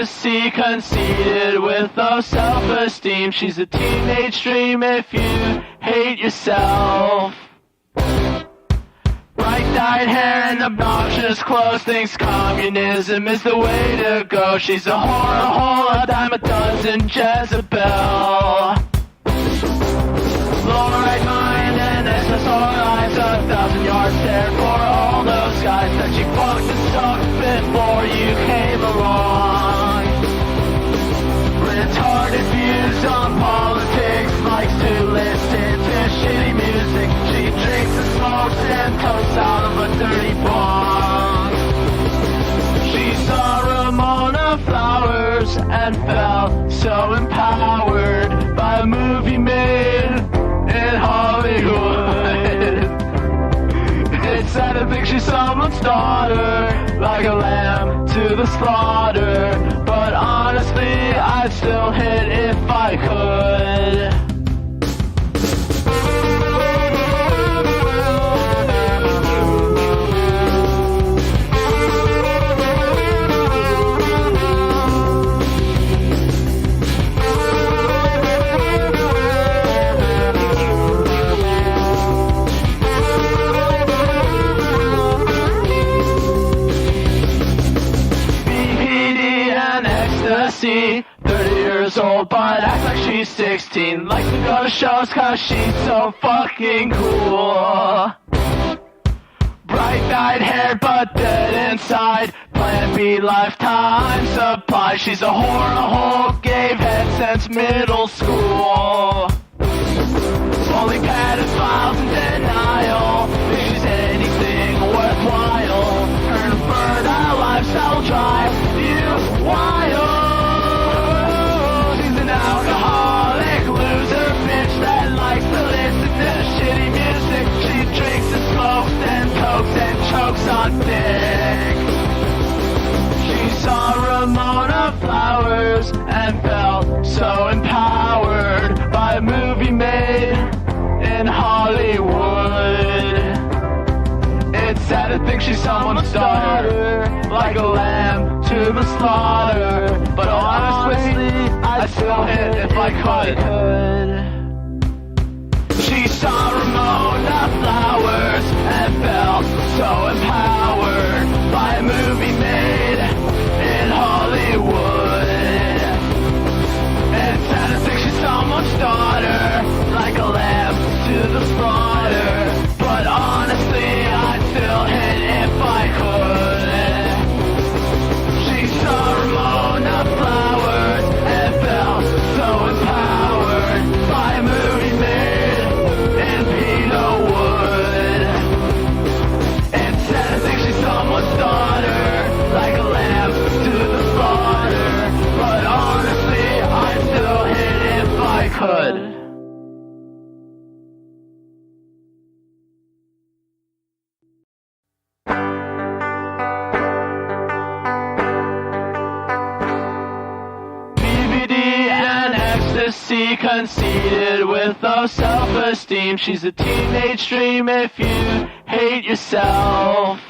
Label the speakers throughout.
Speaker 1: ecstasy, conceited with low self-esteem. She's a teenage dream if you hate yourself. Bright-dyed hair and obnoxious clothes, thinks communism is the way to go. She's a whore, a hole, a dime a dozen Jezebel. Low-right mind and SSR lines, 1,000-yard stare for all those guys that she fucked and sucked before you came along. Retarded views on politics, likes to listen to shitty music. She drinks and smokes and toasts out of a dirty bong. She saw Ramona Flowers and felt so empowered by a movie made in Hollywood. It's sad to think she's someone's daughter, like a lamb to the slaughter. But honestly, I'd still hit if I could. ecstasy. 30 years old but acts like she's 16. Likes to go to shows cause she's so fucking cool. Bright-eyed hair but dead inside. Plan B lifetime supply. She's a whore, a hole, gave head since middle school. Only pedophiles in denial. If she's anything worthwhile, her fertile lifestyle drives you wild. She's an alcoholic loser bitch that likes to listen to shitty music. She drinks and smokes and cokes and chokes on dick. She saw Ramona Flowers and felt so empowered by a movie made in Hollywood. It's sad to think she's someone's daughter, like a lamb to the slaughter. But honestly, I'd still hit if I could. She saw Ramona Flowers and felt so empowered by a movie made in Hollywood. It's sad to think she's someone's daughter, like a lamb to the slaughter. But honestly, I'd still hit if I could. She saw Ramona Flowers and felt so empowered by a movie made in Peterwood. It's sad to think she's someone's daughter, like a lamb to the slaughter. But honestly, I'd still hit if I could. Conceited with low self-esteem. She's a teenage dream if you hate yourself.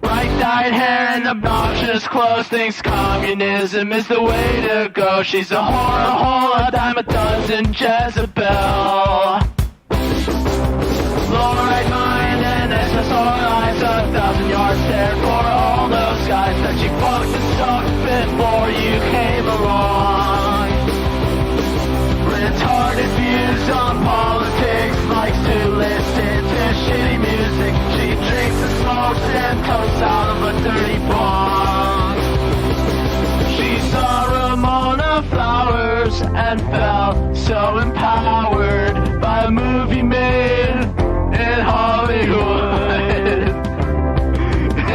Speaker 1: Bright-dyed hair and obnoxious clothes, thinks communism is the way to go. She's a whore, a hole, a dime a dozen Jezebel. Low-right mind and SSR lines, 1,000-yard stare for all those guys that she fucked and sucked before you came along. Retarded views on politics, likes to listen to shitty music. She drinks and smokes and toasts out of a dirty bong. She saw Ramona Flowers and felt so empowered by a movie made in Hollywood.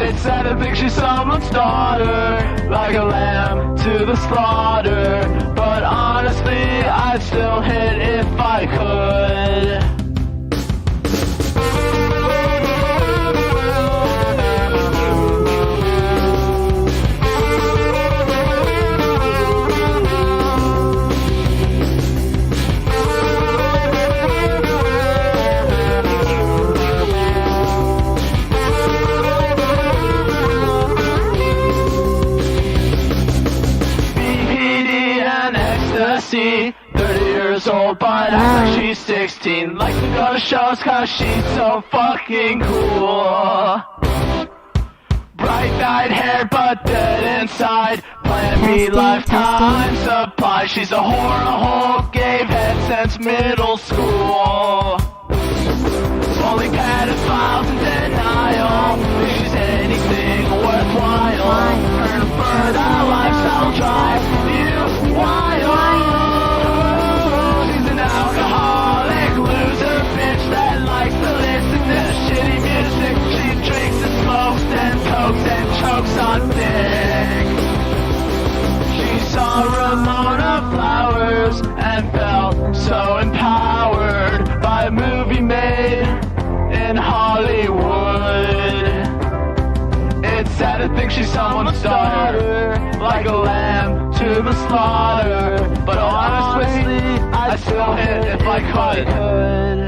Speaker 1: It's sad to think she's someone's daughter, like a lamb to the slaughter. But honestly, I'd still hit if I could. see, 30 years old, but acts like she's 16. Likes to go to shows cause she's so fucking cool. Bright-eyed hair, but dead inside. Plan B lifetime supply. She's a hole gave head since middle school. Only pedophiles in denial. If she's anything worthwhile, her fertile lifestyle drives you wild. She's an alcoholic loser bitch that likes to listen to shitty music. She drinks and smokes and cokes and chokes on dick. She saw Ramona Flowers and felt so empowered by a movie made in Hollywood. It's sad to think she's someone's daughter, like a lamb to the slaughter. But honestly, I'd still hit if I could.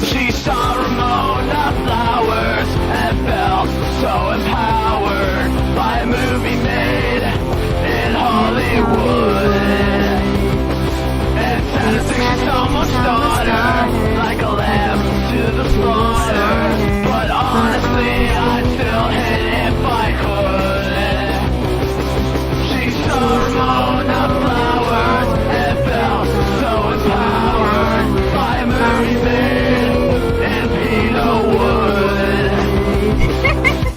Speaker 1: She saw Ramona Flowers and felt so empowered by a movie made in Hollywood. It's sad to think she's someone's daughter, like a lamb to the slaughter. But honestly, I'd still hit if I could. She saw Ramona Flowers and felt so empowered by a movie made in Peter Wood.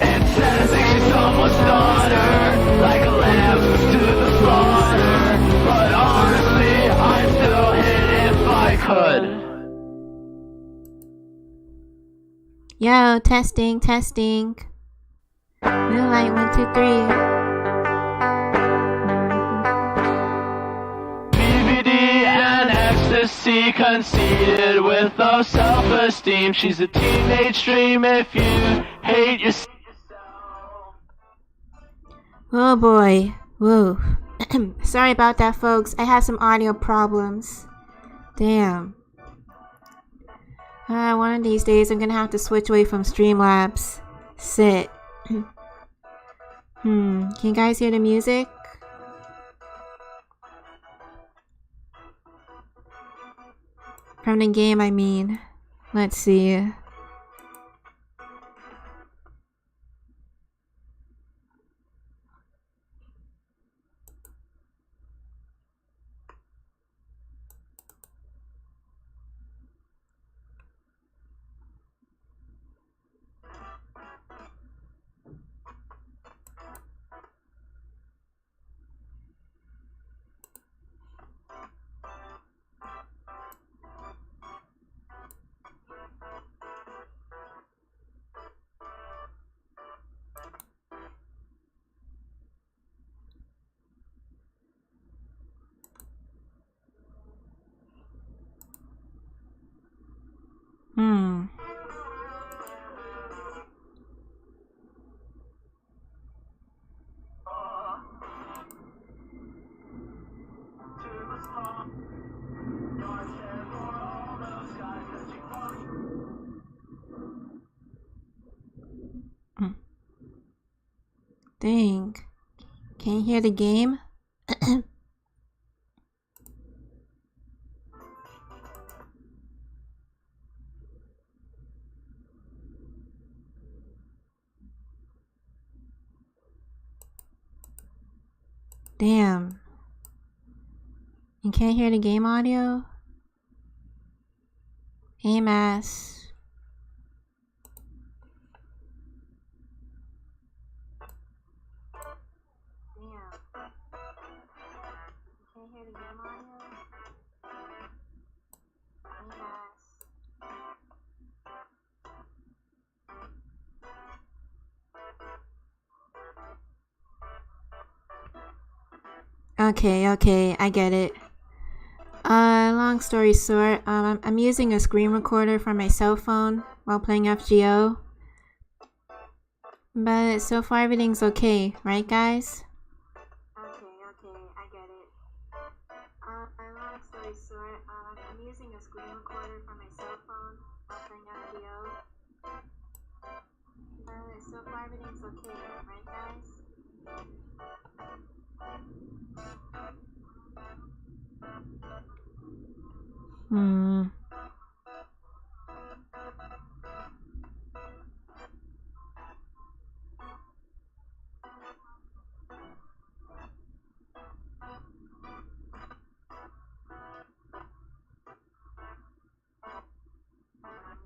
Speaker 1: It's sad to think she's someone's daughter, like a lamb to the slaughter. But honestly, I'd still hit if I could.
Speaker 2: Yo, testing. Moonlight 1, 2, 3.
Speaker 1: BBD and ecstasy, conceited with low self-esteem. She's a teenage dream if you hate yourself.
Speaker 2: Oh boy. Whoa. Sorry about that, folks. I had some audio problems. Damn. One of these days I'm gonna have to switch away from Streamlabs. Sit. Can you guys hear the music? From the game, I mean. Let's see. Dang. Can you hear the game? Damn. You can't hear the game audio? Game ass. Okay, I get it. Long story short, I'm using a screen recorder from my cell phone while playing FGO. But so far everything's okay, right guys? Okay, I get it. Long story short, I'm using a screen recorder from my cell phone while playing FGO. But so far everything's okay, right guys? Hmm.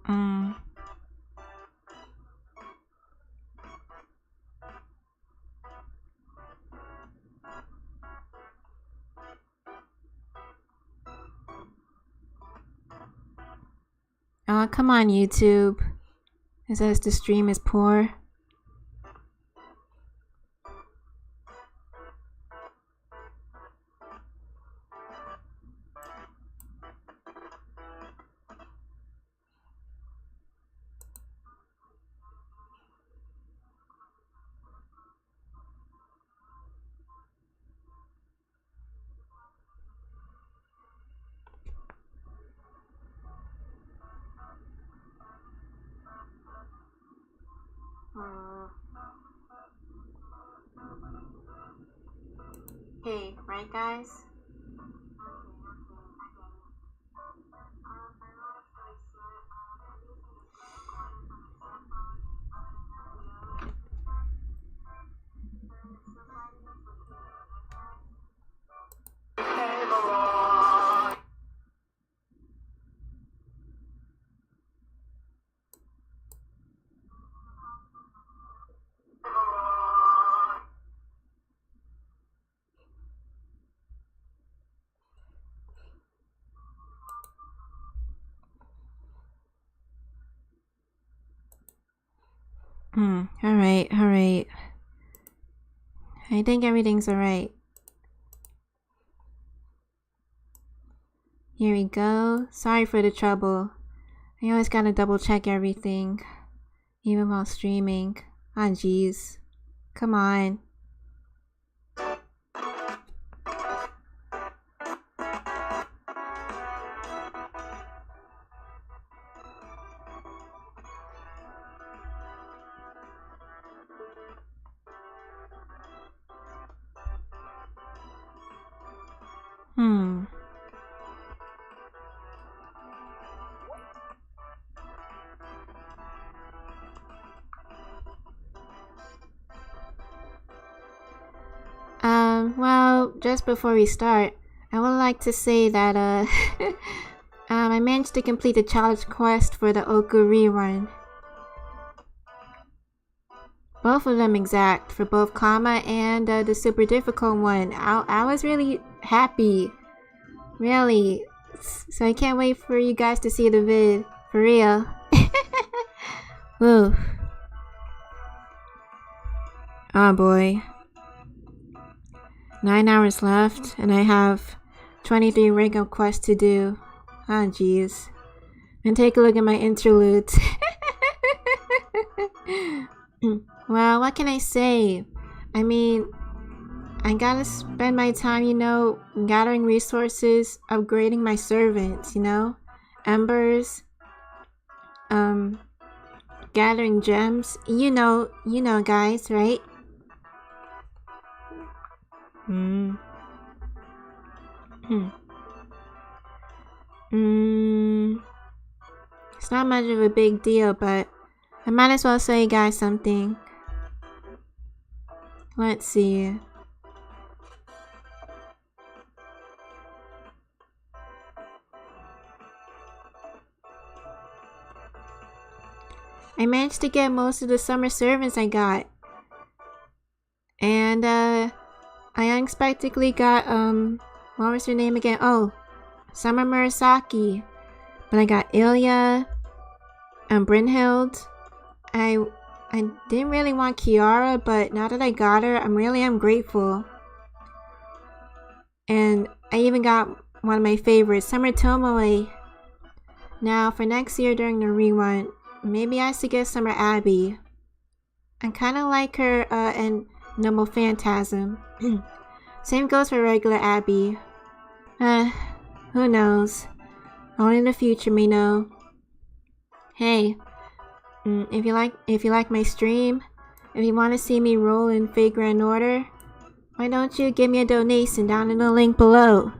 Speaker 2: Mm. Oh, come on, YouTube. It says the stream is poor. Hey, right guys? Alright. I think everything's alright. Here we go. Sorry for the trouble. I always gotta double check everything, even while streaming. Ah, jeez. Come on. Well, just before we start, I would like to say that, I managed to complete the challenge quest for the Oku rerun. Both of them exact, for both Kama and the super difficult one. I was really happy. Really. So I can't wait for you guys to see the vid. For real. Woo. Oh boy. 9 hours left, and I have 23 rank-up quests to do. Oh jeez. And take a look at my interludes. Well, what can I say? I mean, I gotta spend my time, you know, gathering resources, upgrading my servants, you know? Embers. Gathering gems. You know guys, right? It's not much of a big deal, but I might as well show you guys something. Let's see. I managed to get most of the summer servants I got. And I unexpectedly got what was her name again? Oh, Summer Murasaki. But I got Ilya and Brynhild. I didn't really want Kiara, but now that I got her, I'm grateful. And I even got one of my favorites, Summer Tomoe. Now for next year during the rerun, maybe I should get Summer Abby. I kinda like her and Noble Phantasm. Same goes for regular Abby. Who knows? Only the future may know. Hey, if you like my stream, if you want to see me roll in figure order, why don't you give me a donation down in the link below?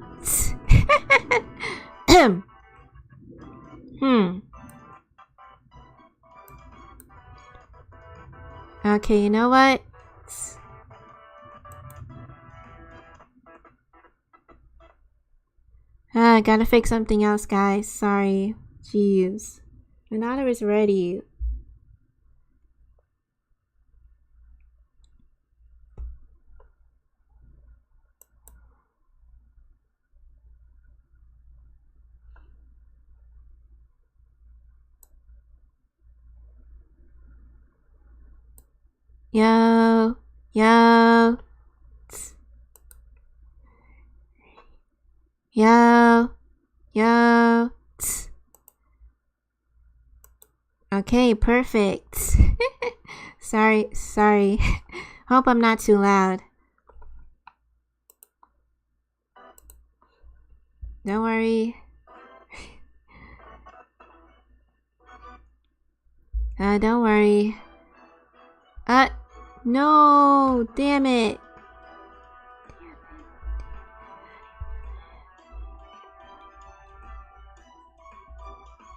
Speaker 2: Okay, you know what? I gotta fix something else, guys. Sorry. Jeez. Another is ready. Yo. Yo. Yo. Yo. Okay, perfect. Sorry. Hope I'm not too loud. Don't worry. Don't worry. No! Damn it!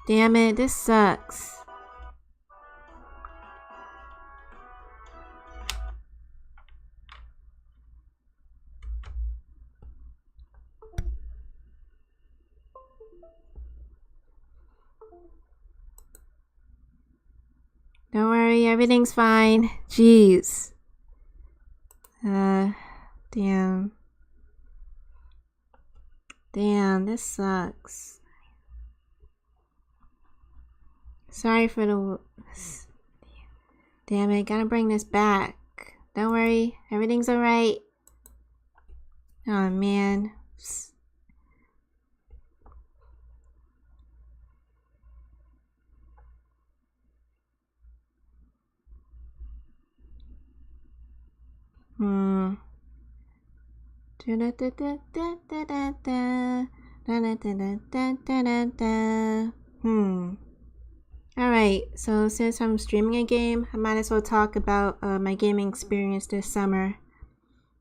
Speaker 2: Damn it, this sucks. Don't worry, everything's fine. Jeez. Damn. Damn, this sucks. Sorry for the... Damn it, gotta bring this back. Don't worry, everything's alright. Oh man. Alright, so since I'm streaming a game, I might as well talk about my gaming experience this summer.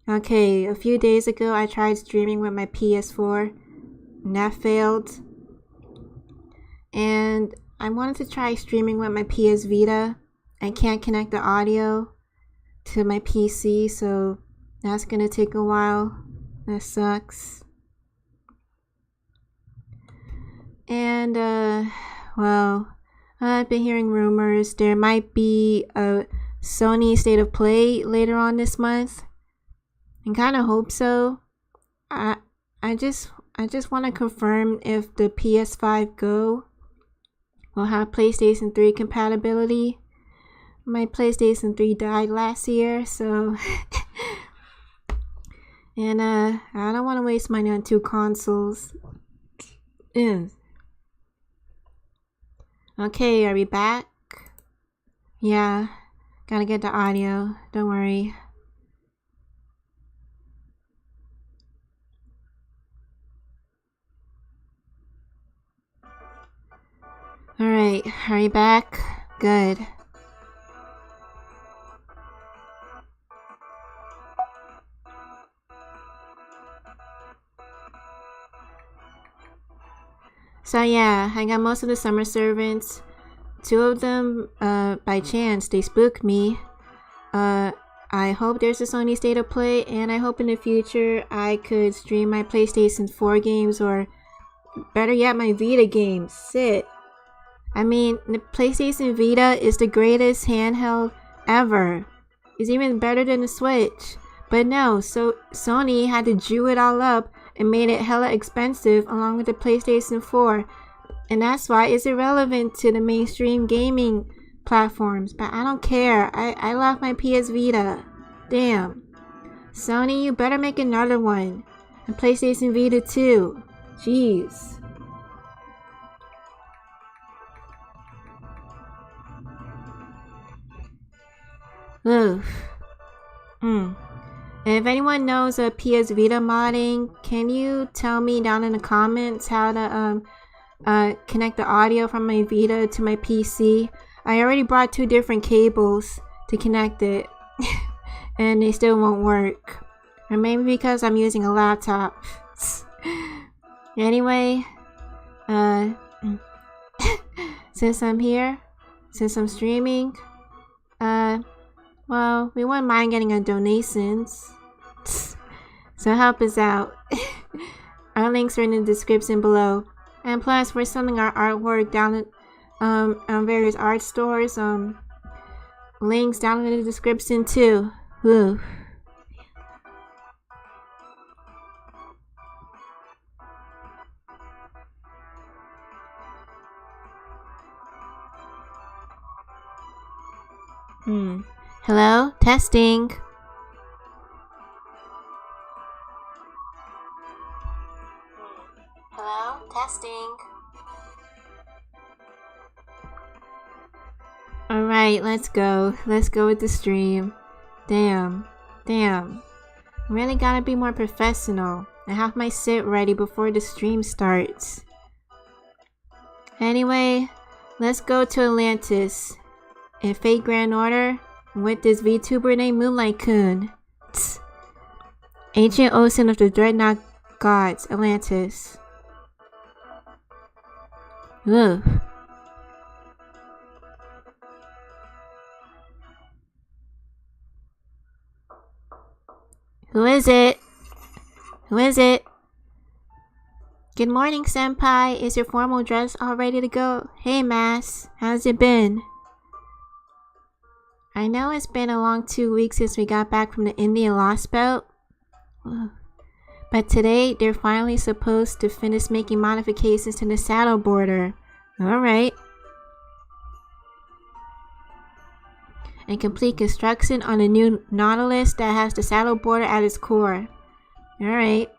Speaker 2: Okay, a few days ago I tried streaming with my PS4, and that failed. And I wanted to try streaming with my PS Vita. I can't connect the audio to my PC, so that's gonna take a while. That sucks. And well, I've been hearing rumors there might be a Sony State of Play later on this month. I kind of hope so. I just want to confirm if the PS5 Go will have PlayStation 3 compatibility. My PlayStation 3 died last year, so and I don't want to waste money on two consoles. Okay, are we back? Yeah, gotta get the audio. Don't worry. Alright, are you back? Good. So yeah, I got most of the summer servants. Two of them, by chance, they spooked me. I hope there's a Sony State of Play, and I hope in the future I could stream my PlayStation 4 games, or better yet, my Vita games. Sit. I mean, the PlayStation Vita is the greatest handheld ever. It's even better than the Switch. But no, so Sony had to Jew it all up and made it hella expensive along with the PlayStation 4. And that's why it's irrelevant to the mainstream gaming platforms. But I don't care. I love my PS Vita. Damn. Sony, you better make another one. And PlayStation Vita too. Jeez. Oof. If anyone knows a PS Vita modding, can you tell me down in the comments how to connect the audio from my Vita to my PC? I already brought two different cables to connect it and they still won't work. Or maybe because I'm using a laptop. Anyway, Since I'm here, since I'm streaming, well, we wouldn't mind getting a donations. So help us out. Our links are in the description below. And plus, we're selling our artwork down at on various art stores. Links down in the description too. Woo. Hello? Testing. Hello? Testing. Alright, let's go. Let's go with the stream. Damn. Really gotta be more professional. I have my sit ready before the stream starts. Anyway, let's go to Atlantis. In Fate Grand Order, with this VTuber named Moonlight-kun. Ancient ocean of the Dreadnought Gods, Atlantis. Ugh. Who is it? Who is it? Good morning, senpai. Is your formal dress all ready to go? Hey, Mass. How's it been? I know it's been a long 2 weeks since we got back from the Indian Lost Belt. But today, they're finally supposed to finish making modifications to the saddle border. Alright. And complete construction on a new Nautilus that has the saddle border at its core. Alright.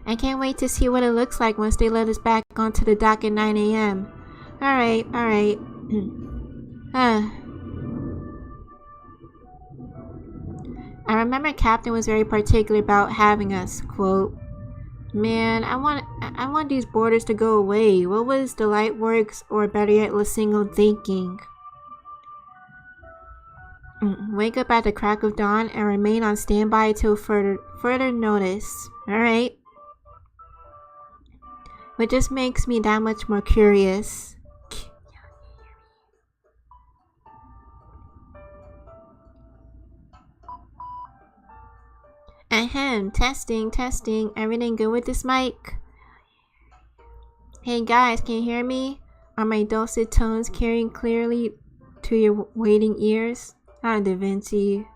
Speaker 2: I can't wait to see what it looks like once they let us back onto the dock at 9 AM. Alright. I remember Captain was very particular about having us, quote, "Man, I want these borders to go away. What was the Lightworks, or better yet, Lasingo thinking? Wake up at the crack of dawn and remain on standby till further notice. Alright. Which just makes me that much more curious." Ahem, testing. Everything good with this mic? Hey guys, can you hear me? Are my dulcet tones carrying clearly to your waiting ears? Ah, Da Vinci.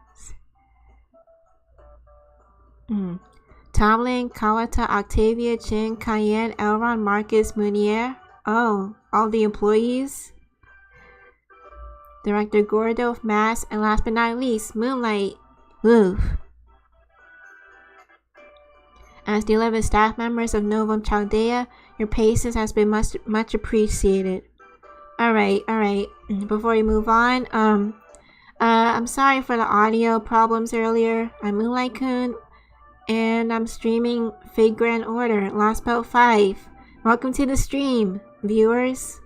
Speaker 2: Tomlin, Kawata, Octavia, Chin, Cayenne, Elron, Marcus, Munier. Oh, all the employees? Director Gordo, Mass, and last but not least, Moonlight. Woof. As the 11 staff members of Novum Chaldea, your patience has been much appreciated. Alright. Before we move on, I'm sorry for the audio problems earlier. I'm Moonlight-kun, and I'm streaming Fate Grand Order, Lost Belt 5. Welcome to the stream, viewers.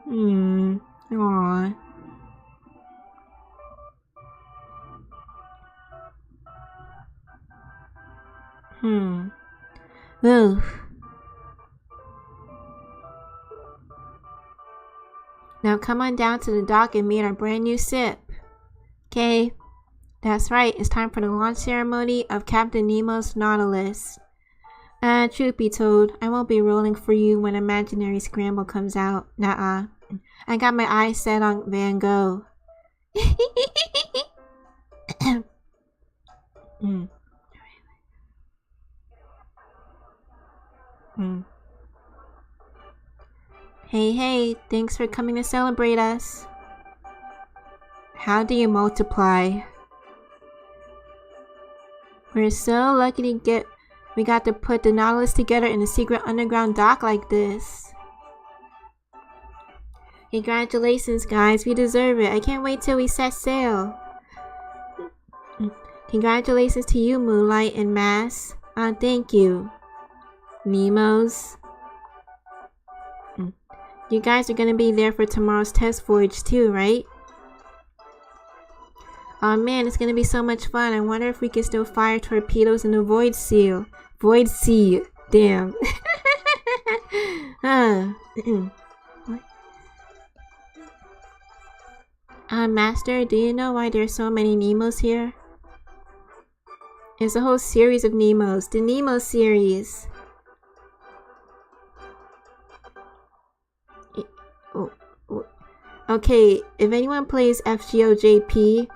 Speaker 2: Aww. Oof. Now come on down to the dock and meet our brand new ship. Okay, that's right, it's time for the launch ceremony of Captain Nemo's Nautilus. Truth be told, I won't be rolling for you when Imaginary Scramble comes out. Nuh-uh. I got my eyes set on Van Gogh. Hey, thanks for coming to celebrate us. How do you multiply? We're so lucky we got to put the Nautilus together in a secret underground dock like this. Congratulations guys, we deserve it. I can't wait till we set sail. Congratulations to you, Moonlight and Mass. Thank you. Nemos. You guys are gonna be there for tomorrow's test voyage too, right? Oh man, it's gonna be so much fun. I wonder if we can still fire torpedoes in the Void Sea. Damn. Huh. Master, do you know why there's so many Nemos here? It's a whole series of Nemos. The Nemo series. Okay, if anyone plays FGO JP,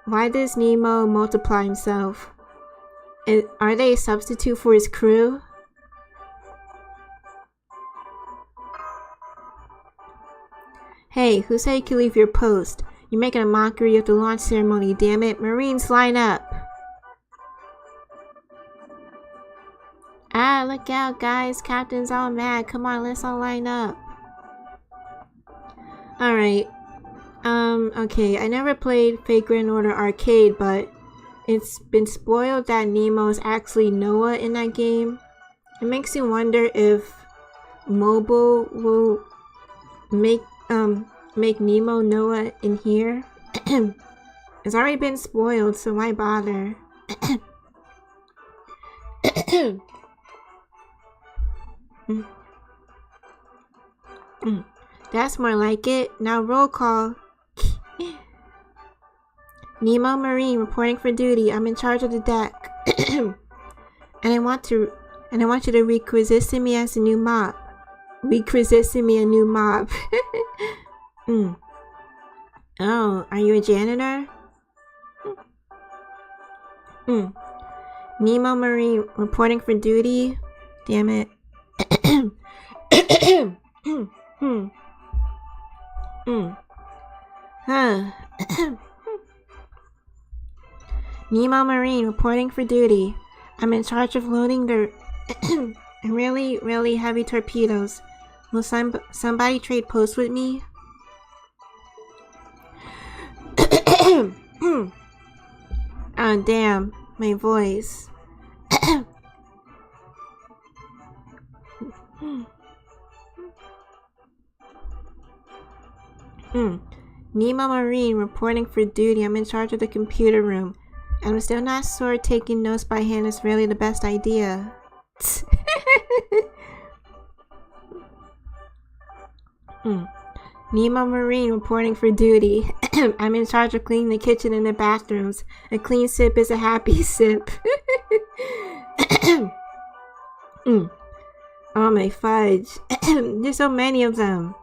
Speaker 2: why does Nemo multiply himself? Are they a substitute for his crew? Hey, who said you could leave your post? You're making a mockery of the launch ceremony, damn it. Marines, line up! Ah, look out, guys. Captain's all mad. Come on, let's all line up. Alright. Okay, I never played Fate Grand Order Arcade, but it's been spoiled that Nemo is actually Noah in that game. It makes you wonder if mobile will make Nemo Noah in here. It's already been spoiled, so why bother? That's more like it. Now roll call. Nemo Marine reporting for duty. I'm in charge of the deck. and I want you to requisition me as a new mob. Requisition me a new mob. Oh, are you a janitor? Nemo Marine reporting for duty. Damn it. Nemo Marine reporting for duty. I'm in charge of loading the really heavy torpedoes. Will somebody trade posts with me? Oh damn, my voice. Nemo Marine reporting for duty. I'm in charge of the computer room. And I'm still not sure taking notes by hand is really the best idea. Nemo Marine reporting for duty. I'm in charge of cleaning the kitchen and the bathrooms. A clean sip is a happy sip. Oh my fudge. There's so many of them.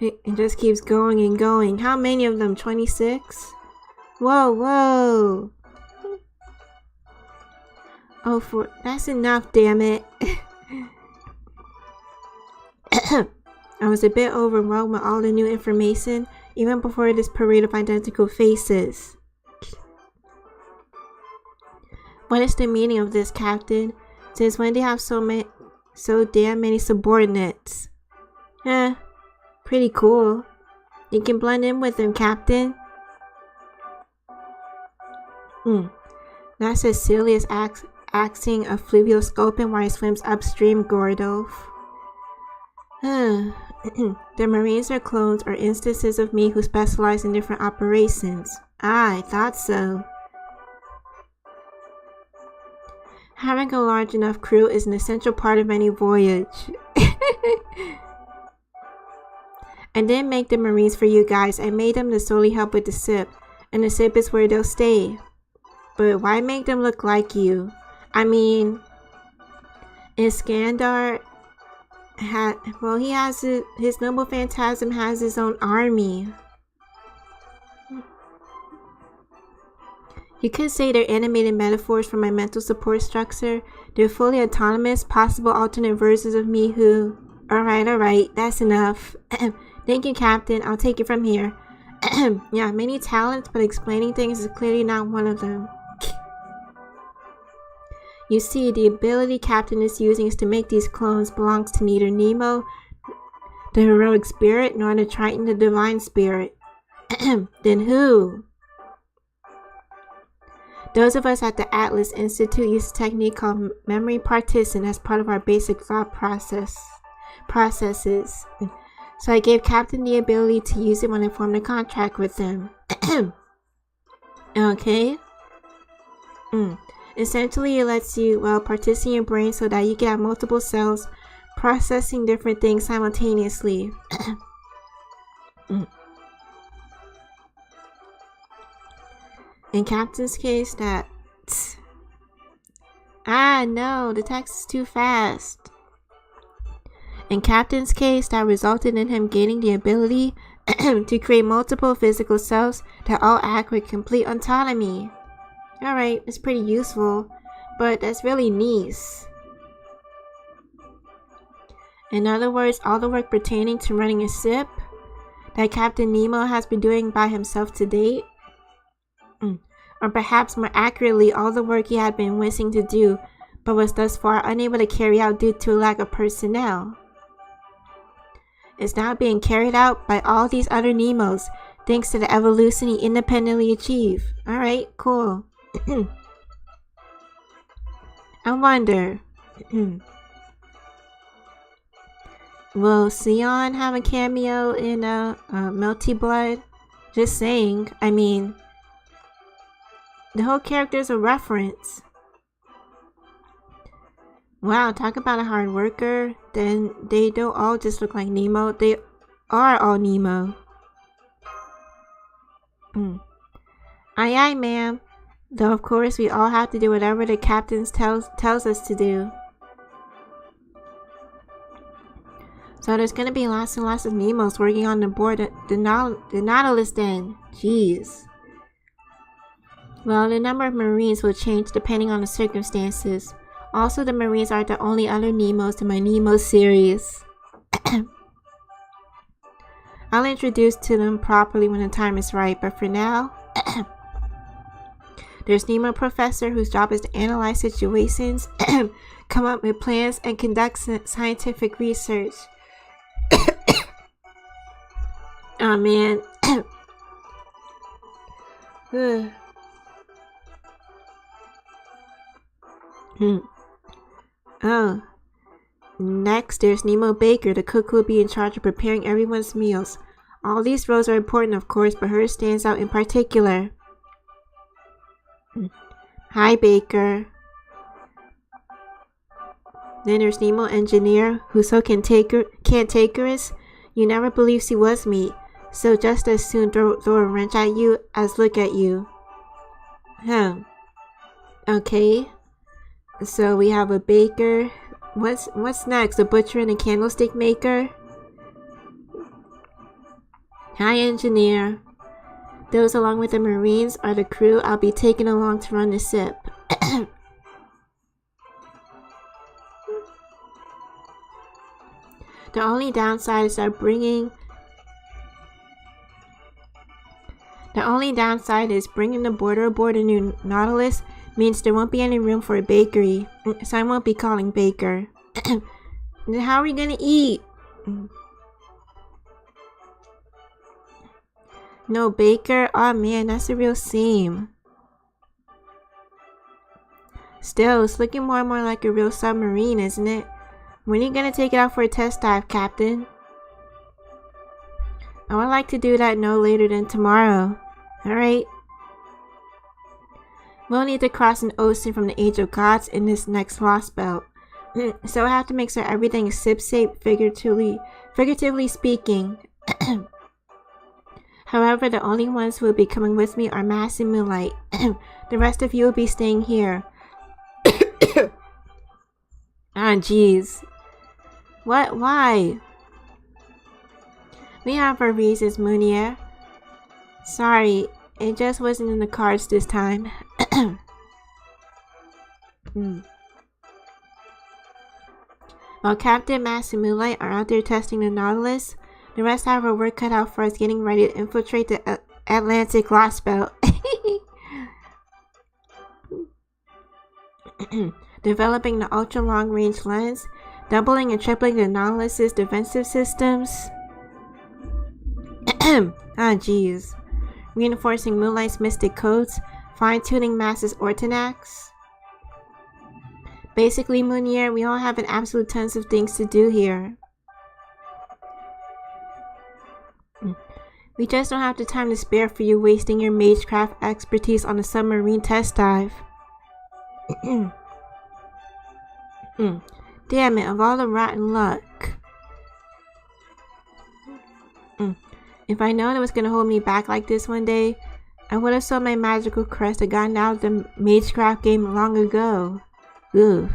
Speaker 2: It just keeps going and going. How many of them? 26? Whoa. Oh, that's enough, damn it. I was a bit overwhelmed with all the new information, even before this parade of identical faces. What is the meaning of this, Captain? Since when do you have so damn many subordinates? Pretty cool. You can blend in with them, Captain. That's as silly as axing a fluvial sculpin while he swims upstream, Gordolf. The Marines are clones or instances of me who specialize in different operations. Ah, I thought so. Having a large enough crew is an essential part of any voyage. I didn't make the Marines for you guys. I made them to solely help with the ship. And the ship is where they'll stay. But why make them look like you? I mean, Iskandar he has his noble phantasm has his own army. You could say they're animated metaphors for my mental support structure. They're fully autonomous, possible alternate versions of me who... Alright, that's enough. Thank you, Captain. I'll take it from here. Yeah, many talents, but explaining things is clearly not one of them. You see, the ability Captain is using is to make these clones belongs to neither Nemo, the heroic spirit, nor the Triton, the divine spirit. Then who? Those of us at the Atlas Institute use a technique called memory partition as part of our basic thought processes. So I gave Captain the ability to use it when I formed a contract with him. Okay? Essentially, it lets you, well, partition your brain so that you can have multiple cells processing different things simultaneously. In Captain's case, that... no, the text is too fast. In Captain's case, that resulted in him gaining the ability to create multiple physical cells that all act with complete autonomy. Alright, it's pretty useful, but that's really nice. In other words, all the work pertaining to running a ship that Captain Nemo has been doing by himself to date, or perhaps more accurately, all the work he had been wishing to do but was thus far unable to carry out due to a lack of personnel, is now being carried out by all these other Nemos thanks to the evolution he independently achieved. Alright, cool. I wonder, will Sion have a cameo in Melty Blood? Just saying. I mean, the whole character's a reference. Wow, talk about a hard worker. Then they don't all just look like Nemo. They are all Nemo. Aye aye, ma'am. Though of course we all have to do whatever the captain tells us to do. So there's gonna be lots and lots of Nemos working on the board, the Nautilus then. Jeez. Well, the number of Marines will change depending on the circumstances. Also, the Marines are the only other Nemos in my Nemo series. I'll introduce to them properly when the time is right, but for now, there's Nemo Professor, whose job is to analyze situations, come up with plans, and conduct scientific research. Oh man. Oh. Next, there's Nemo Baker, the cook who will be in charge of preparing everyone's meals. All these roles are important, of course, but hers stands out in particular. Hi, Baker. Then there's Nemo Engineer, who's so cantankerous, you never believe she was me, so just as soon throw a wrench at you as look at you. Okay. So we have a baker. What's next? A butcher and a candlestick maker? Hi, engineer. Those along with the Marines are the crew I'll be taking along to run the ship. The only downside is bringing the boarder aboard a new Nautilus means there won't be any room for a bakery, so I won't be calling Baker. Then how are we gonna eat? No Baker? Oh man, that's a real shame. Still, it's looking more and more like a real submarine, isn't it? When are you gonna take it out for a test dive, Captain? I would like to do that no later than tomorrow. Alright. We'll need to cross an ocean from the Age of Gods in this next Lost Belt. So I have to make sure everything is ship-shape, figuratively speaking. However, the only ones who will be coming with me are Mass and Moonlight. The rest of you will be staying here. Ah, jeez. What? Why? We have our reasons, Moonier. Sorry, it just wasn't in the cards this time. While Captain, Mass, and Moonlight are out there testing the Nautilus, the rest have our work cut out for us getting ready to infiltrate the Atlantic Lost Belt. Developing the ultra long range lens, doubling and tripling the Nautilus's defensive systems. Ah, jeez. Reinforcing Moonlight's mystic codes, fine-tuning Mass's Ortanax. Basically, Moonier, we all have an absolute tons of things to do here. We just don't have the time to spare for you wasting your magecraft expertise on a submarine test dive. Damn it, of all the rotten luck. If I known it was gonna hold me back like this one day, I would have sold my magical crest and gotten out of the magecraft game long ago. Oof.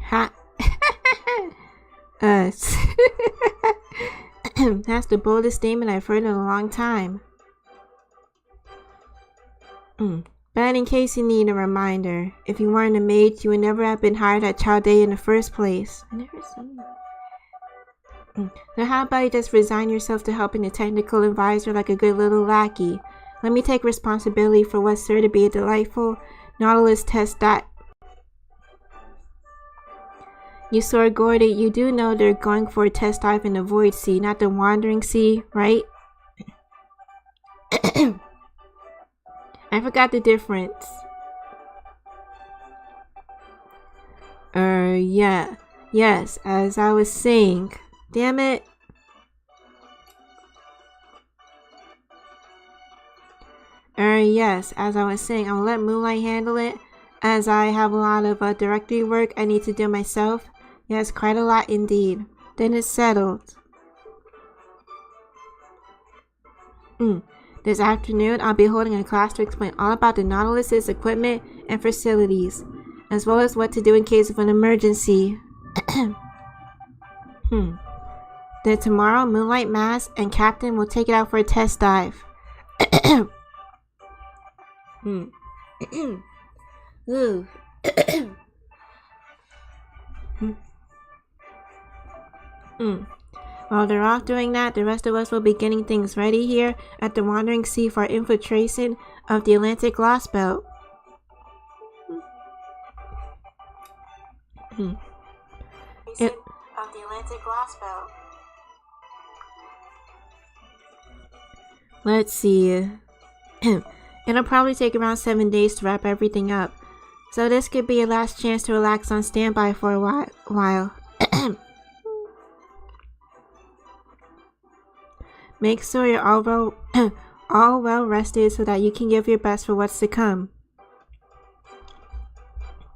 Speaker 2: Ha. That's the boldest statement I've heard in a long time. But in case you need a reminder, if you weren't a mage, you would never have been hired at Chow Day in the first place. I never seen that. So how about you just resign yourself to helping the technical advisor like a good little lackey? Let me take responsibility for what's sure to be a delightful Nautilus test that... You saw Gordy, you do know they're going for a test dive in the Void Sea, not the Wandering Sea, right? I forgot the difference. Yeah. Yes, as I was saying. Damn it. Yes, as I was saying, I'll let Moonlight handle it, as I have a lot of directory work I need to do myself. Yes, quite a lot indeed. Then it's settled. This afternoon, I'll be holding a class to explain all about the Nautilus's equipment and facilities, as well as what to do in case of an emergency. Then tomorrow, Moonlight, Maz, and Captain will take it out for a test dive. Ooh. While they're off doing that, the rest of us will be getting things ready here at the Wandering Sea for our infiltration of the Atlantic Lost Belt. Of the Atlantic Lost Belt. Let's see. It'll probably take around 7 days to wrap everything up, so this could be your last chance to relax on standby for a while. Make sure you're all well rested so that you can give your best for what's to come.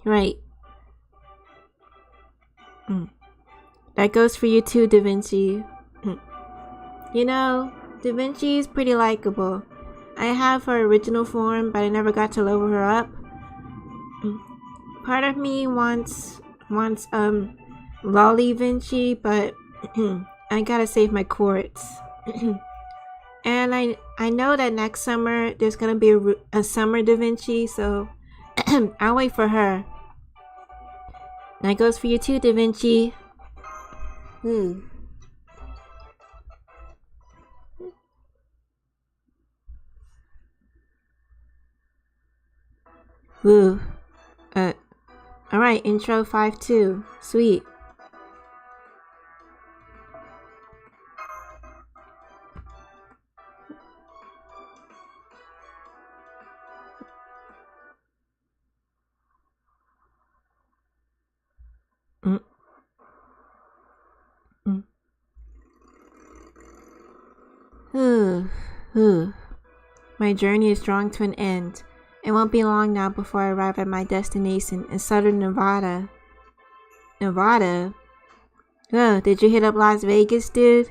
Speaker 2: Right. That goes for you too, Da Vinci. You know, Da Vinci is pretty likable. I have her original form, but I never got to level her up. Part of me wants Lolly Vinci, but I gotta save my quartz. And I know that next summer there's gonna be a summer Da Vinci, so I'll wait for her. That goes for you too, Da Vinci. Ooh. Alright, intro 5-2. Sweet. My journey is drawing to an end. It won't be long now before I arrive at my destination in southern Nevada. Nevada? Oh, did you hit up Las Vegas, dude?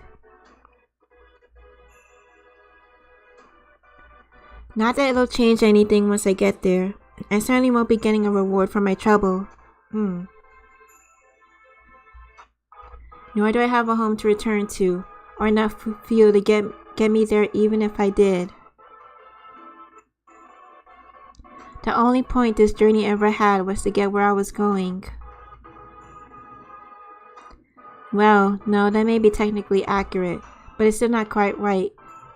Speaker 2: Not that it'll change anything once I get there. I certainly won't be getting a reward for my trouble. Nor do I have a home to return to, or enough fuel to get me there even if I did. The only point this journey ever had was to get where I was going. Well, no, that may be technically accurate, but it's still not quite right.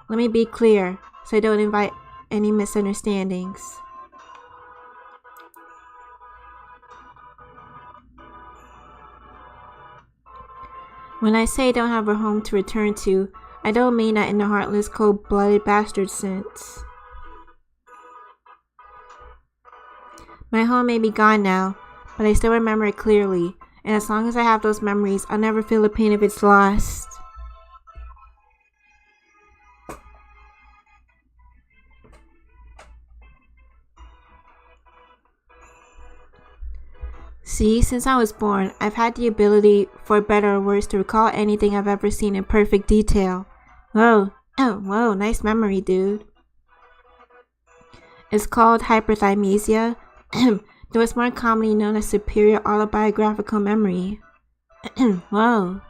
Speaker 2: Let me be clear, so I don't invite any misunderstandings. When I say I don't have a home to return to, I don't mean that in the heartless, cold-blooded bastard sense. My home may be gone now, but I still remember it clearly, and as long as I have those memories, I'll never feel the pain of its loss. See, since I was born, I've had the ability, for better or worse, to recall anything I've ever seen in perfect detail. Whoa, whoa, nice memory, dude. It's called hyperthymesia, though it's more commonly known as superior autobiographical memory. Whoa.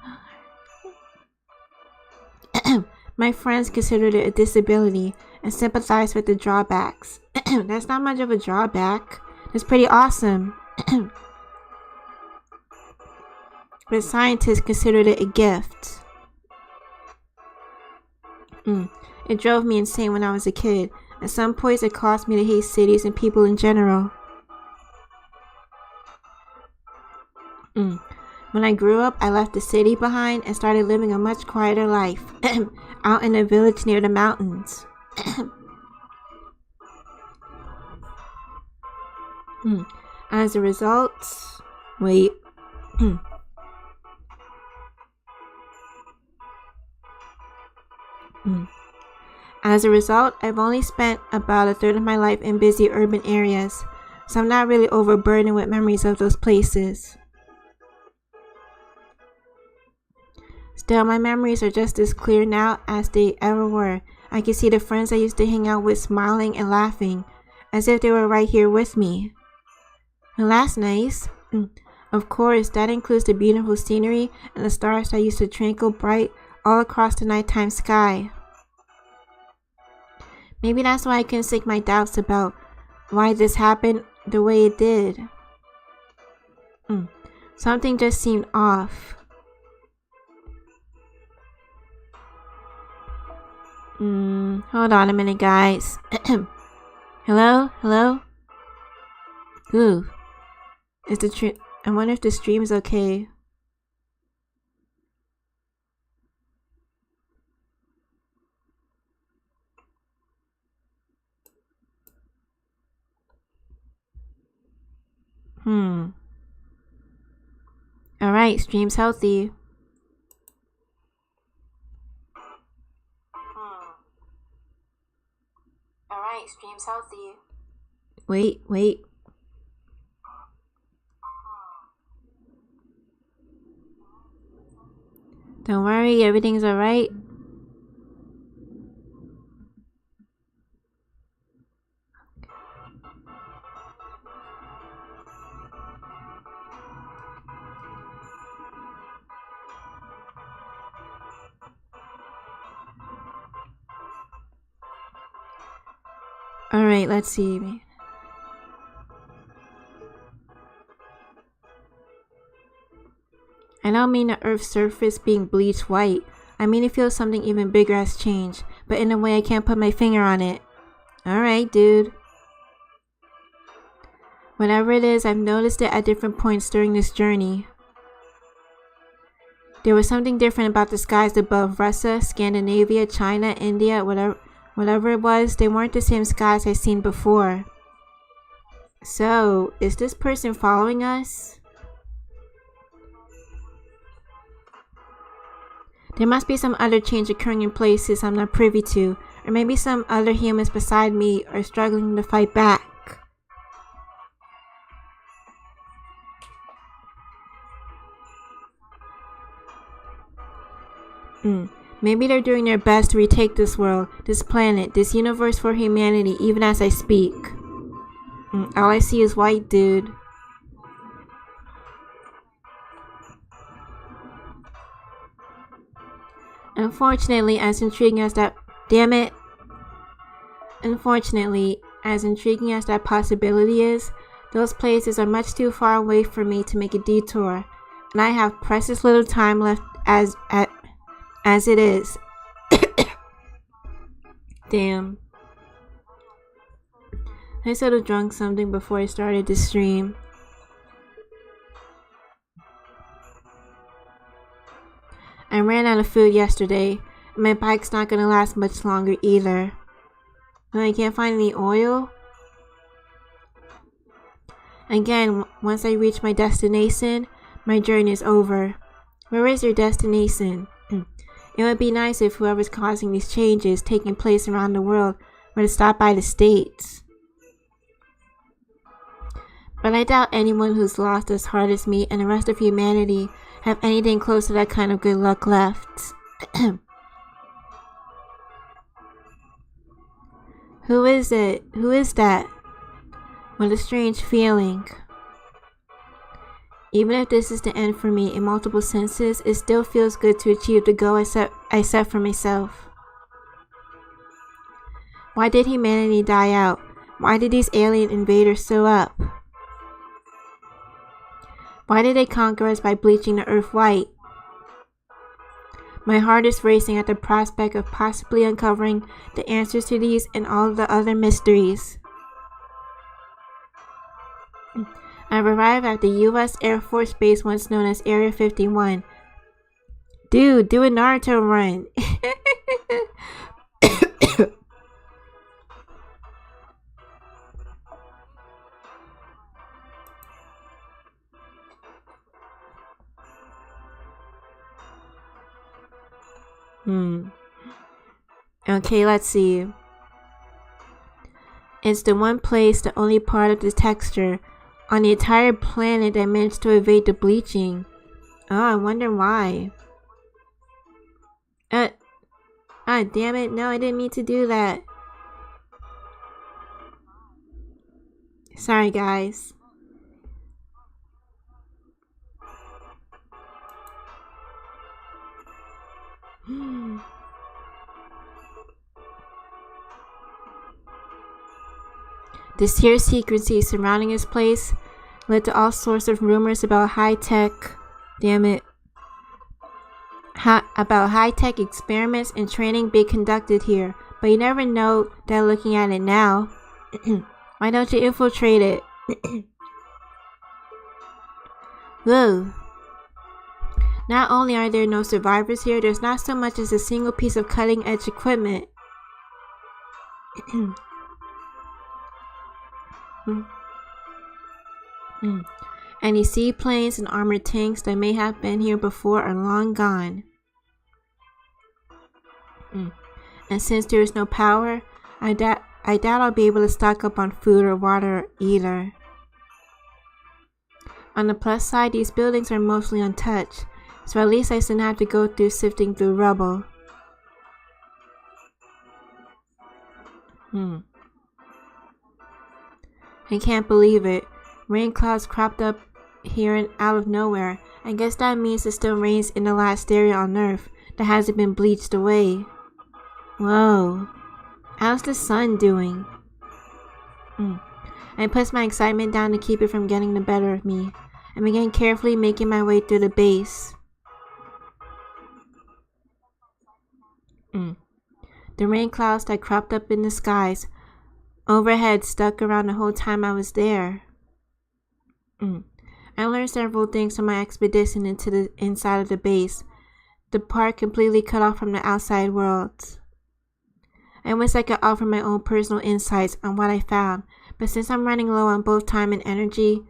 Speaker 2: My friends considered it a disability and sympathized with the drawbacks. That's not much of a drawback. That's pretty awesome. But scientists considered it a gift. It drove me insane when I was a kid. At some points, it caused me to hate cities and people in general. When I grew up, I left the city behind and started living a much quieter life. Out in a village near the mountains. As a result... Wait. As a result, I've only spent about a third of my life in busy urban areas, so I'm not really overburdened with memories of those places. Still, my memories are just as clear now as they ever were. I can see the friends I used to hang out with smiling and laughing, as if they were right here with me. Well, that's nice. Of course, that includes the beautiful scenery and the stars that used to twinkle bright all across the nighttime sky. Maybe that's why I can sink my doubts about why this happened the way it did. Something just seemed off. Hold on a minute, guys. Hello? Hello? Ooh. I wonder if the stream is okay. Alright, stream's healthy. Alright, stream's healthy. Wait. Don't worry, everything's alright. Alright, let's see. I don't mean the Earth's surface being bleached white. I mean it feels something even bigger has changed, but in a way I can't put my finger on it. Alright, dude. Whatever it is, I've noticed it at different points during this journey. There was something different about the skies above Russia, Scandinavia, China, India, whatever it was. They weren't the same skies I've seen before. So, is this person following us? There must be some other change occurring in places I'm not privy to, or maybe some other humans beside me are struggling to fight back. Maybe they're doing their best to retake this world, this planet, this universe for humanity, even as I speak. All I see is white, dude. Unfortunately, as intriguing as that possibility is, those places are much too far away for me to make a detour, and I have precious little time left as it is. Damn. I should have drunk something before I started the stream. I ran out of food yesterday, and my bike's not gonna last much longer either. And I can't find any oil. Again, once I reach my destination, my journey is over. Where is your destination? It would be nice if whoever's causing these changes taking place around the world were to stop by the States. But I doubt anyone who's lost as hard as me and the rest of humanity have anything close to that kind of good luck left. Who is it? Who is that? What a strange feeling. Even if this is the end for me in multiple senses, it still feels good to achieve the goal I set for myself. Why did humanity die out? Why did these alien invaders sew up? Why did they conquer us by bleaching the earth white? My heart is racing at the prospect of possibly uncovering the answers to these and all the other mysteries. I've arrived at the U.S. Air Force Base once known as Area 51. Dude, do a Naruto run. Okay, let's see. It's the one place, the only part of the texture on the entire planet that managed to evade the bleaching. Oh, I wonder why. Damn it. No, I didn't mean to do that. Sorry, guys. This here secrecy surrounding his place led to all sorts of rumors about high-tech experiments and training being conducted here. But you never know that looking at it now. Why don't you infiltrate it? Whoa. Not only are there no survivors here, there's not so much as a single piece of cutting-edge equipment. Any seaplanes and armored tanks that may have been here before are long gone. And since there is no power, I doubt I'll be able to stock up on food or water either. On the plus side, these buildings are mostly untouched, so at least I shouldn't have to go through sifting through rubble. I can't believe it. Rain clouds cropped up here and out of nowhere. I guess that means it still rains in the last area on Earth that hasn't been bleached away. Whoa. How's the sun doing? I pushed my excitement down to keep it from getting the better of me, and began carefully making my way through the base. The rain clouds that cropped up in the skies overhead stuck around the whole time I was there. I learned several things from my expedition into the inside of the base, the part completely cut off from the outside world. I wish I could offer my own personal insights on what I found, but since I'm running low on both time and energy,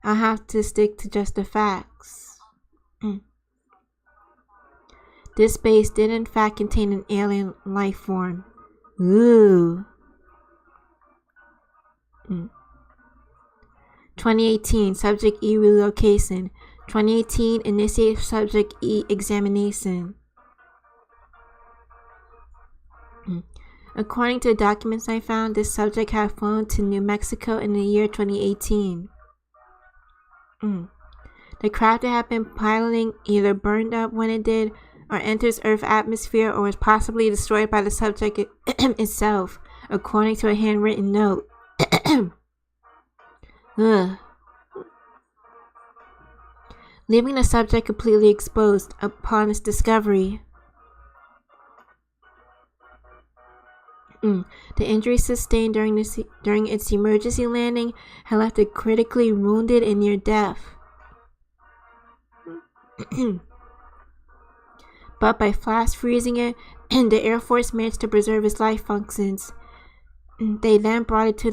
Speaker 2: I'll have to stick to just the facts. This base did in fact contain an alien life form. Ooh. 2018 Subject E relocation. 2018 Initiate Subject E examination. According to the documents I found, this subject had flown to New Mexico in the year 2018. The craft it had been piloting either burned up when it did, or enters Earth's atmosphere, or was possibly destroyed by the subject itself, according to a handwritten note. Leaving the subject completely exposed upon its discovery. The injuries sustained during its emergency landing had left it critically wounded and near death. But by flash freezing it, the Air Force managed to preserve its life functions. They then brought it to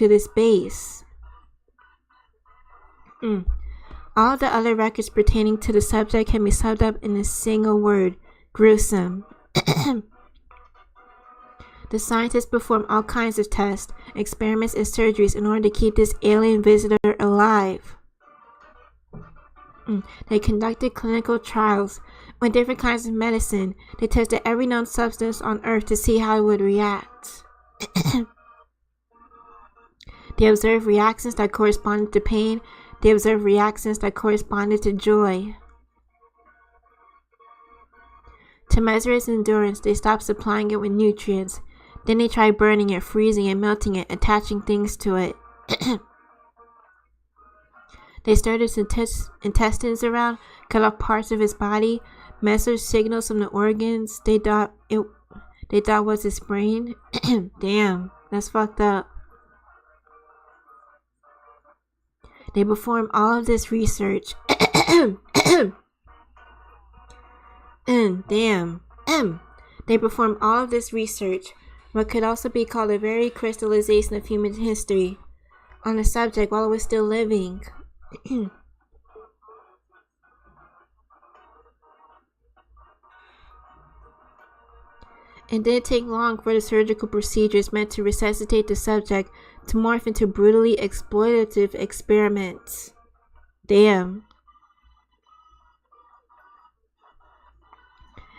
Speaker 2: this base. All the other records pertaining to the subject can be summed up in a single word: gruesome. The scientists performed all kinds of tests, experiments, and surgeries in order to keep this alien visitor alive. They conducted clinical trials with different kinds of medicine. They tested every known substance on Earth to see how it would react. They observed reactions that corresponded to pain. They observed reactions that corresponded to joy. To measure its endurance, they stopped supplying it with nutrients. Then they tried burning it, freezing it, melting it, attaching things to it. They stirred its intestines around, cut off parts of its body, measured signals from the organs they thought was its brain. Damn, that's fucked up. They performed all of this research. Damn. They performed all of this research, what could also be called a very crystallization of human history, on the subject while it was still living. It didn't take long for the surgical procedures meant to resuscitate the subject to morph into brutally exploitative experiments. Damn.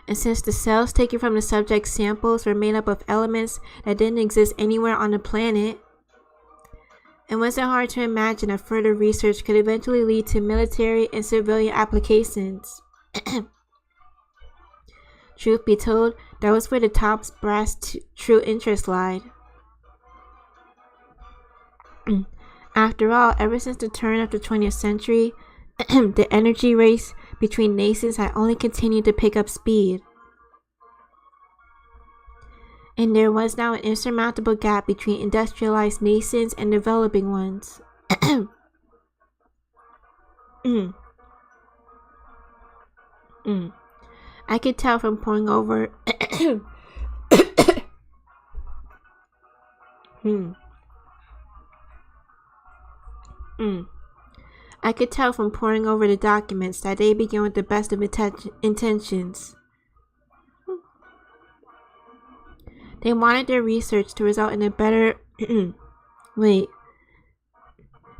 Speaker 2: And since the cells taken from the subject's samples were made up of elements that didn't exist anywhere on the planet, it wasn't hard to imagine that further research could eventually lead to military and civilian applications. Truth be told, that was where the top brass true interest lied. After all, ever since the turn of the 20th century, the energy race between nations had only continued to pick up speed. And there was now an insurmountable gap between industrialized nations and developing ones. I could tell from poring over I could tell from poring over the documents that they began with the best of intentions. They wanted their research to result in a better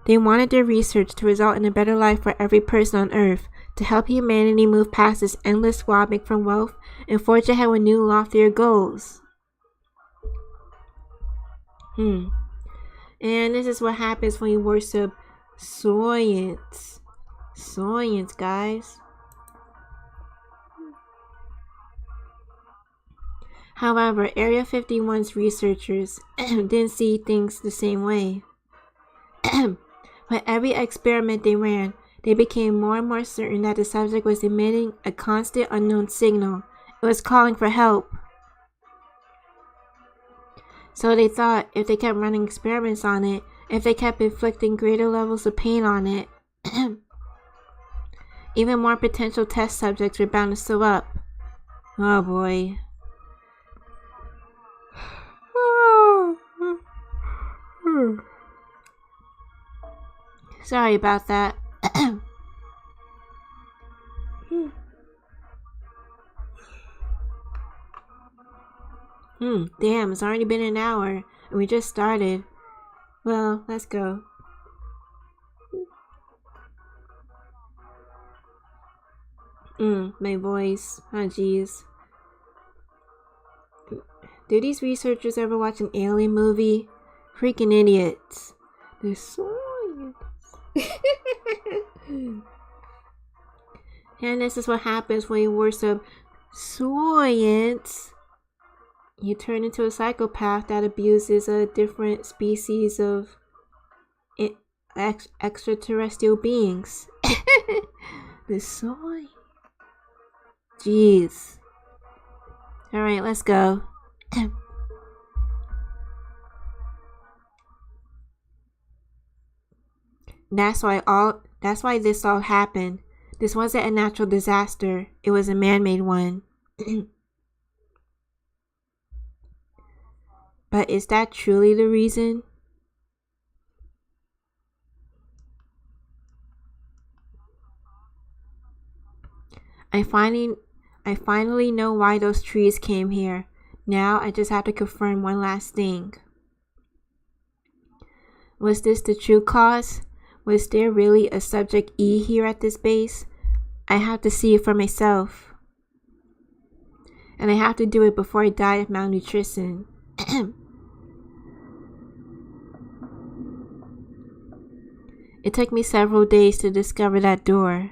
Speaker 2: They wanted their research to result in a better life for every person on Earth, to help humanity move past this endless swabbing from wealth and forge ahead with new, loftier goals. And this is what happens when you worship science. Science, guys. However, Area 51's researchers didn't see things the same way. With every experiment they ran, they became more and more certain that the subject was emitting a constant unknown signal. It was calling for help. So they thought if they kept running experiments on it, if they kept inflicting greater levels of pain on it, even more potential test subjects were bound to show up. Oh boy. Sorry about that. Damn, it's already been an hour, and we just started. Well, let's go. My voice. Oh, jeez. Do these researchers ever watch an alien movie? Freaking idiots. They're science. And this is what happens when you worship science. You turn into a psychopath that abuses a different species of extraterrestrial beings. The soy. Jeez. Alright, let's go. That's why this all happened. This wasn't a natural disaster. It was a man-made one. But is that truly the reason? I finally know why those trees came here. Now I just have to confirm one last thing. Was this the true cause? Was there really a Subject E here at this base? I have to see it for myself. And I have to do it before I die of malnutrition. It took me several days to discover that door.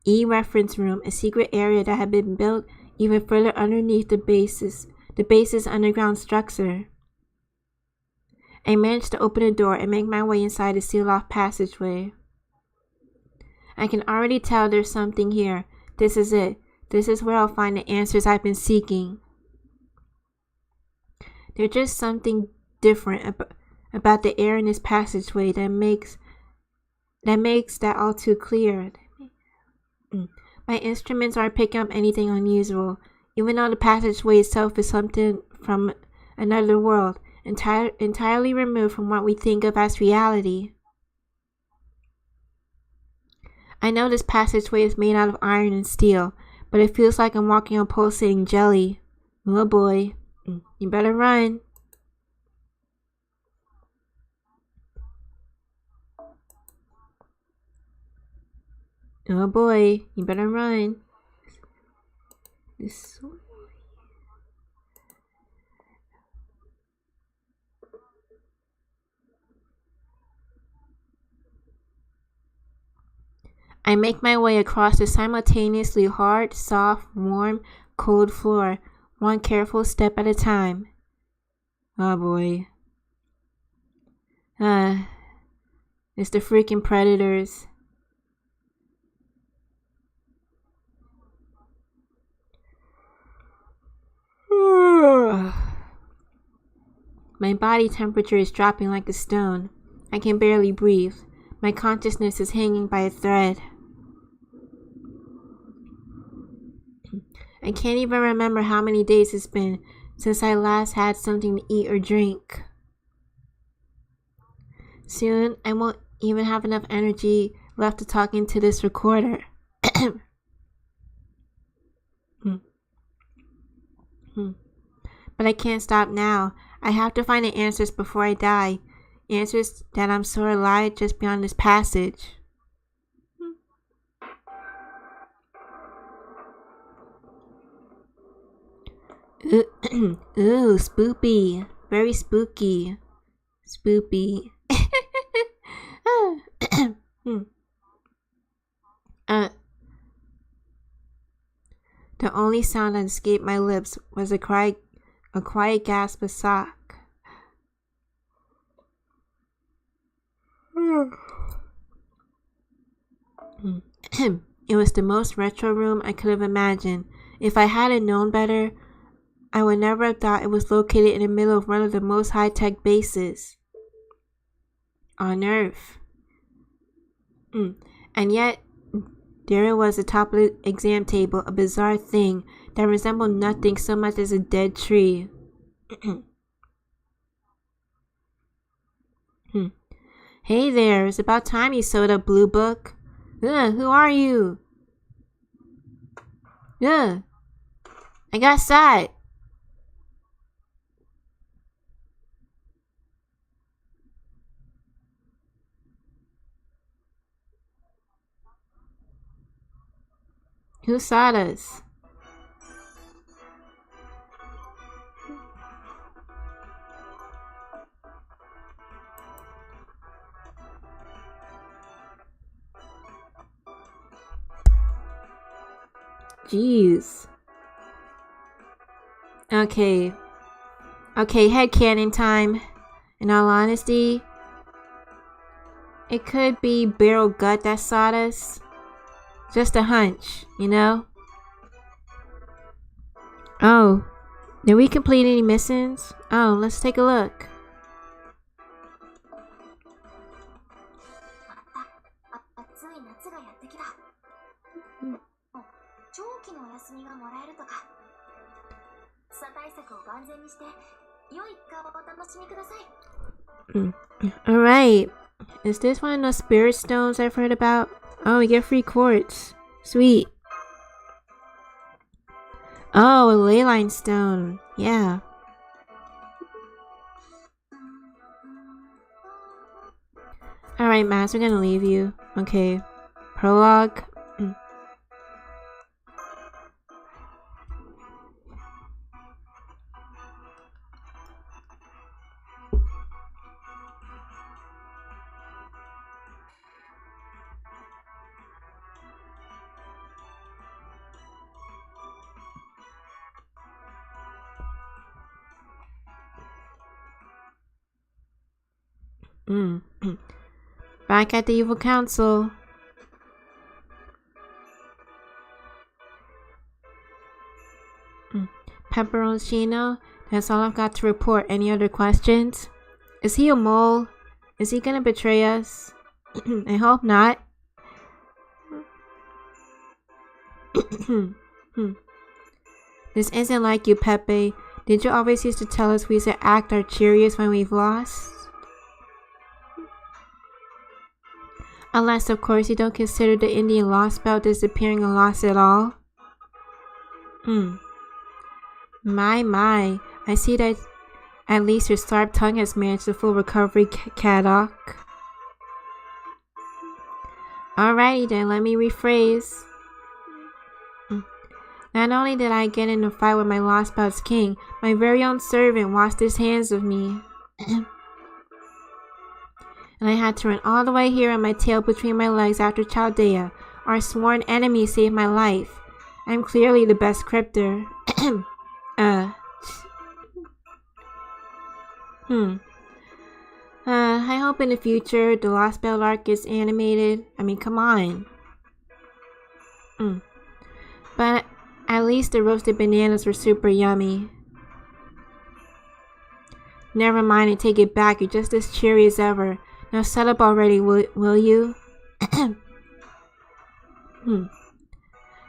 Speaker 2: E reference room, a secret area that had been built even further underneath the base's underground structure. I managed to open the door and make my way inside the sealed-off passageway. I can already tell there's something here. This is it. This is where I'll find the answers I've been seeking. There's just something different about the air in this passageway that makes that all too clear. My instruments aren't picking up anything unusual, even though the passageway itself is something from another world, entirely removed from what we think of as reality. I know this passageway is made out of iron and steel, but it feels like I'm walking on pulsating jelly. Oh boy, you better run. Oh boy, you better run. This way. I make my way across the simultaneously hard, soft, warm, cold floor, one careful step at a time. Oh boy. It's the freaking predators. My body temperature is dropping like a stone. I can barely breathe. My consciousness is hanging by a thread. I can't even remember how many days it's been since I last had something to eat or drink. Soon, I won't even have enough energy left to talk into this recorder. But I can't stop now. I have to find the answers before I die. Answers that I'm sure lie just beyond this passage. Ooh, spoopy. Very spooky. Spoopy. The only sound that escaped my lips was a quiet gasp of shock. It was the most retro room I could have imagined. If I hadn't known better, I would never have thought it was located in the middle of one of the most high-tech bases on Earth. And yet, there it was atop the exam table, a bizarre thing that resembled nothing so much as a dead tree. Hey there, it's about time you showed up, Blue Book. Who are you? I got shot. Who shot us? Jeez. Okay, headcanon time. In all honesty, it could be Barrel Gut that shot us. Just a hunch, you know? Oh, did we complete any missions? Oh, let's take a look. Alright, is this one of those spirit stones I've heard about? Oh, we get free quartz. Sweet. Oh, a ley line stone. Yeah. Alright, Max, we're gonna leave you. Okay. Prologue. Back at the evil council. Pepperoncino, that's all I've got to report. Any other questions? Is he a mole? Is he gonna betray us? I hope not. This isn't like you, Pepe. Did you always used to tell us we should act our cheeriest when we've lost? Unless, of course, you don't consider the Indian lost belt disappearing a loss at all. My. I see that at least your sharp tongue has managed a full recovery, Kadok. Alrighty then, let me rephrase. Not only did I get in a fight with my lost belt's king, my very own servant washed his hands of me. And I had to run all the way here on my tail between my legs after Chaldea. Our sworn enemy saved my life. I'm clearly the best crypter. I hope in the future the Lost Belt arc is animated. I mean, come on. But at least the roasted bananas were super yummy. Never mind, I take it back. You're just as cheery as ever. Now shut up already, will you?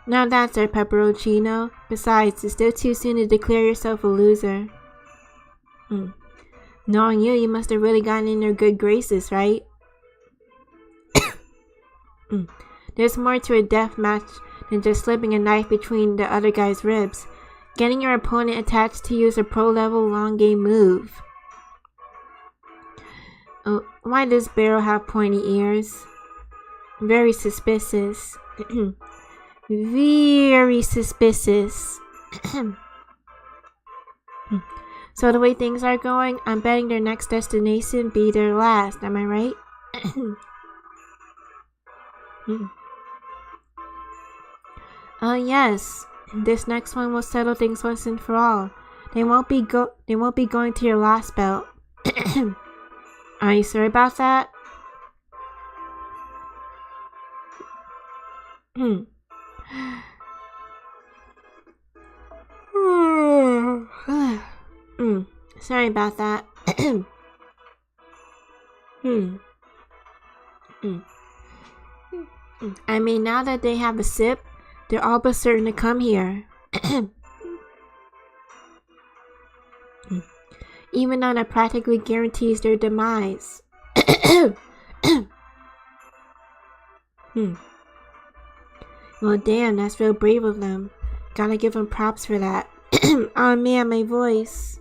Speaker 2: Now that's our pepperoncino. Besides, it's still too soon to declare yourself a loser. Knowing you must have really gotten in their good graces, right? There's more to a death match than just slipping a knife between the other guy's ribs. Getting your opponent attached to you is a pro-level long game move. Oh, why does Barrel have pointy ears? Very suspicious. Very suspicious. So the way things are going, I'm betting their next destination be their last, am I right? Oh yes, this next one will settle things once and for all. They won't be going to your lost belt. Are you sure about that? Sorry about that. I mean, now that they have a sip, they're all but certain to come here. Even though that practically guarantees their demise. Well, damn, that's real brave of them. Gotta give them props for that. Oh man, my voice.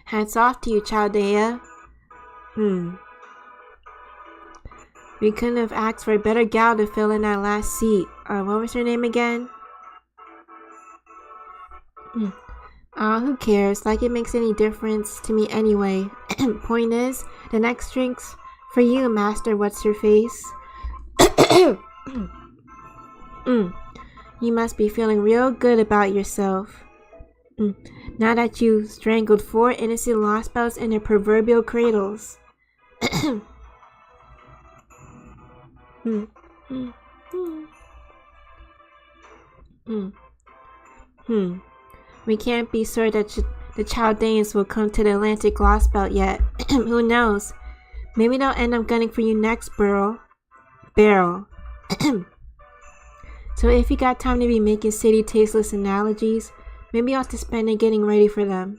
Speaker 2: Hats off to you, Chaldea. We couldn't have asked for a better gal to fill in that last seat. What was her name again? Who cares? Like it makes any difference to me anyway. Point is, the next drink's for you, Master What's-Her-Face. You must be feeling real good about yourself. Now that you strangled 4 innocent lost belts in their proverbial cradles. We can't be sure that the Chaldeans will come to the Atlantic Lost Belt yet. Who knows? Maybe they'll end up gunning for you next, Barrel. So if you got time to be making city tasteless analogies, maybe you ought to spend it getting ready for them.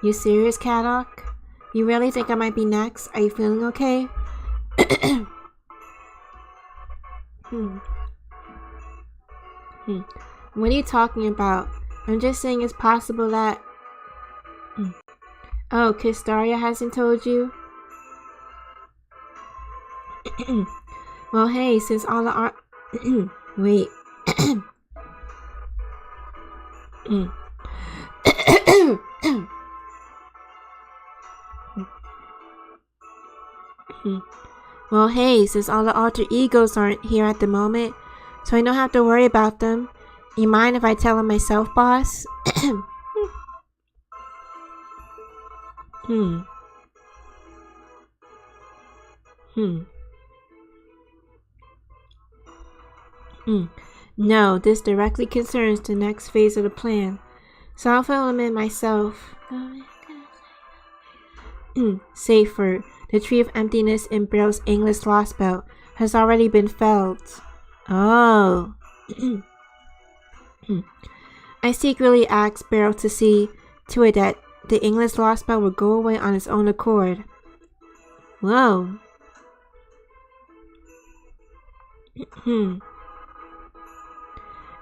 Speaker 2: You serious, Caddock? You really think I might be next? Are you feeling okay? What are you talking about? I'm just saying it's possible that... Oh, Kistaria hasn't told you? Well, hey, since all the art... Wait. Well, hey, since all the alter egos aren't here at the moment, so I don't have to worry about them. You mind if I tell them myself, boss? No, this directly concerns the next phase of the plan. So I'll fill them in myself. Safer. The tree of emptiness in Barrel's English Lost Belt has already been felled. Oh. I secretly asked Barrel to see to it that the English Lost Belt would go away on its own accord. Whoa.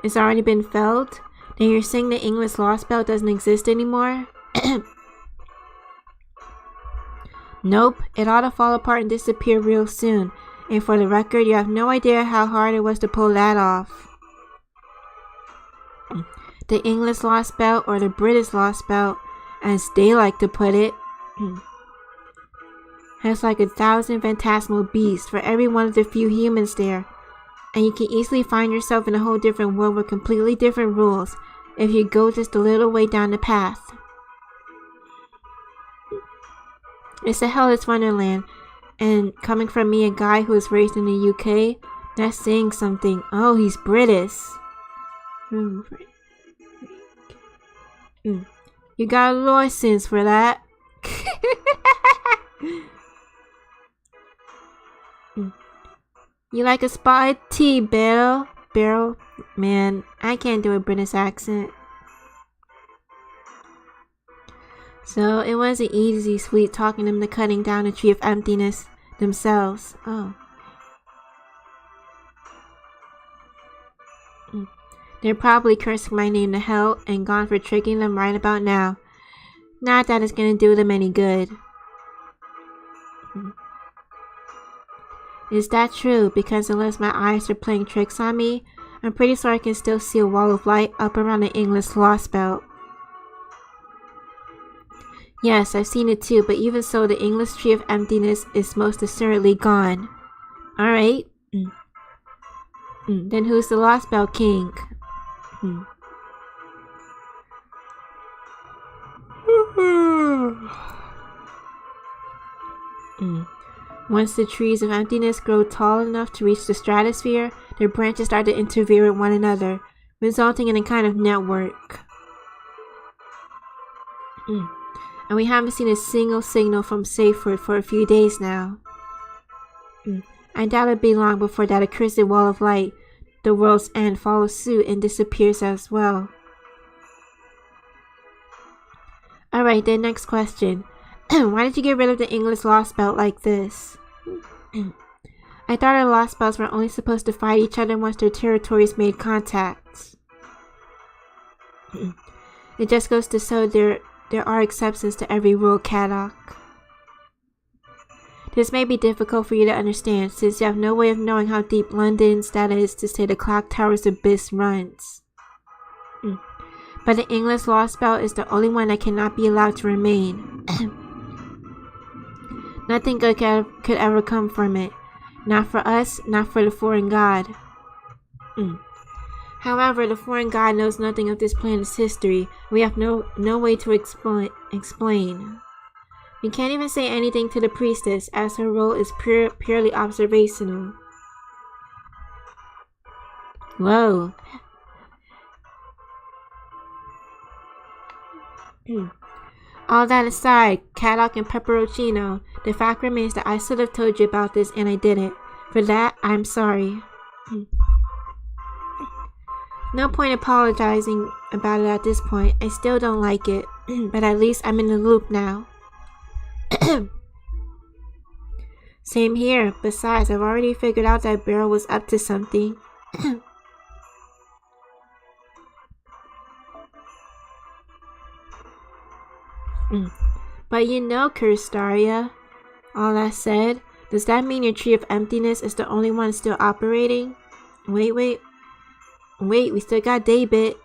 Speaker 2: It's already been felled? Then you're saying the English Lost Belt doesn't exist anymore? Nope, it ought to fall apart and disappear real soon. And for the record, you have no idea how hard it was to pull that off. The English Lost Belt, or the British Lost Belt, as they like to put it, has like 1,000 phantasmal beasts for every one of the few humans there. And you can easily find yourself in a whole different world with completely different rules if you go just a little way down the path. It's a hellish wonderland, and coming from me, a guy who was raised in the UK, that's saying something. Oh, he's British. You got a license for that. You like a spotted tea, Barrel? Barrel? Man, I can't do a British accent. So it wasn't easy, sweet, talking them to cutting down the tree of emptiness themselves. Oh. They're probably cursing my name to hell and gone for tricking them right about now. Not that it's gonna do them any good. Is that true? Because unless my eyes are playing tricks on me, I'm pretty sure I can still see a wall of light up around the English Lost Belt. Yes, I've seen it too, but even so, the English Tree of Emptiness is most assuredly gone. Alright. Then who's the Lost Belt King? Once the trees of emptiness grow tall enough to reach the stratosphere, their branches start to interfere with one another, resulting in a kind of network. And we haven't seen a single signal from Safeword for a few days now. I doubt it'll be long before that accursed wall of light, the world's end, follows suit and disappears as well. Alright, then next question. Why did you get rid of the English Lost Belt like this? I thought our Lost Belts were only supposed to fight each other once their territories made contact. It just goes to show there are exceptions to every rule, Caddock. This may be difficult for you to understand, since you have no way of knowing how deep London's, that is to say the Clock Tower's abyss, runs. But the English Lost Belt is the only one that cannot be allowed to remain. Nothing good could ever come from it. Not for us, not for the foreign god. However, the foreign god knows nothing of this planet's history. We have no way to explain. We can't even say anything to the priestess, as her role is purely observational. Whoa. All that aside, Caddock and Pepperoncino, the fact remains that I should have told you about this and I didn't. For that, I'm sorry. No point apologizing about it at this point. I still don't like it, but at least I'm in the loop now. Same here. Besides, I've already figured out that Beryl was up to something. But you know, Curstaria, all that said, does that mean your Tree of Emptiness is the only one still operating? Wait, we still got Daybit.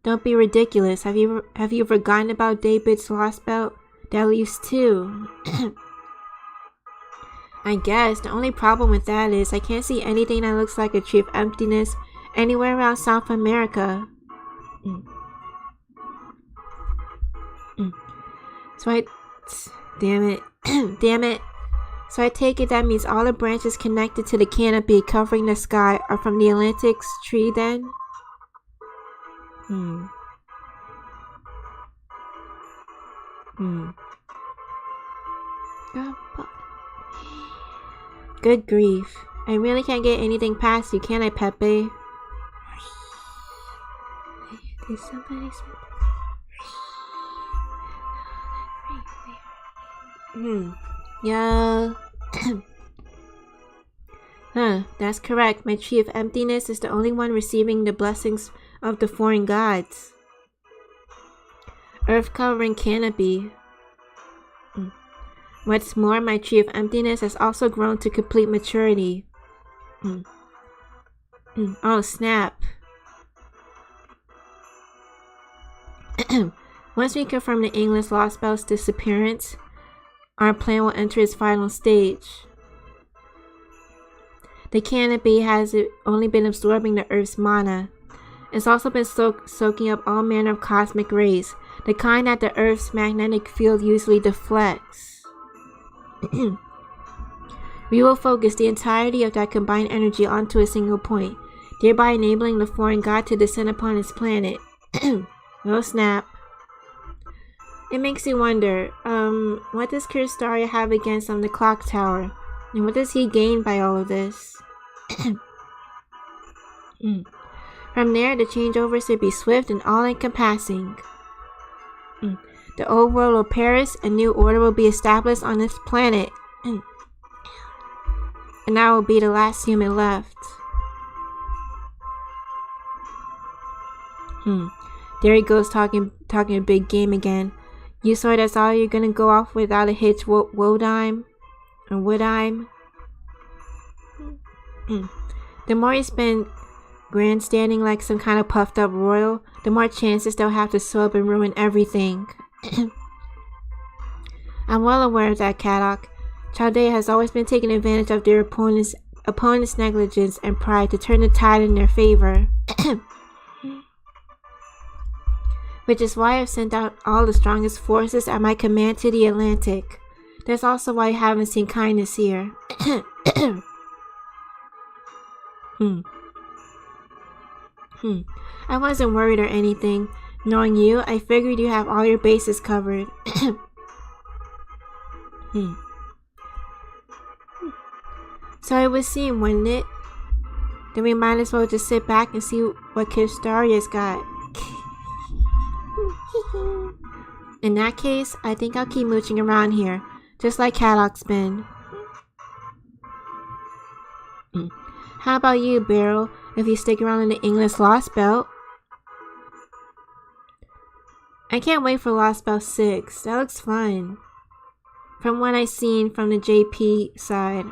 Speaker 2: Don't be ridiculous. Have you forgotten about Daybit's lost belt? That leaves 2. I guess the only problem with that is I can't see anything that looks like a Tree of Emptiness anywhere around South America. So damn it. Damn it. So I take it that means all the branches connected to the canopy covering the sky are from the Atlantis tree then? Good grief. I really can't get anything past you, can I, Pepe? Did somebody say yeah. That's correct. My Tree of Emptiness is the only one receiving the blessings of the foreign gods. Earth covering canopy. What's more, my Tree of Emptiness has also grown to complete maturity. Oh, snap. Once we confirm the English Lost Belt's disappearance, our plan will enter its final stage. The canopy has only been absorbing the Earth's mana. It's also been soaking up all manner of cosmic rays, the kind that the Earth's magnetic field usually deflects. We will focus the entirety of that combined energy onto a single point, thereby enabling the foreign god to descend upon his planet. Oh snap. It makes you wonder, what does Curstaria have against the clock tower? And what does he gain by all of this? From there, the changeovers should be swift and all-encompassing. The old world will perish, a new order will be established on this planet. And I will be the last human left. There he goes talking a big game again. You sure that's all you're gonna go off without a hitch, Wodime? Or Woodime? The more you spend grandstanding like some kind of puffed up royal, the more chances they'll have to show up and ruin everything. I'm well aware of that, Caddock. Chaldea has always been taking advantage of their opponent's negligence and pride to turn the tide in their favor. Which is why I've sent out all the strongest forces at my command to the Atlantic. That's also why I haven't seen kindness here. I wasn't worried or anything. Knowing you, I figured you have all your bases covered. So it would seem, wouldn't it? Then we might as well just sit back and see what Curstaria's got. In that case, I think I'll keep mooching around here, just like Caddock's been. How about you, Beryl, if you stick around in the English Lost Belt? I can't wait for Lost Belt 6, that looks fun. From what I've seen from the JP side.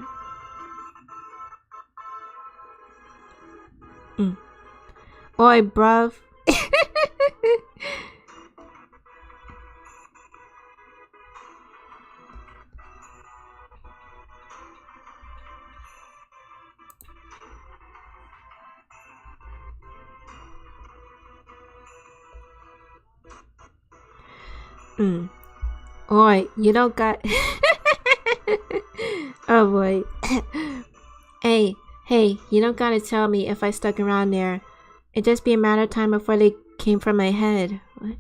Speaker 2: Oi, bruv. Oi, you don't got... Oh boy. Hey, you don't gotta tell me if I stuck around there. It'd just be a matter of time before they came from my head. What?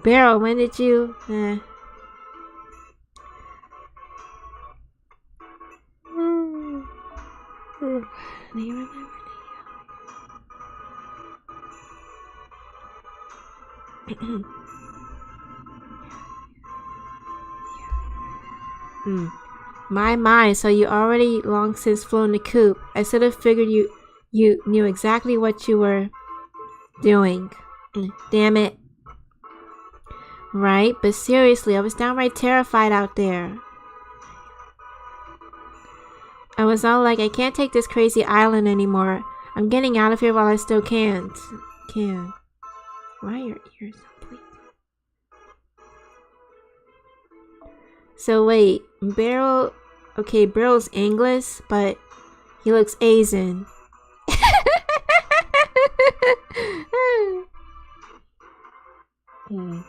Speaker 2: Barrel, when did you... Do you remember? My, so you already long since flown the coop. I sort of figured you knew exactly what you were doing. Damn it. Right, but seriously, I was downright terrified out there. I was all like, I can't take this crazy island anymore. I'm getting out of here while I still can. Why are your ears so bleeding? So wait, Barrel... Okay, Barrel's English, but he looks Asian. No.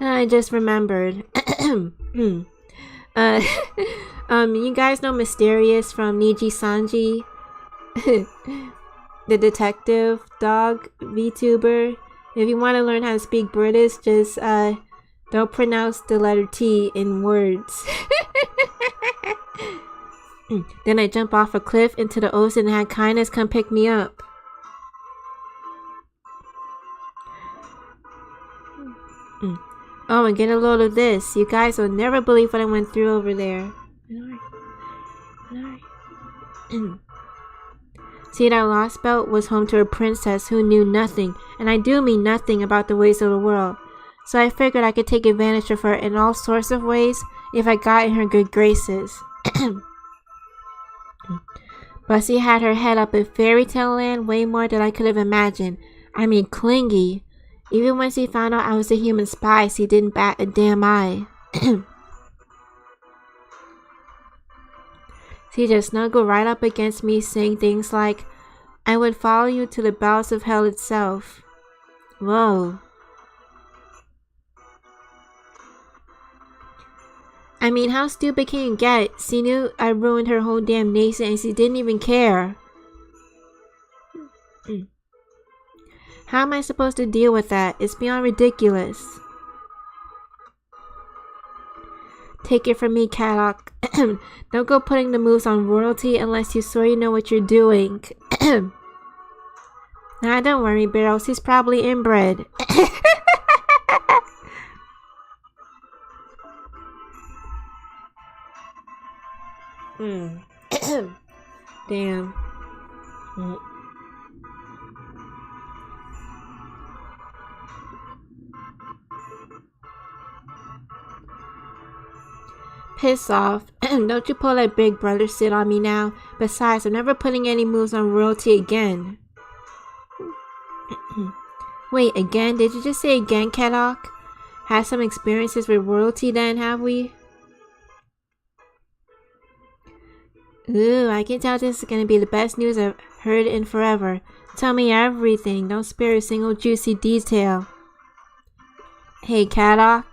Speaker 2: I just remembered. You guys know Mysterious from Niji Sanji? The detective dog VTuber. If you want to learn how to speak British, just don't pronounce the letter T in words. Then I jump off a cliff into the ocean and had kindness come pick me up. Oh, and get a load of this. You guys will never believe what I went through over there. See, that lost belt was home to a princess who knew nothing, and I do mean nothing about the ways of the world. So I figured I could take advantage of her in all sorts of ways if I got in her good graces. But she had her head up in fairy tale land way more than I could have imagined. I mean, clingy. Even when she found out I was a human spy, she didn't bat a damn eye. She just snuggled right up against me, saying things like, I would follow you to the bowels of hell itself. Whoa. I mean, how stupid can you get? She knew I ruined her whole damn nation and she didn't even care. How am I supposed to deal with that? It's beyond ridiculous. Take it from me, Caddock. Don't go putting the moves on royalty unless you swear you know what you're doing. Nah, don't worry, Barrels. He's probably inbred. Damn. Piss off. Don't you pull that big brother shit on me now. Besides, I'm never putting any moves on royalty again. Wait, again? Did you just say again, Caddock? Had some experiences with royalty then, have we? Ooh, I can tell this is gonna be the best news I've heard in forever. Tell me everything. Don't spare a single juicy detail. Hey, Caddock.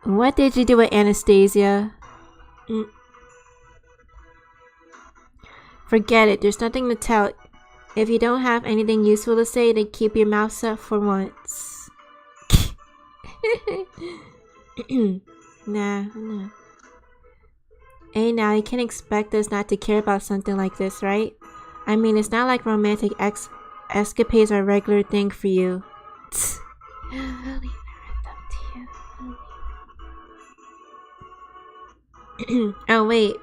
Speaker 2: What did you do with Anastasia? Forget it. There's nothing to tell. If you don't have anything useful to say, then keep your mouth shut for once. Nah. Hey, now you can't expect us not to care about something like this, right? I mean, it's not like romantic escapades are a regular thing for you. Oh, wait.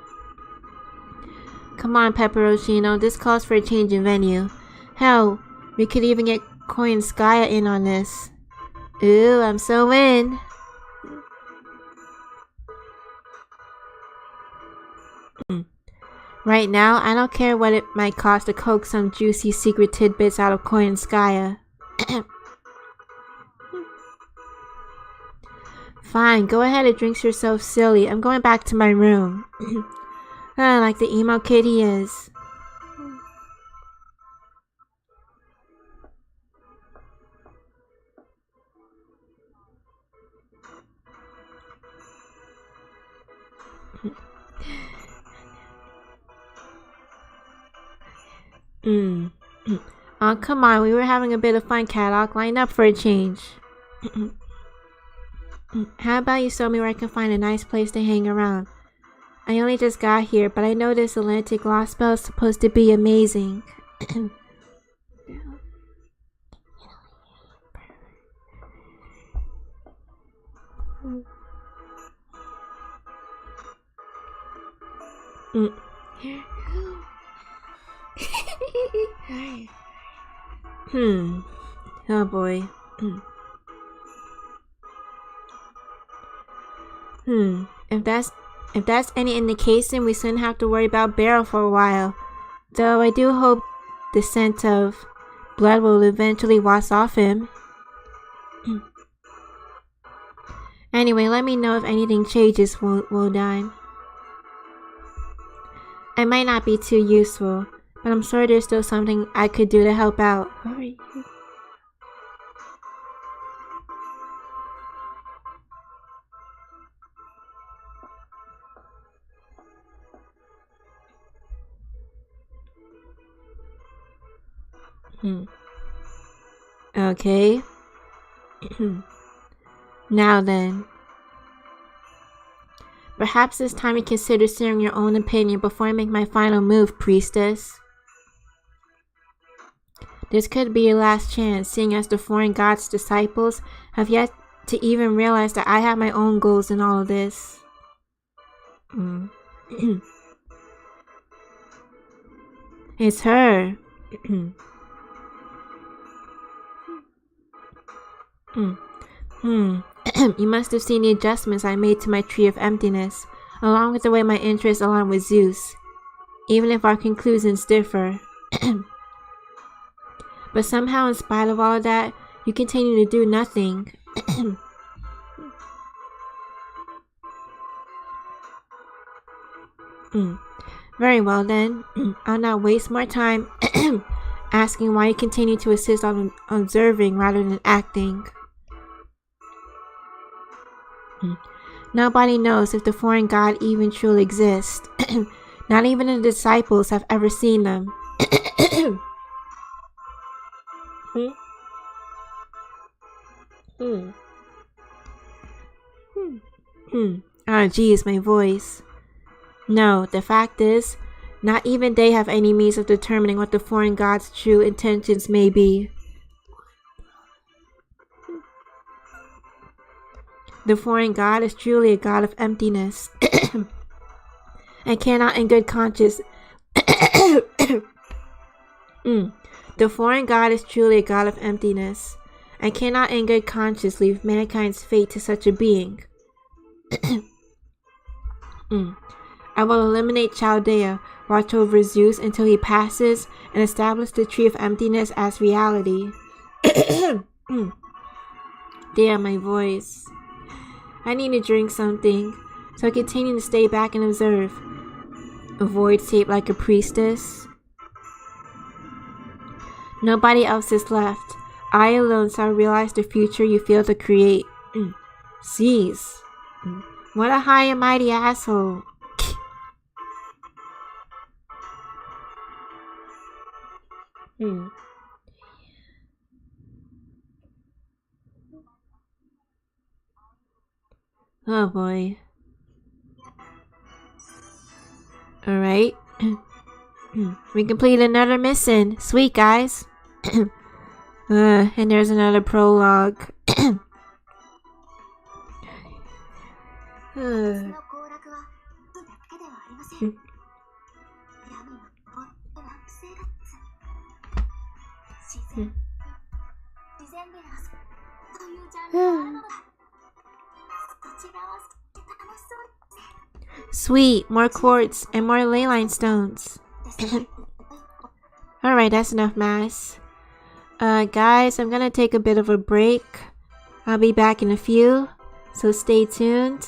Speaker 2: Come on, Pepperoncino. This calls for a change in venue. Hell, we could even get Koi and Skya in on this. Ooh, I'm so in. Right now, I don't care what it might cost to coax some juicy secret tidbits out of Koi and Skya. Fine, go ahead and drink yourself silly. I'm going back to my room. Like the emo kid he is. Oh, come on, we were having a bit of fun, Caddock. Line up for a change. How about you show me where I can find a nice place to hang around? I only just got here, but I know this Atlantic LostBelt is supposed to be amazing. Oh boy. If that's any indication, we shouldn't have to worry about Barrel for a while. Though I do hope the scent of blood will eventually wash off him. Anyway, let me know if anything changes, Wodime. I might not be too useful, but I'm sure there's still something I could do to help out. Hurry. Okay. Now then. Perhaps it's time you consider sharing your own opinion before I make my final move, Priestess. This could be your last chance, seeing as the foreign god's disciples have yet to even realize that I have my own goals in all of this. It's her. You must have seen the adjustments I made to my Tree of Emptiness, along with the way my interests align with Zeus, even if our conclusions differ. But somehow, in spite of all of that, you continue to do nothing. Very well then, I'll not waste more time asking why you continue to insist on observing rather than acting. Nobody knows if the foreign god even truly exists. Not even the disciples have ever seen them. Oh geez, my voice. No, the fact is, not even they have any means of determining what the foreign god's true intentions may be. The foreign god is truly a god of emptiness, and cannot in good conscience The foreign god is truly a god of emptiness, and cannot in good conscience leave mankind's fate to such a being. I will eliminate Chaldea, watch over Zeus until he passes, and establish the Tree of Emptiness as reality. Damn, my voice. I need to drink something, so I continue to stay back and observe. Avoid shape like a priestess. Nobody else is left. I alone shall realize the future you fail to create. Jeez. What a high and mighty asshole. Oh boy. Alright. We completed another mission. Sweet, guys. And there's another prologue. Sweet, more quartz and more ley line stones. Alright, that's enough mass. Guys, I'm gonna take a bit of a break. I'll be back in a few, so stay tuned.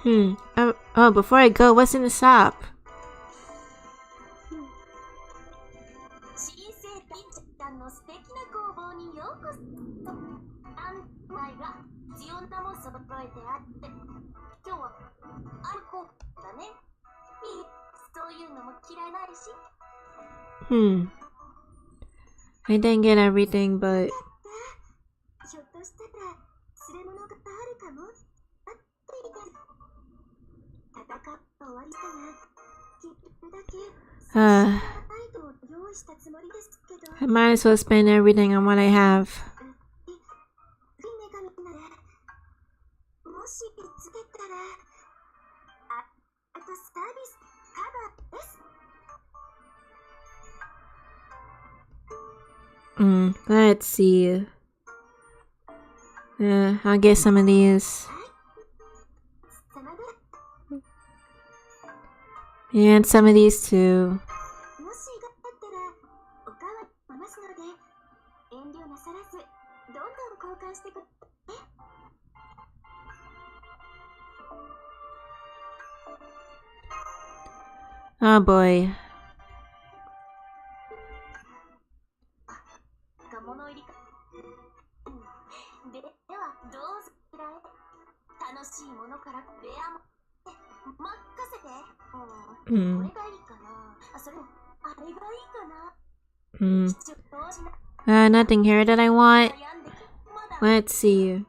Speaker 2: Oh, before I go, what's in the shop? I didn't get everything, but... I might as well spend everything on what I have. Let's see. I'll get some of these. And some of these too. Oh boy. Nothing here that I want. Let's see.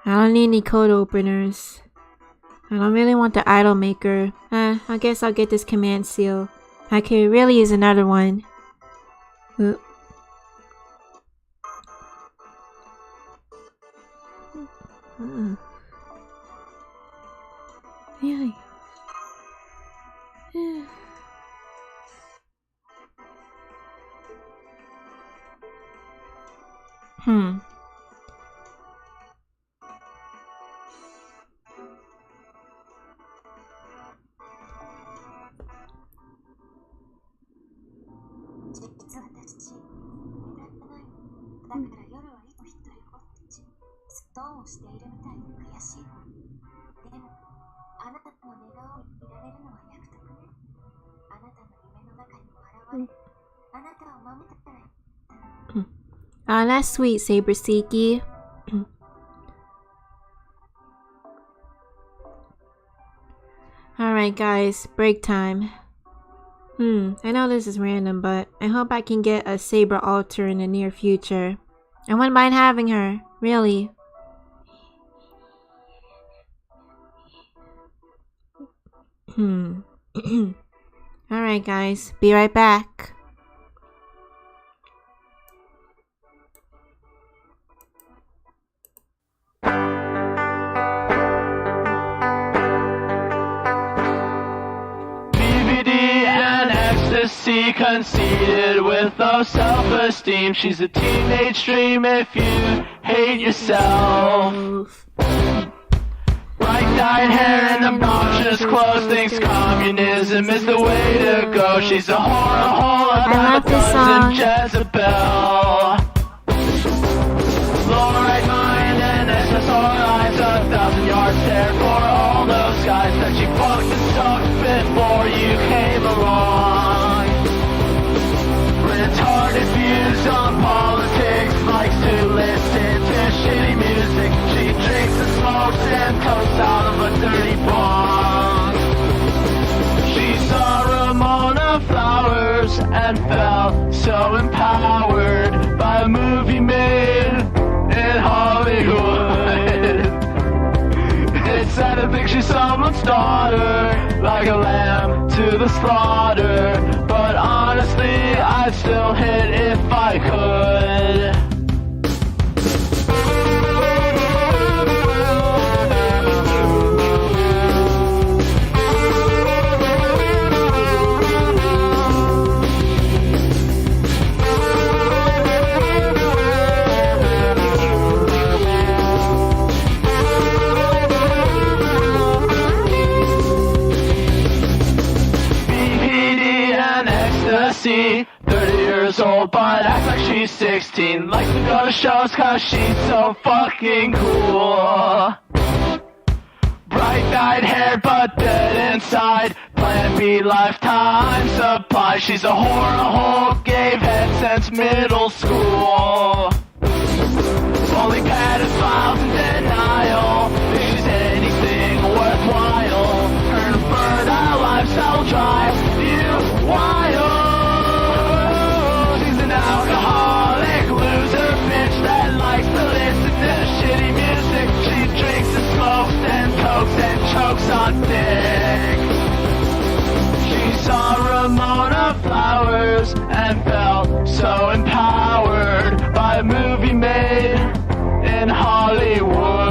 Speaker 2: I don't need any code openers. I don't really want the idol maker. I guess I'll get this command seal. I could really use another one. Yeah. Oh, that's sweet, Saber Seiki. Alright guys, break time. I know this is random, but I hope I can get a Saber altar in the near future. I wouldn't mind having her, really. Alright guys, be right back.
Speaker 1: Conceited with low self-esteem. She's a teenage dream if you hate yourself. Bright-dyed hair and obnoxious clothes, thinks communism is the way to go. She's a whore,
Speaker 2: I love this song.
Speaker 1: Jezebel. Low-right mind and SSR lines, 1,000 yard stare for all those guys that you fucked and sucked before you came along. Retarded views on politics, likes to listen to shitty music. She drinks and smokes and toasts out of a dirty bong. She saw Ramona Flowers and felt so empowered by a movie made in Hollywood. It's sad to think she's someone's daughter, like a lamb to the slaughter. But honestly, I'd still hit if I could. 16. Likes to go to shows cause she's so fucking cool. Bright-eyed hair but dead inside. Plan B lifetime supply. She's a whore, gave head since middle school. Only pedophiles in denial. If she's anything worthwhile, her fertile lifestyle drives you wild. She's an alcoholic loser bitch that likes to listen to shitty music. She drinks and smokes and cokes and chokes on dick. She saw Ramona Flowers and felt so empowered by a movie made in Hollywood.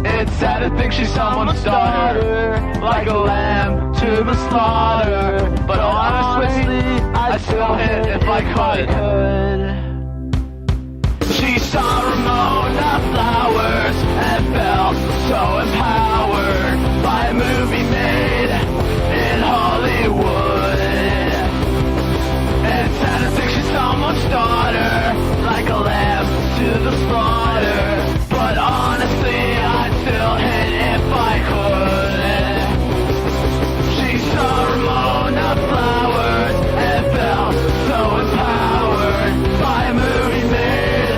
Speaker 1: It's sad to think she's someone's daughter, like a lamb to the slaughter. But honestly, I'd still hit if I could. She saw Ramona Flowers and felt so empowered by a movie made in Hollywood. It's sad to think she's someone's daughter, like a lamb to the slaughter. But honestly, I'd still hit if I could. She saw Ramona Flowers and felt so empowered by a movie made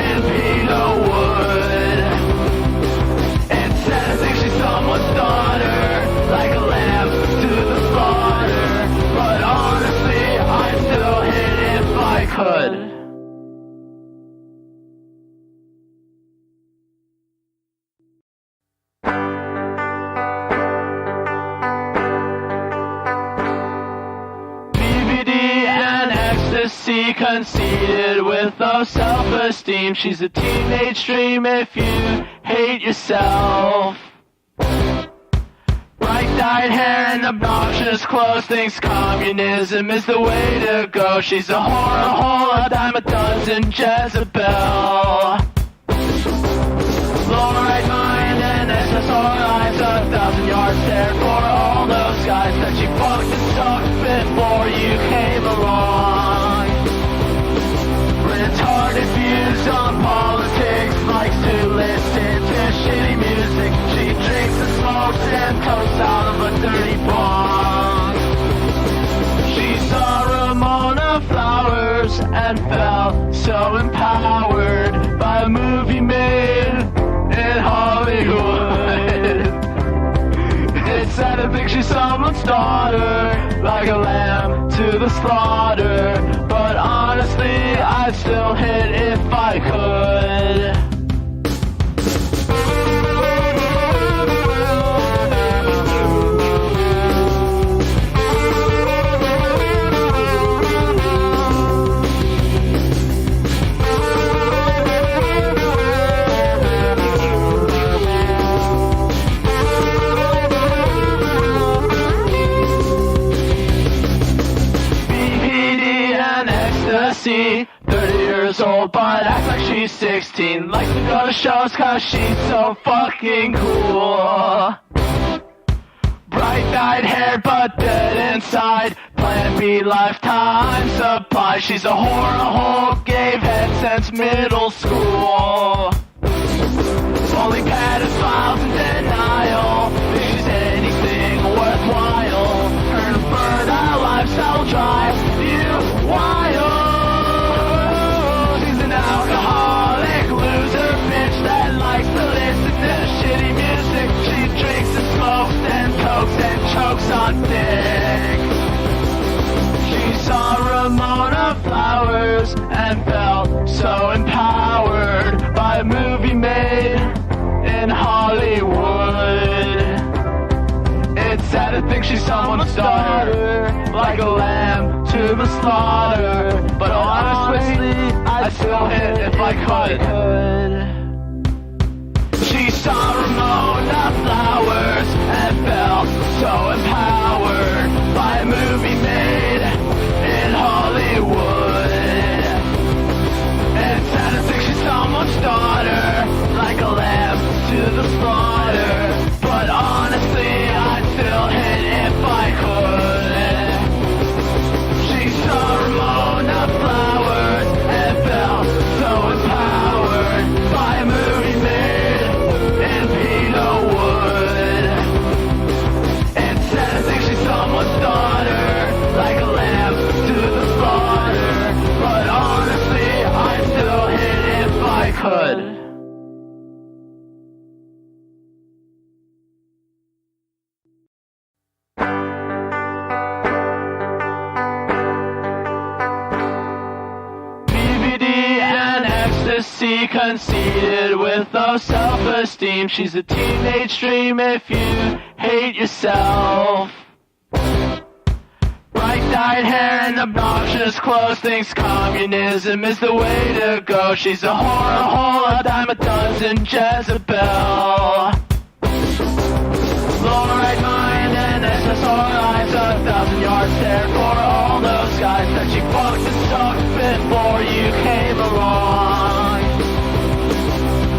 Speaker 1: in Peterwood. It's sad to think she's someone's daughter, like a lamb to the slaughter. But honestly, I'd still hit if I could. Conceited with low self-esteem. She's a teenage dream if you hate yourself. Bright-dyed hair and obnoxious clothes, thinks communism is the way to go. She's a whore, a dime a dozen Jezebel. Low-right mind and SSR eyes, 1,000-yard stare for all those guys that she fucked and sucked before you came along. Retarded views on politics, likes to listen to shitty music. She drinks and smokes and toasts out of a dirty bong. She saw Ramona Flowers and felt so empowered by a movie made in Hollywood. It's sad to think she's someone's daughter, like a lamb to the slaughter. But honestly, I'd still hit if I could. ecstasy. 30 years old but acts like she's 16. Likes to go to shows cause she's so fucking cool. Bright-eyed hair but dead inside. Plan B lifetime supply. She's a whore, gave head since middle school. Only pedophiles in denial. If she's anything worthwhile, her fertile lifestyle drives you wild. She's an alcoholic loser bitch that likes to listen to shitty music. She drinks and smokes and cokes and chokes on dick. She saw Ramona Flowers and felt so empowered by a movie made in Hollywood. It's sad to think she's someone's daughter, like a lamb to the slaughter. But honestly, I'd still hit if I could. She saw Ramona Flowers and felt so empowered by a movie made in Hollywood. It's sad to think she's someone's daughter, like a lamb to the slaughter. But honestly, I'd still hit if I could. She saw Ramona Flowers could. Ecstasy, conceited with no self-esteem. She's a teenage dream if you hate yourself. Bright-dyed hair and obnoxious clothes, thinks communism is the way to go. She's a whore, a dime a dozen Jezebel. Low-right mind and SSR eyes, 1,000 yards there for all those guys that she fucked and sucked before you came along.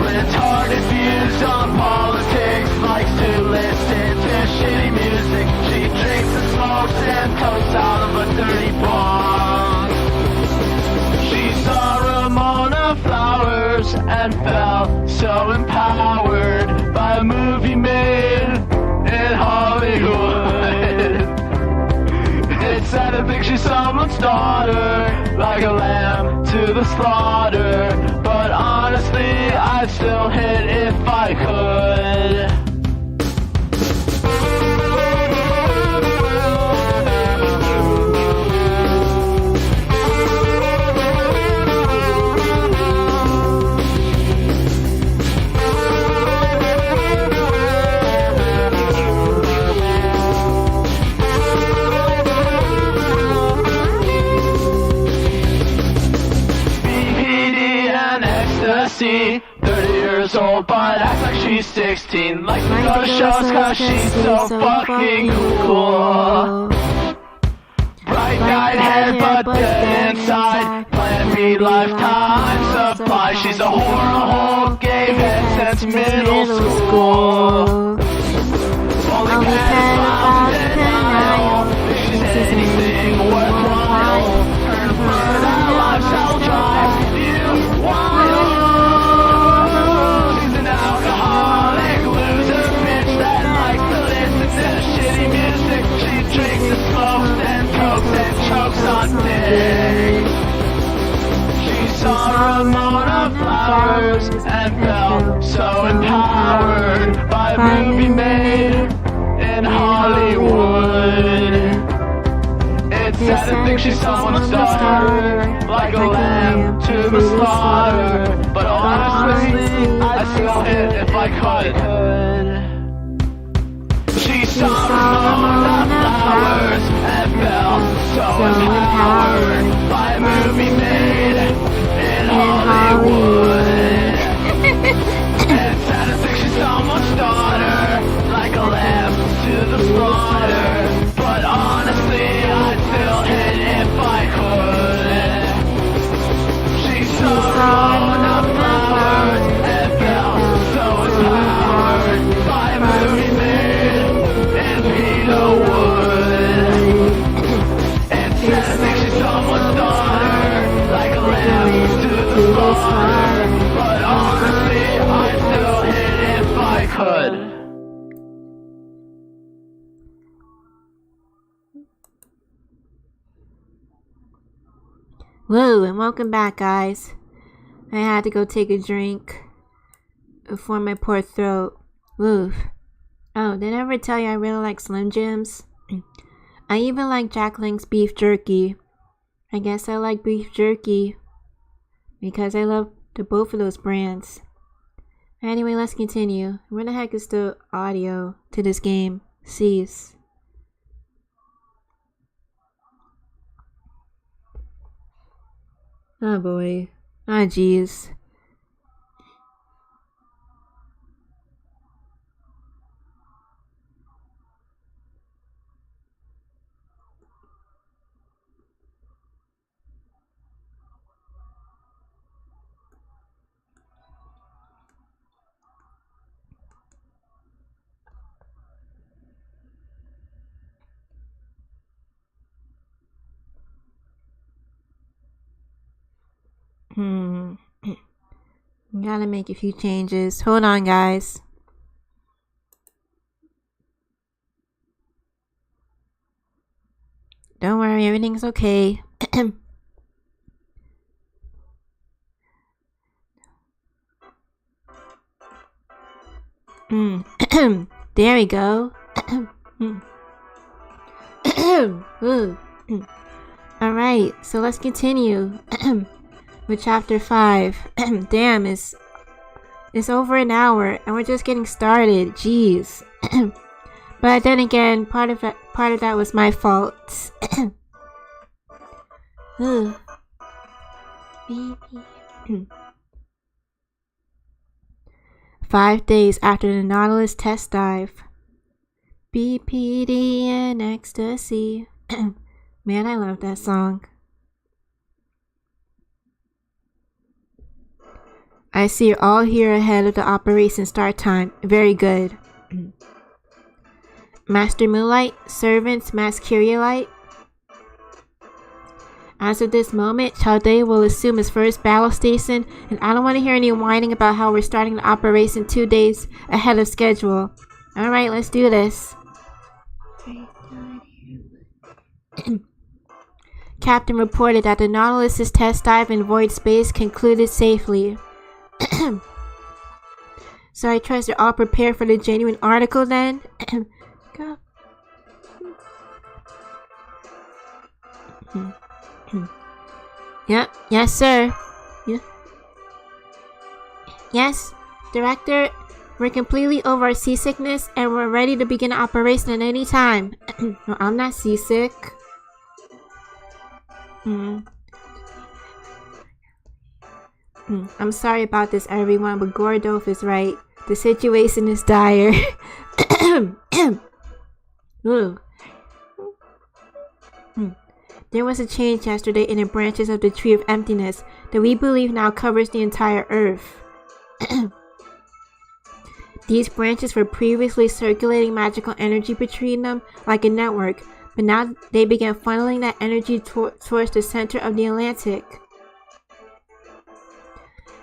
Speaker 1: Retarded views on politics, likes to listen to shitty music. She drinks and smokes and toasts out of a dirty bong. She saw Ramona Flowers and felt so empowered by a movie made in Hollywood. It's sad to think she's someone's daughter, like a lamb to the slaughter. But honestly, I'd still hit if I could. ecstasy. 30 years old, but acts like she's 16. Like the ghost shows, cause she's so fucking cool. Bright-eyed head, but dead inside. Plan B lifetime supply. She's a whore, gave head since middle school. Only pedophile denial. She's anything worthwhile. Her burnout lifestyle drives you wild. She's an alcoholic loser bitch that likes to listen to shitty music. She drinks and smokes and cokes and chokes on dick. She saw Ramona Flowers and felt so empowered by a movie made in Hollywood. It's sad to think she's someone's daughter, like a lamb to the slaughter. But honestly, I'd still hit if I could. She saw Ramona Flowers and felt so empowered by a movie made in Hollywood. It's sad to think she's someone's daughter, like a lamb to the slaughter. But honestly, I'd still hit if I could. She saw Ramona Flowers and felt so empowered by a movie made in Peterwood. It's sad to think she's someone's daughter, like a lamb to the slaughter. But honestly, I'd still hit if I could.
Speaker 2: Woo, and welcome back, guys. I had to go take a drink for my poor throat. Woo. Oh, did I ever tell you I really like Slim Jims? I even like Jack Link's beef jerky. I guess I like beef jerky because I love both of those brands. Anyway, let's continue. Where the heck is the audio to this game? Cease. Oh boy. Ah, jeez. Gotta make a few changes. Hold on, guys. Don't worry, everything's okay. There we go. Alright, so let's continue with chapter 5. Damn, it's over an hour and we're just getting started. Jeez. But then again, part of that was my fault. 5 days after the Nautilus test dive. BPD and ecstasy. Man, I love that song. I see you're all here ahead of the operation start time. Very good. Master Moonlight, servants, Mass Curiolite. As of this moment, Chaldea will assume his first battle station, and I don't want to hear any whining about how we're starting the operation 2 days ahead of schedule. Alright, let's do this. Captain reported that the Nautilus's test dive in void space concluded safely. So I trust you're all prepared for the genuine article then? Go. Yep, yes sir. Yeah. Yes, Director, we're completely over our seasickness and we're ready to begin operation at any time. No, I'm not seasick. I'm sorry about this everyone, but Gordolf is right. The situation is dire. There was a change yesterday in the branches of the Tree of Emptiness that we believe now covers the entire Earth. These branches were previously circulating magical energy between them like a network, but now they began funneling that energy towards the center of the Atlantic.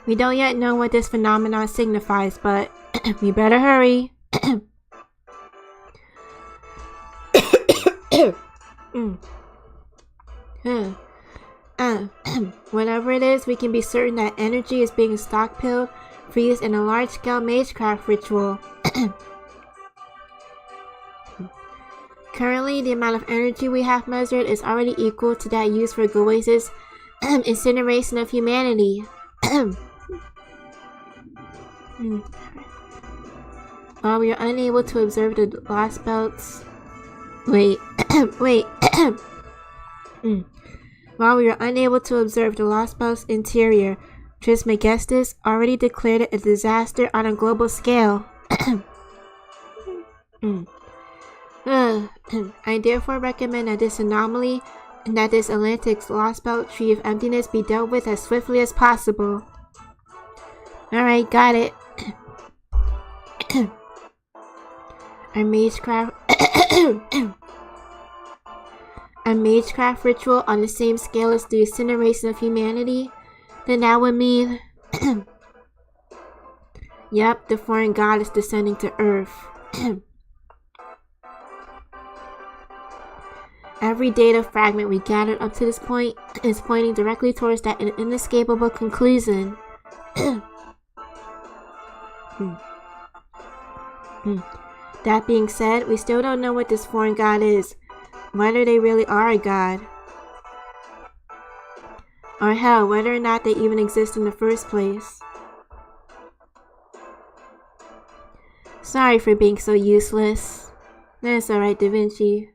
Speaker 2: We don't yet know what this phenomenon signifies, but we better hurry. Whatever it is, we can be certain that energy is being stockpiled for use in a large-scale magecraft ritual. Currently, the amount of energy we have measured is already equal to that used for Goaze's incineration of humanity. While we are unable to observe the lost belts... While we are unable to observe the lost belt's interior, Trismegistus already declared it a disaster on a global scale. I therefore recommend that this anomaly and that this Atlantic's lost belt Tree of Emptiness be dealt with as swiftly as possible. Alright, got it. Our magecraft ritual on the same scale as the incineration of humanity, then that would mean... Yep, the foreign god is descending to Earth. Every data fragment we gathered up to this point is pointing directly towards that inescapable conclusion. That being said, we still don't know what this foreign god is, whether they really are a god. Or hell, whether or not they even exist in the first place. Sorry for being so useless. That's alright, Da Vinci.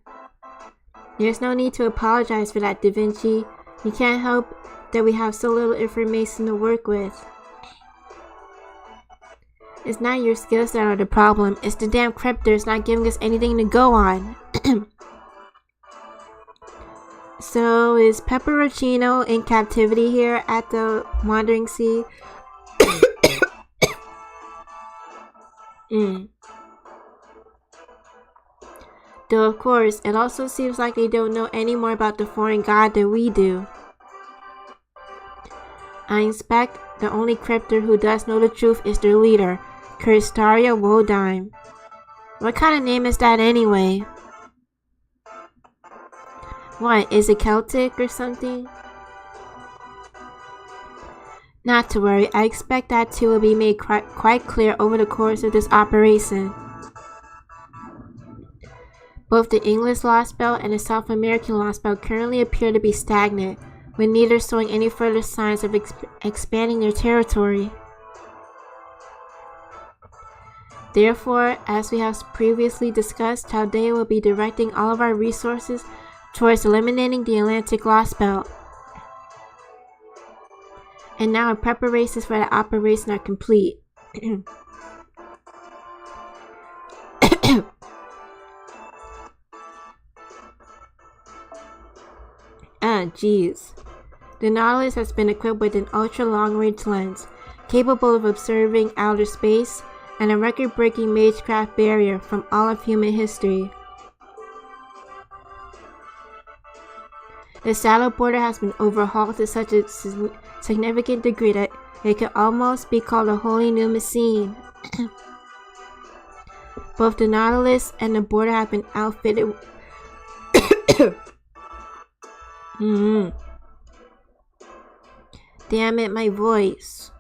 Speaker 2: There's no need to apologize for that, Da Vinci. You can't help that we have so little information to work with. It's not your skills that are the problem, it's the damn cryptors not giving us anything to go on. So, is Pepperoncino in captivity here at the Wandering Sea? Though of course, it also seems like they don't know any more about the foreign god than we do. I expect the only cryptor who does know the truth is their leader, Kirstaria Wodime. What kind of name is that anyway? What, is it Celtic or something? Not to worry, I expect that too will be made quite clear over the course of this operation. Both the English Lost Belt and the South American Lost Belt currently appear to be stagnant, with neither showing any further signs of expanding their territory. Therefore, as we have previously discussed, Chaldea will be directing all of our resources towards eliminating the Atlantic Lost Belt. And now our preparations for the operation are complete. Jeez. The Nautilus has been equipped with an ultra-long-range lens, capable of observing outer space, and a record-breaking magecraft barrier from all of human history. The saddle border has been overhauled to such a significant degree that it could almost be called a wholly new machine. Both the Nautilus and the border have been outfitted Damn it, my voice.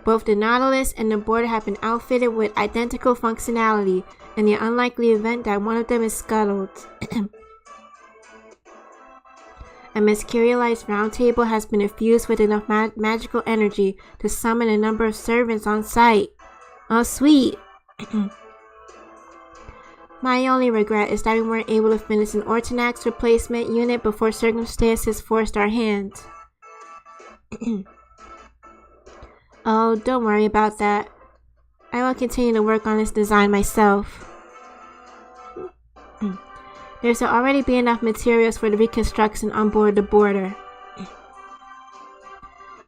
Speaker 2: Both the Nautilus and the border have been outfitted with identical functionality in the unlikely event that one of them is scuttled. A materialized round table has been infused with enough magical energy to summon a number of servants on site. Oh, sweet! My only regret is that we weren't able to finish an Ortonax replacement unit before circumstances forced our hand. Oh, don't worry about that. I will continue to work on this design myself. There's already be enough materials for the reconstruction on board the border.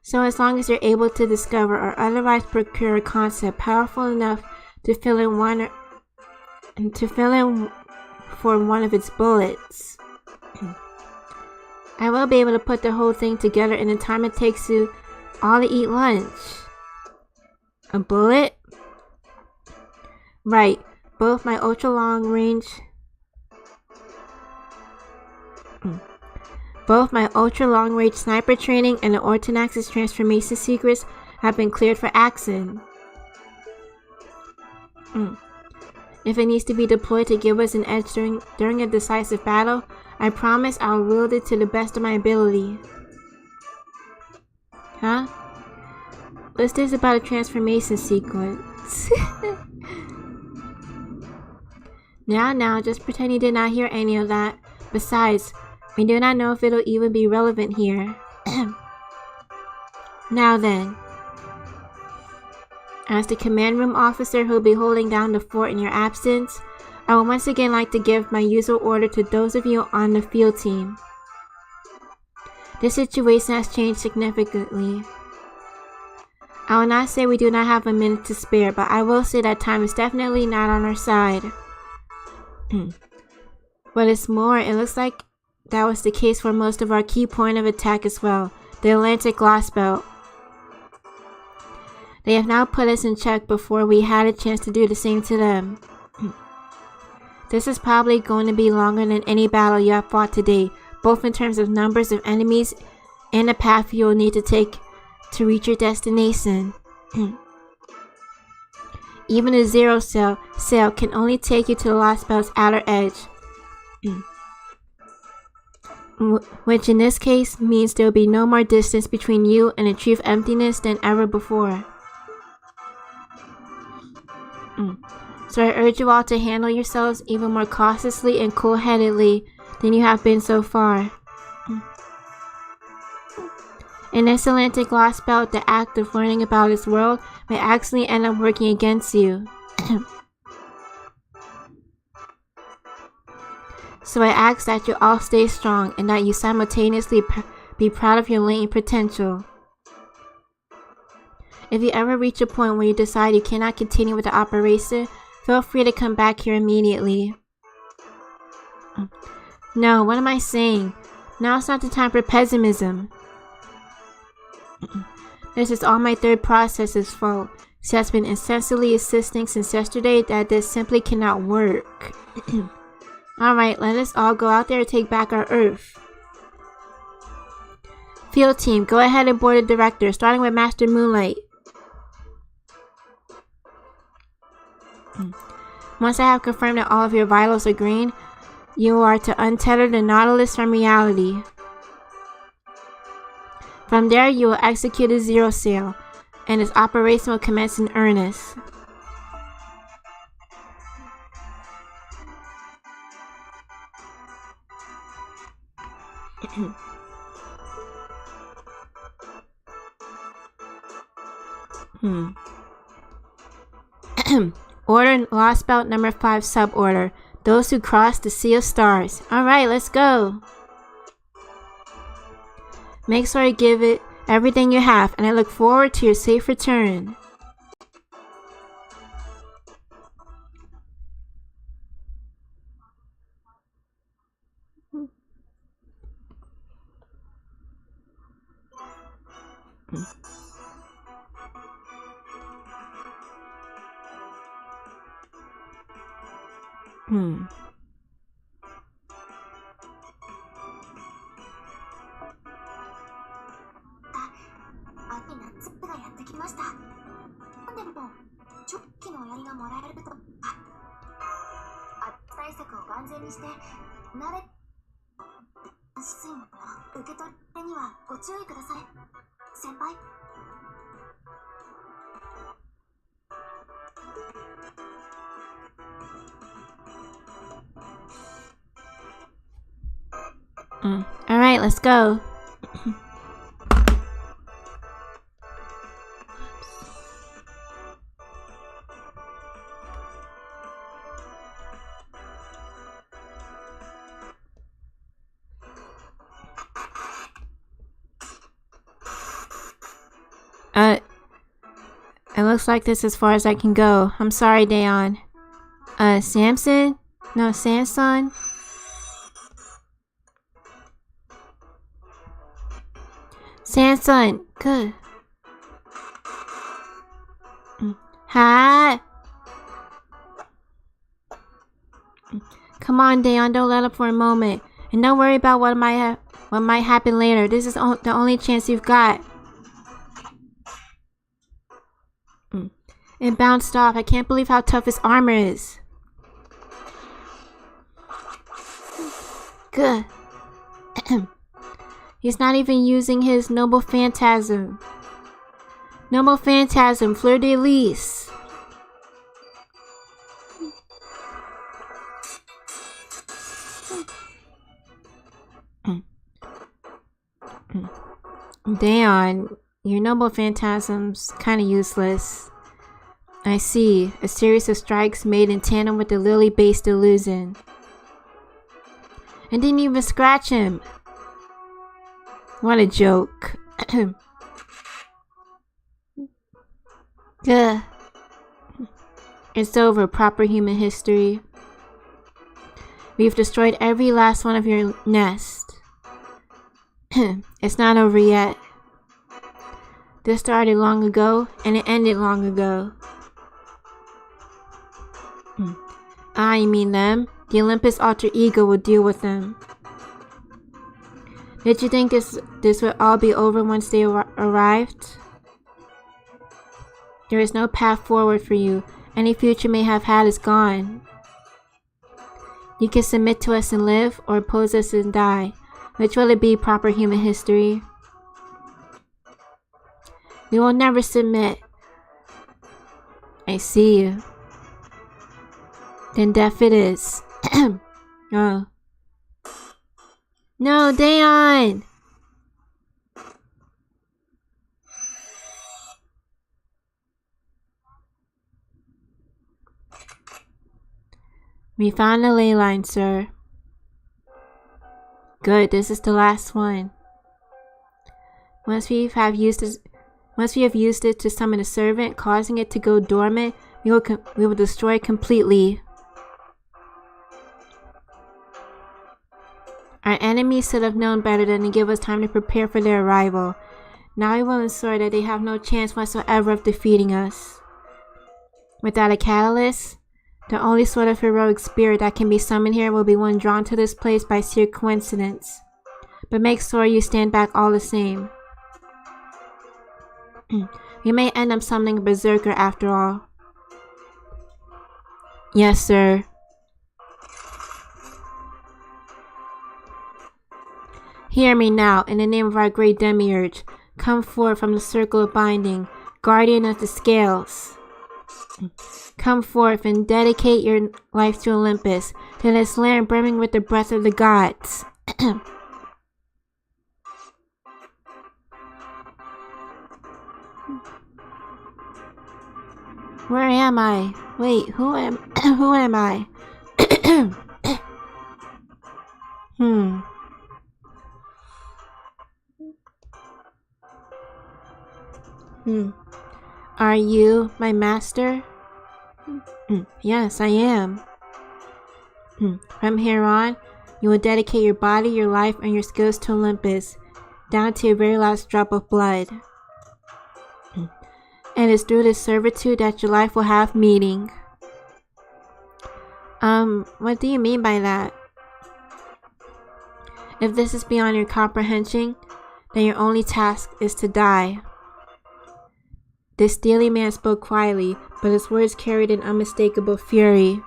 Speaker 2: So as long as you're able to discover or otherwise procure a concept powerful enough to fill in for one of its bullets, I will be able to put the whole thing together in the time it takes you all to eat lunch. A bullet? Right, both my ultra long range sniper training and the Ortonax's transformation secrets have been cleared for action. If it needs to be deployed to give us an edge during a decisive battle, I promise I'll wield it to the best of my ability. Huh? What's this about a transformation sequence? Now, just pretend you did not hear any of that. Besides, we do not know if it'll even be relevant here. Now then. As the command room officer who will be holding down the fort in your absence, I would once again like to give my usual order to those of you on the field team. The situation has changed significantly. I will not say we do not have a minute to spare, but I will say that time is definitely not on our side. What is more, it looks like that was the case for most of our key point of attack as well, the Atlantic Lost Belt. They have now put us in check before we had a chance to do the same to them. This is probably going to be longer than any battle you have fought today, both in terms of numbers of enemies and the path you will need to take to reach your destination. Even a zero sail can only take you to the Lost Belt's outer edge. Which in this case means there will be no more distance between you and the true emptiness than ever before. So I urge you all to handle yourselves even more cautiously and cool-headedly than you have been so far. In this Atlantic Lost Belt, the act of learning about this world may actually end up working against you. So I ask that you all stay strong and that you simultaneously be proud of your latent potential. If you ever reach a point where you decide you cannot continue with the operation, feel free to come back here immediately. No, what am I saying? Now it's not the time for pessimism. This is all my third processor's fault. She has been incessantly insisting since yesterday that this simply cannot work. Alright, let us all go out there and take back our Earth. Field team, go ahead and board the director, starting with Master Moonlight. Once I have confirmed that all of your vitals are green, you are to untether the Nautilus from reality. From there, you will execute a zero sail, and its operation will commence in earnest. Order Lost Belt number 5 suborder. Those who cross the Sea of Stars. Alright, let's go. Make sure you give it everything you have, and I look forward to your safe return. Alright, let's go. It looks like this is as far as I can go. I'm sorry, Dayon. Samson? No, Samson? Samson, good. Hi. Come on, Dayon, don't let up for a moment. And don't worry about what might happen later. This is the only chance you've got. It bounced off. I can't believe how tough his armor is. Good. He's not even using his Noble Phantasm. Noble Phantasm, Fleur de Lis. Dayon, your Noble Phantasm's kinda useless. I see. A series of strikes made in tandem with the lily-based illusion. And didn't even scratch him. What a joke. Ugh. It's over, proper human history. We've destroyed every last one of your nest. It's not over yet. This started long ago, and it ended long ago. Ah, you mean them? The Olympus alter ego will deal with them. Did you think this would all be over once they arrived? There is no path forward for you. Any future may have had is gone. You can submit to us and live, or oppose us and die. Which will it be, proper human history? We will never submit. I see you. Then death it is. Oh. No, Dayon! We found the ley line, sir. Good, this is the last one. Once we have used it to summon a servant, causing it to go dormant, we will destroy it completely. Our enemies should have known better than to give us time to prepare for their arrival. Now we will ensure that they have no chance whatsoever of defeating us. Without a catalyst, the only sort of heroic spirit that can be summoned here will be one drawn to this place by sheer coincidence. but make sure you stand back all the same. You may end up summoning a berserker after all. Yes, sir. Hear me now, in the name of our great demiurge. Come forth from the circle of binding, guardian of the scales. Come forth and dedicate your life to Olympus, to this land brimming with the breath of the gods. Where am I? Wait, who am I? Are you my master? Yes, I am. From here on, you will dedicate your body, your life, and your skills to Olympus, down to your very last drop of blood. And it's through this servitude that your life will have meaning. What do you mean by that? If this is beyond your comprehension, then your only task is to die. This steely man spoke quietly, but his words carried an unmistakable fury.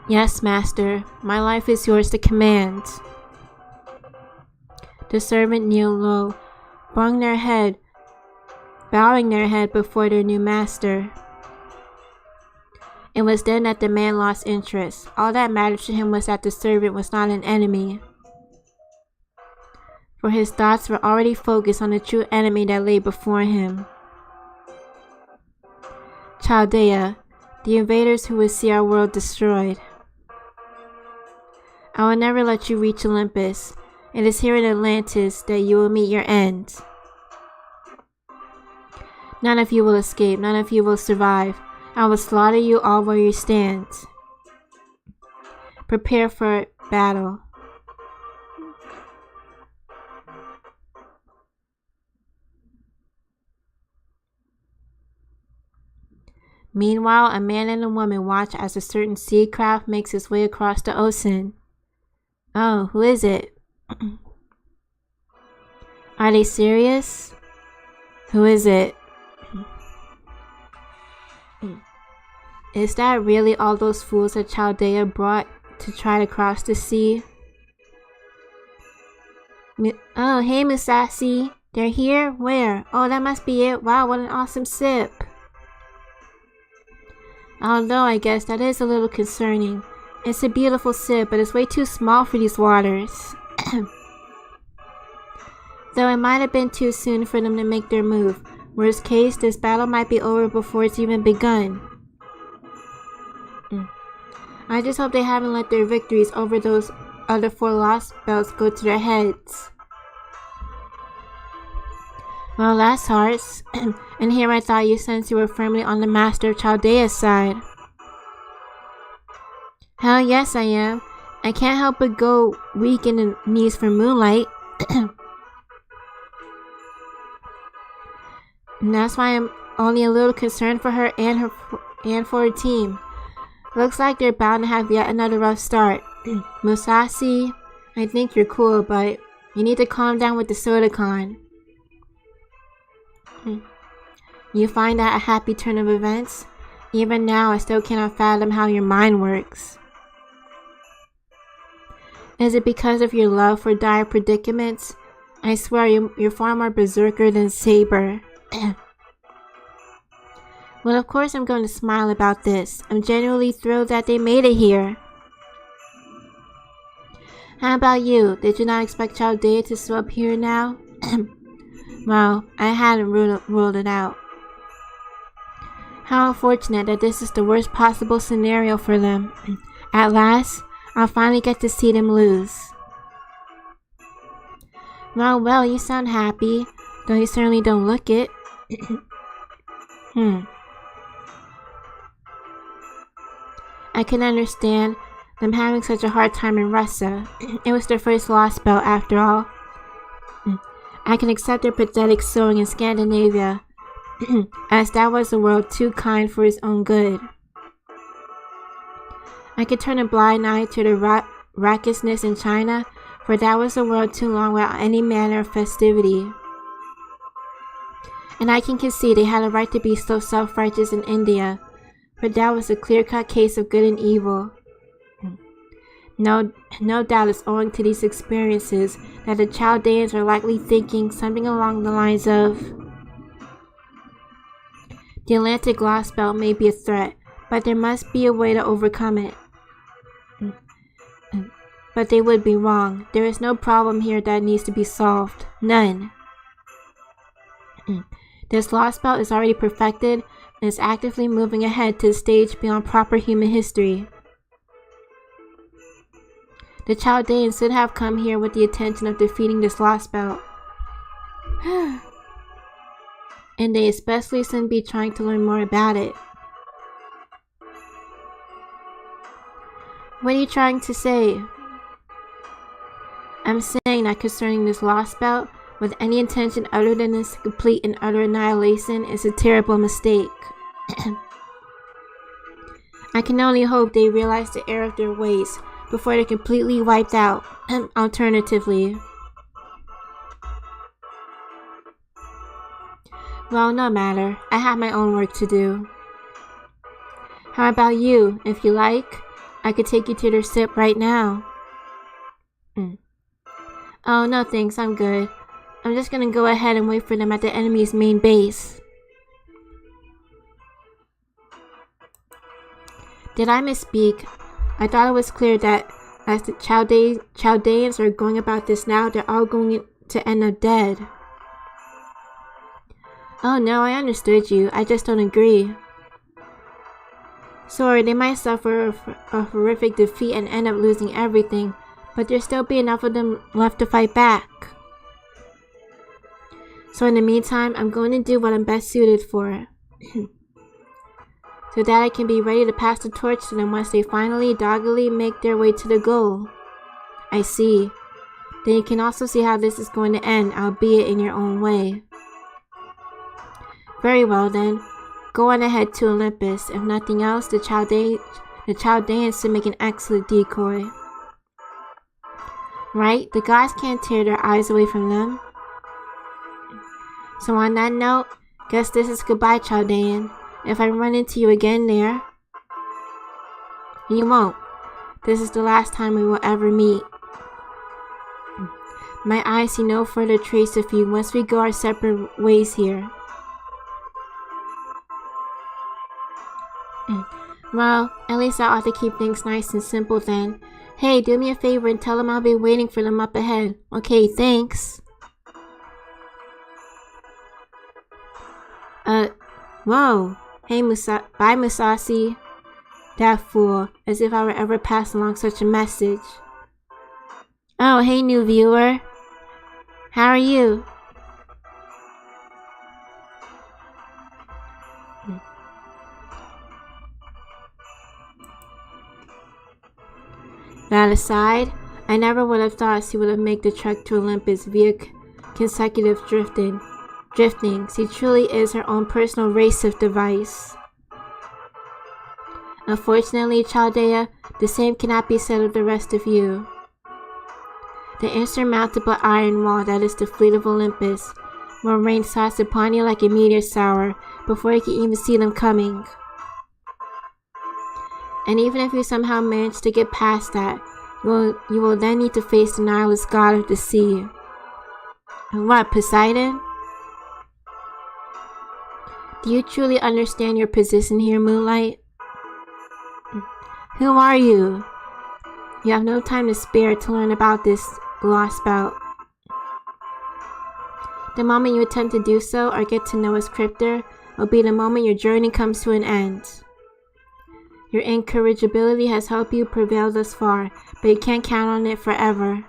Speaker 2: Yes, master, my life is yours to command. The servant kneeled low, bowing their head before their new master. It was then that the man lost interest. All that mattered to him was that the servant was not an enemy, for his thoughts were already focused on the true enemy that lay before him. Chaldea, the invaders who would see our world destroyed. I will never let you reach Olympus. It is here in Atlantis that you will meet your end. None of you will escape. None of you will survive. I will slaughter you all where you stand. Prepare for battle. Meanwhile, a man and a woman watch as a certain sea craft makes its way across the ocean. Oh, who is it? Are they serious? Who is it? Is that really all those fools that Chaldea brought to try to cross the sea? Oh, hey Musashi. They're here? Where? Oh, that must be it. Wow, what an awesome sip. Although I guess that is a little concerning. It's a beautiful sip, but it's way too small for these waters. Though it might have been too soon for them to make their move. Worst case, this battle might be over before it's even begun. I just hope they haven't let their victories over those other 4 lost belts go to their heads. Well, that's harsh. And here I thought you since you were firmly on the Master of Chaldea's side. Hell yes I am. I can't help but go weak in the knees for Moonlight. And that's why I'm only a little concerned for her and for her team. Looks like they're bound to have yet another rough start. Musashi, I think you're cool, but you need to calm down with the Sodacon. You find that a happy turn of events? Even now, I still cannot fathom how your mind works. Is it because of your love for dire predicaments? I swear you're far more berserker than Saber. Well, of course I'm going to smile about this. I'm genuinely thrilled that they made it here. How about you? Did you not expect Chaldea to show up here now? Well, I hadn't ruled it out. How unfortunate that this is the worst possible scenario for them. At last, I'll finally get to see them lose. Well, you sound happy, though you certainly don't look it. I can understand them having such a hard time in Russia. It was their first lost belt after all. I can accept their pathetic sowing in Scandinavia, as that was a world too kind for its own good. I could turn a blind eye to the raucousness in China, for that was a world too long without any manner of festivity. And I can concede they had a right to be so self-righteous in India, for that was a clear-cut case of good and evil. No doubt it's owing to these experiences that the Chaldeans are likely thinking something along the lines of, the Atlantic Lost Belt may be a threat, but there must be a way to overcome it. But they would be wrong. There is no problem here that needs to be solved. None. This Lost Belt is already perfected and is actively moving ahead to the stage beyond proper human history. The Chaldeans should have come here with the intention of defeating this Lost Belt. And they especially shouldn't be trying to learn more about it. What are you trying to say? I'm saying that concerning this Lost Belt, with any intention other than its complete and utter annihilation, is a terrible mistake. I can only hope they realize the error of their ways before they're completely wiped out. Alternatively, well, no matter. I have my own work to do. How about you? If you like, I could take you to their ship right now. Oh, no thanks, I'm good. I'm just gonna go ahead and wait for them at the enemy's main base. Did I misspeak? I thought it was clear that as the Chaldeans are going about this now, they're all going to end up dead. Oh no, I understood you. I just don't agree. Sorry, they might suffer a horrific defeat and end up losing everything, but there'll still be enough of them left to fight back. So in the meantime, I'm going to do what I'm best suited for. So that I can be ready to pass the torch to them once they finally doggedly make their way to the goal. I see. Then you can also see how this is going to end, albeit in your own way. Very well then. Go on ahead to Olympus. If nothing else, the Chaldeans should make an excellent decoy. Right? The gods can't tear their eyes away from them. So on that note, guess this is goodbye, Chaldean. If I run into you again there, you won't. This is the last time we will ever meet. My eyes see no further trace of you once we go our separate ways here. Well, at least I ought to keep things nice and simple then. Hey, do me a favor and tell them I'll be waiting for them up ahead. Okay, thanks. Whoa. Hey, bye, Musashi. That fool, as if I would ever pass along such a message. Oh, hey, new viewer. How are you? That aside, I never would have thought she would have made the trek to Olympus via consecutive drifting. She truly is her own personal race-safe device. Unfortunately, Chaldea, the same cannot be said of the rest of you. The insurmountable iron wall that is the fleet of Olympus will rain sauce upon you like a meteor shower before you can even see them coming. And even if you somehow manage to get past that, you will then need to face the Nihilist god of the sea. What, Poseidon? Do you truly understand your position here, Moonlight? Who are you? You have no time to spare to learn about this Lost Belt. The moment you attempt to do so or get to know its cryptor will be the moment your journey comes to an end. Your incorrigibility has helped you prevail thus far, but you can't count on it forever.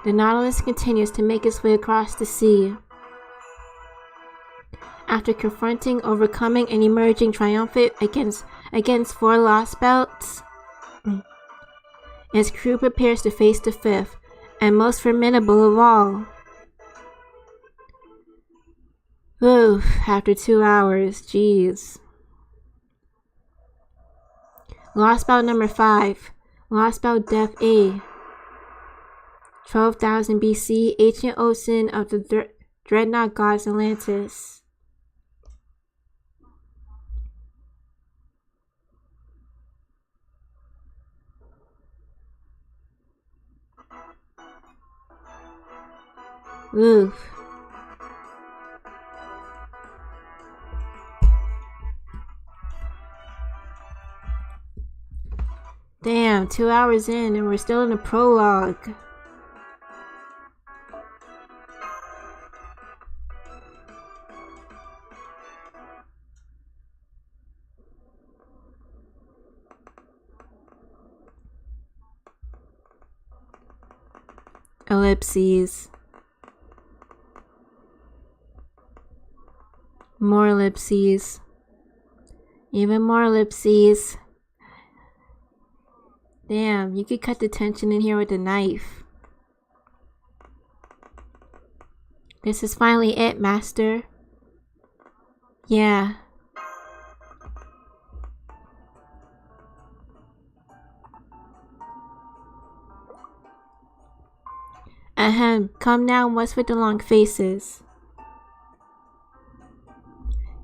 Speaker 2: The Nautilus continues to make its way across the sea. After confronting, overcoming, and emerging triumphant against 4 lost belts, its crew prepares to face the 5th, and most formidable of all. Oof, after 2 hours, jeez. Lost belt number 5, Lost belt Depth A. 12,000 BC, ancient ocean of the dreadnought gods Atlantis. Oof. Damn, 2 hours in and we're still in the prologue. Ellipses. More ellipses. Even more ellipses. Damn, you could cut the tension in here with a knife. This is finally it, Master. Yeah. Ahem, come now, what's with the long faces?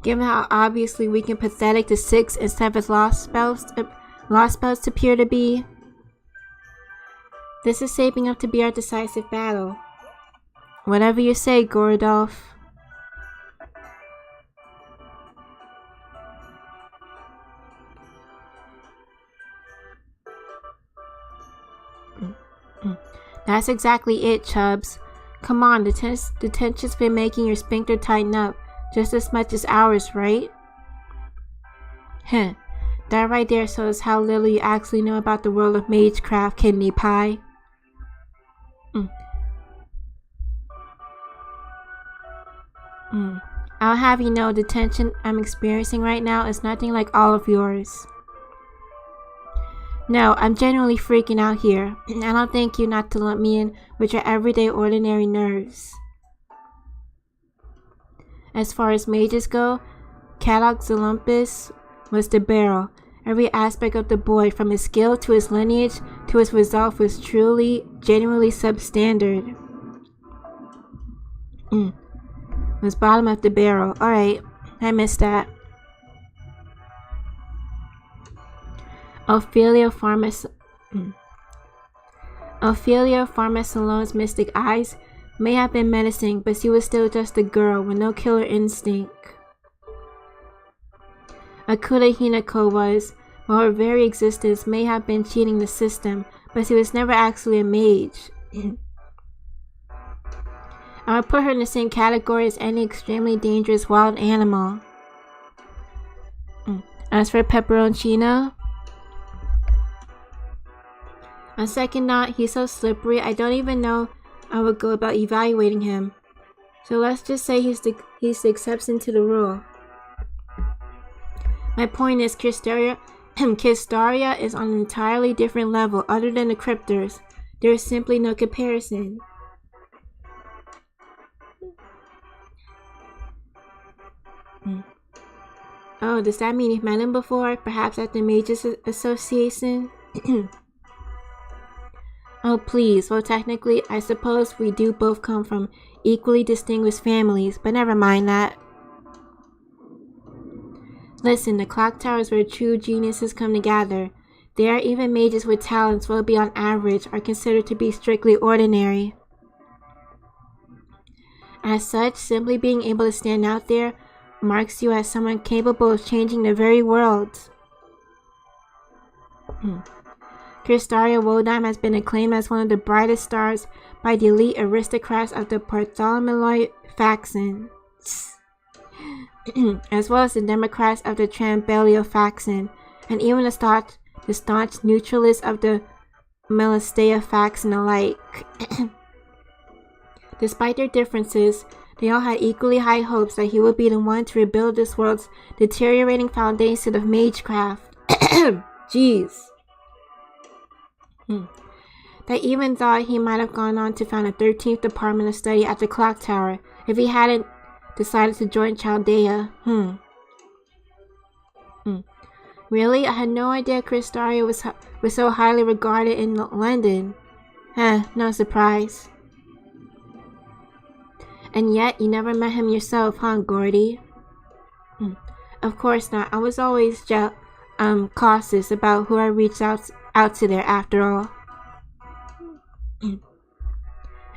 Speaker 2: Given how obviously weak and pathetic the 6th and 7th lost belts appear to be, this is shaping up to be our decisive battle. Whatever you say, Gorodolf. That's exactly it, Chubbs. Come on, the tension's been making your sphincter tighten up just as much as ours, right? Heh. That right there shows how little you actually know about the world of magecraft, kidney pie. I'll have you know the tension I'm experiencing right now is nothing like all of yours. No, I'm genuinely freaking out here. I don't thank you not to let me in with your everyday ordinary nerves. As far as mages go, Caddox Olympus was the barrel. Every aspect of the boy, from his skill to his lineage to his resolve, was truly, genuinely substandard. Was bottom of the barrel. Alright, I missed that. Ophelia Pharmasalone's mystic eyes may have been menacing, but she was still just a girl with no killer instinct. Akuta Hinako was, while her very existence may have been cheating the system, but she was never actually a mage. I would put her in the same category as any extremely dangerous wild animal. As for Pepperoncino, on second thought, he's so slippery I don't even know I would go about evaluating him. So let's just say he's the exception to the rule. My point is, Kistaria is on an entirely different level other than the Cryptors. There is simply no comparison. Oh, does that mean you've met him before? Perhaps at the Mages Association? Oh, please. Well, technically, I suppose we do both come from equally distinguished families, but never mind that. Listen, the clock tower is where true geniuses come to gather. There, even mages with talents well beyond average are considered to be strictly ordinary. As such, simply being able to stand out there marks you as someone capable of changing the very world. Kristaria Wodheim has been acclaimed as one of the brightest stars by the elite aristocrats of the Bartholomew faction, as well as the Democrats of the Trambellio faction, and even the staunch neutralists of the Melistea faction alike. Despite their differences, they all had equally high hopes that he would be the one to rebuild this world's deteriorating foundation of magecraft. Jeez. They even thought he might have gone on to found a 13th department of study at the clock tower if he hadn't decided to join Chaldea. Really? I had no idea Chris Dario was so highly regarded in London. No surprise. And yet, you never met him yourself, huh, Gordy? Of course not. I was always cautious about who I reached out to there after all.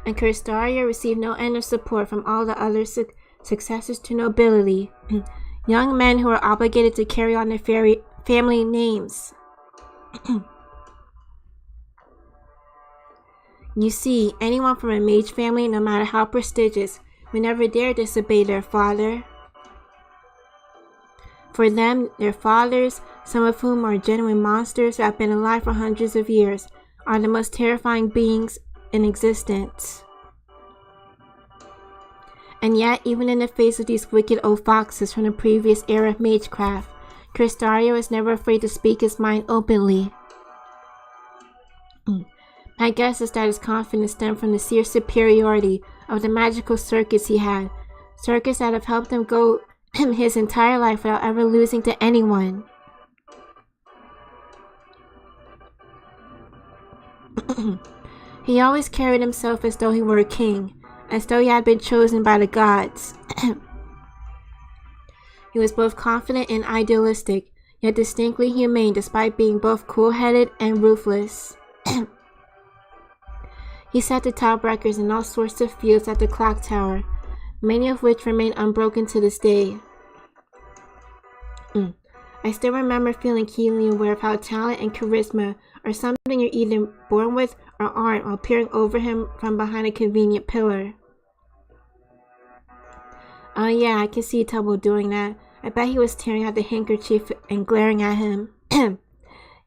Speaker 2: And Curstaria received no end of support from all the other successors to nobility. Young men who were obligated to carry on their family names. You see, anyone from a mage family, no matter how prestigious, would never dare disobey their father. For them, their fathers, some of whom are genuine monsters who have been alive for hundreds of years, are the most terrifying beings in existence. And yet, even in the face of these wicked old foxes from the previous era of magecraft, Cristario is never afraid to speak his mind openly. My guess is that his confidence stemmed from the sheer superiority of the magical circuits he had, circuits that have helped him go his entire life without ever losing to anyone. He always carried himself as though he were a king, as though he had been chosen by the gods. He was both confident and idealistic, yet distinctly humane despite being both cool-headed and ruthless. He set the top records in all sorts of fields at the clock tower, many of which remain unbroken to this day. I still remember feeling keenly aware of how talent and charisma are something you're either born with or aren't while peering over him from behind a convenient pillar. Oh yeah, I can see Tubbo doing that. I bet he was tearing out the handkerchief and glaring at him.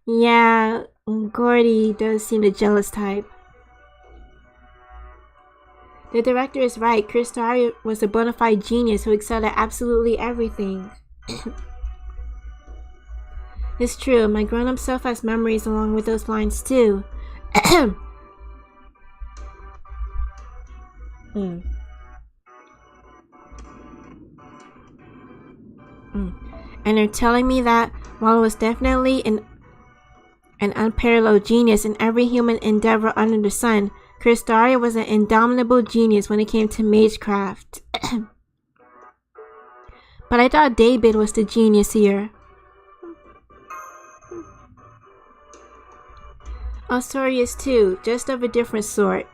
Speaker 2: Yeah, Gordy does seem the jealous type. The director is right. Chris Dario was a bona fide genius who excelled at absolutely everything. It's true, my grown-up self has memories along with those lines too. And they're telling me that while it was definitely an unparalleled genius in every human endeavor under the sun, Chris Dario was an indomitable genius when it came to magecraft. But I thought David was the genius here. Ostorius too, just of a different sort.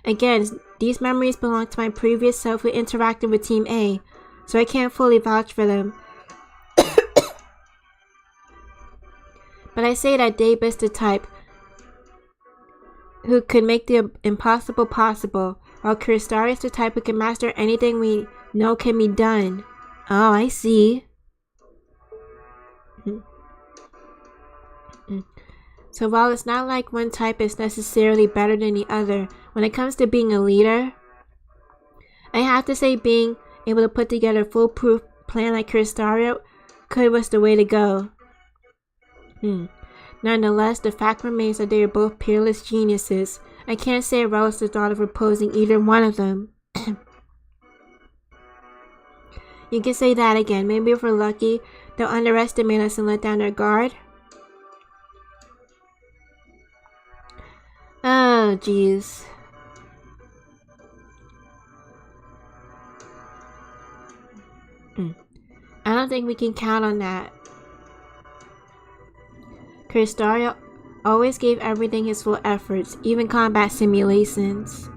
Speaker 2: Again, these memories belong to my previous self who interacted with Team A, so I can't fully vouch for them. But I say that Dave is the type who could make the impossible possible, while Crystari is the type who can master anything we know can be done. Oh, I see. So while it's not like one type is necessarily better than the other, when it comes to being a leader, I have to say being able to put together a foolproof plan like Cristario was the way to go. Nonetheless, the fact remains that they are both peerless geniuses. I can't say I relish the thought of opposing either one of them. You can say that again. Maybe if we're lucky, they'll underestimate us and let down their guard. Oh, jeez. I don't think we can count on that. Cristario always gave everything his full efforts, even combat simulations.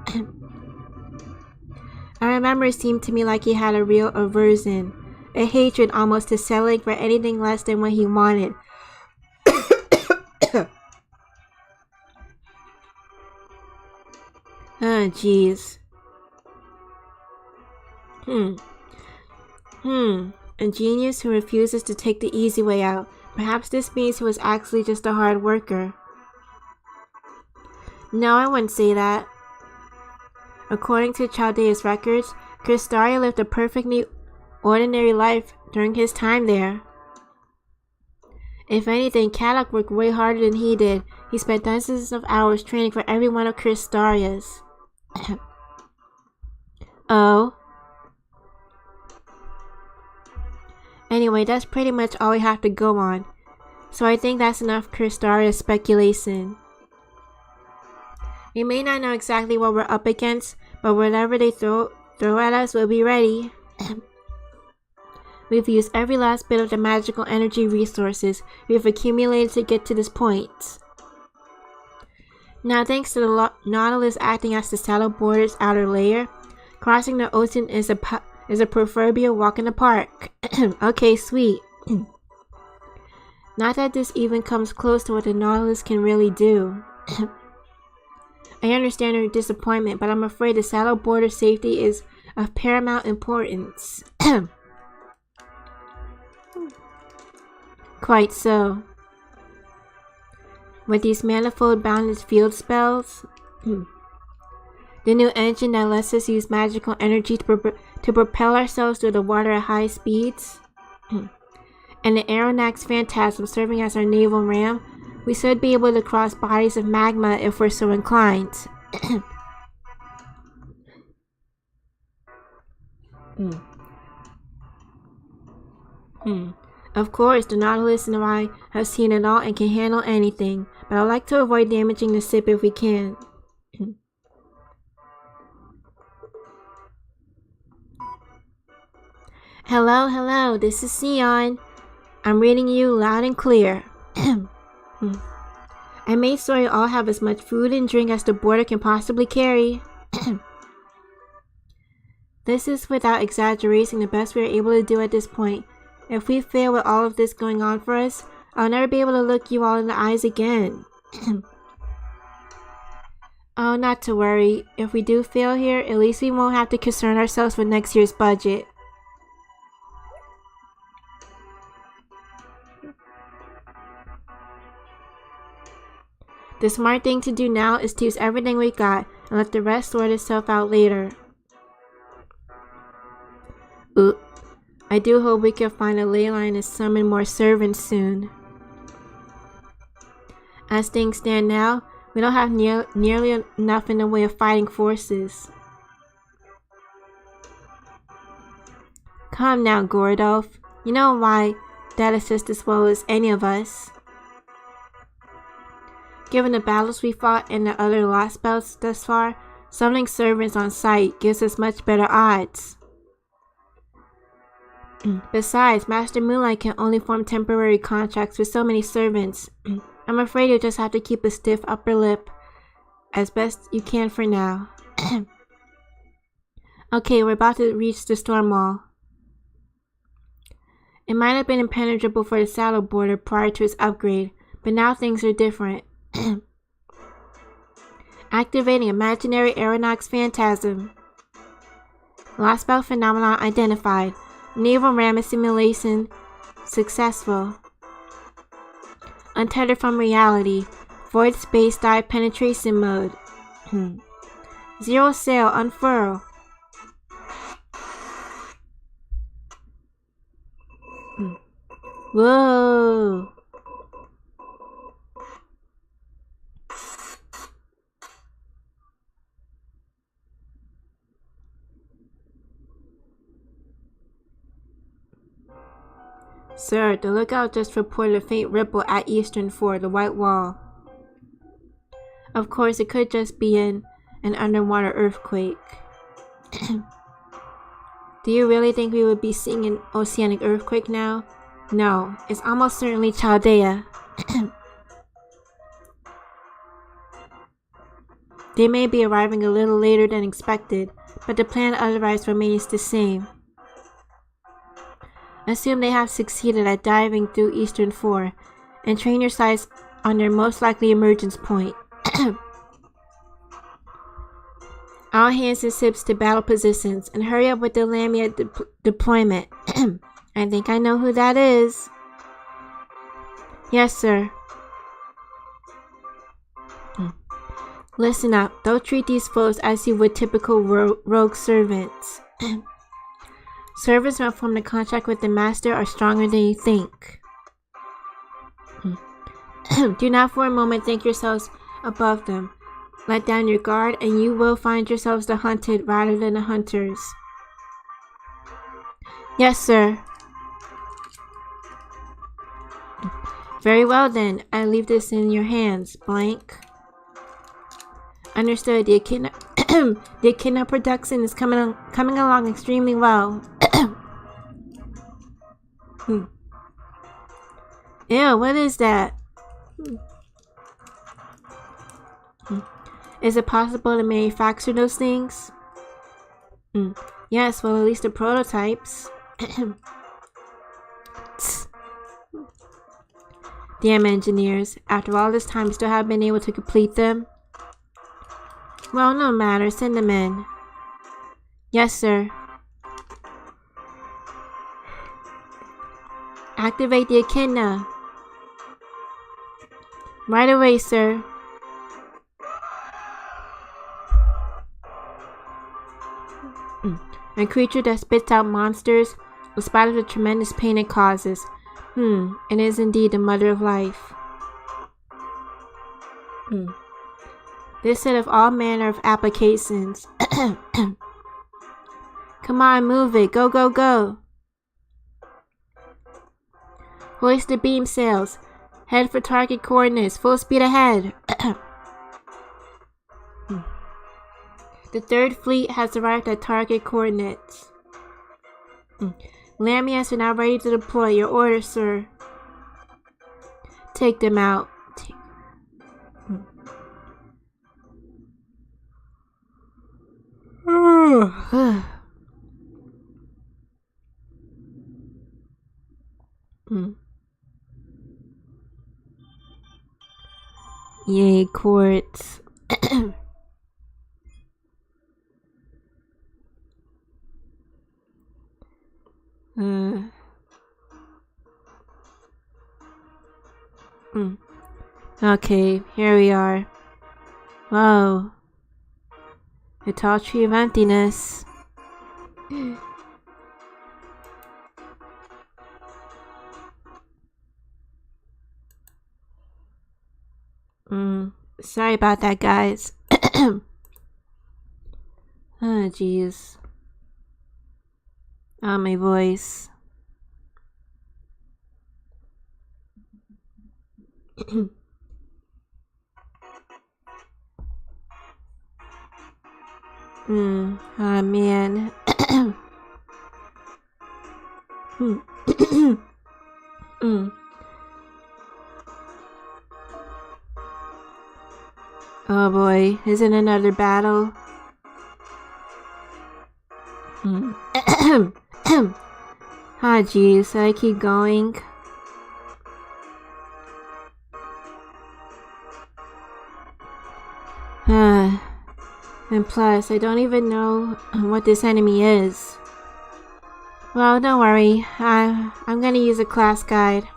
Speaker 2: I remember it seemed to me like he had a real aversion, a hatred almost to settling for anything less than what he wanted. Oh, jeez. A genius who refuses to take the easy way out. Perhaps this means he was actually just a hard worker. No, I wouldn't say that. According to Chaldea's records, Kristaria lived a perfectly ordinary life during his time there. If anything, Kadok worked way harder than he did. He spent dozens of hours training for every one of Kristaria's. Oh. Anyway, that's pretty much all we have to go on. So I think that's enough Kristaria speculation. We may not know exactly what we're up against, but whatever they throw at us, we'll be ready. We've used every last bit of the magical energy resources we've accumulated to get to this point. Now, thanks to the Nautilus acting as the saddle border's outer layer, crossing the ocean is a proverbial walk in the park. Okay, sweet. Not that this even comes close to what the Nautilus can really do. I understand your disappointment, but I'm afraid the saddle border's safety is of paramount importance. Quite so. With these manifold boundless field spells, the new engine that lets us use magical energy to propel ourselves through the water at high speeds, and the Aeronax Phantasm serving as our naval ram, we should be able to cross bodies of magma if we're so inclined. Of course, the Nautilus and I have seen it all and can handle anything, but I'd like to avoid damaging the ship if we can. Hello, hello, this is Sion. I'm reading you loud and clear. I made sure you all have as much food and drink as the border can possibly carry. This is without exaggerating the best we are able to do at this point. If we fail with all of this going on for us, I'll never be able to look you all in the eyes again. Oh, not to worry. If we do fail here, at least we won't have to concern ourselves with next year's budget. The smart thing to do now is to use everything we got and let the rest sort itself out later. Ooh. I do hope we can find a ley line and summon more servants soon. As things stand now, we don't have nearly enough in the way of fighting forces. Come now, Gordolf. You know why that assists as well as any of us. Given the battles we fought and the other lost belts thus far, summoning servants on site gives us much better odds. Besides, Master Moonlight can only form temporary contracts with so many servants. I'm afraid you'll just have to keep a stiff upper lip as best you can for now. Okay, we're about to reach the storm wall. It might have been impenetrable for the saddle border prior to its upgrade, but now things are different. Activating imaginary Aeronax Phantasm. Lost belt phenomenon identified. Naval ram assimilation successful. Untethered from reality. Void space dive penetration mode. Zero sail unfurl. Whoa. Sir, the lookout just reported a faint ripple at Eastern 4, the White Wall. Of course, it could just be an underwater earthquake. Do you really think we would be seeing an oceanic earthquake now? No, it's almost certainly Chaldea. They may be arriving a little later than expected, but the plan otherwise remains the same. Assume they have succeeded at diving through Eastern 4, and train your sights on their most likely emergence point. All hands and ships to battle positions, and hurry up with the Lamia deployment. I think I know who that is. Yes, sir. Listen up. Don't treat these foes as you would typical rogue servants. Servants who have formed a contract with the master are stronger than you think. Do not for a moment think yourselves above them. Let down your guard and you will find yourselves the hunted rather than the hunters. Yes, sir. Very well then. I leave this in your hands, blank. Understood. The echidna production is coming along extremely well. Ew, what is that? Is it possible to manufacture those things? Yes, well, at least the prototypes. Damn engineers. After all this time, still haven't been able to complete them? Well, no matter. Send them in. Yes, sir. Activate the echidna. Right away, sir. A creature that spits out monsters, despite of the tremendous pain it causes. It is indeed the mother of life. This set of all manner of applications. Come on, move it. Go, go, go. Hoist the beam sails. Head for target coordinates. Full speed ahead. The third fleet has arrived at target coordinates. Lamias are now ready to deploy. Your orders, sir. Take them out. Yay, quartz. Okay, here we are. Whoa. A tall tree of emptiness. Sorry about that, guys. Oh, jeez. Oh, my voice. Oh, man. Oh boy, isn't another battle? Ah, jeez, I keep going. And plus, I don't even know what this enemy is. Well, don't worry. I'm gonna use a class guide.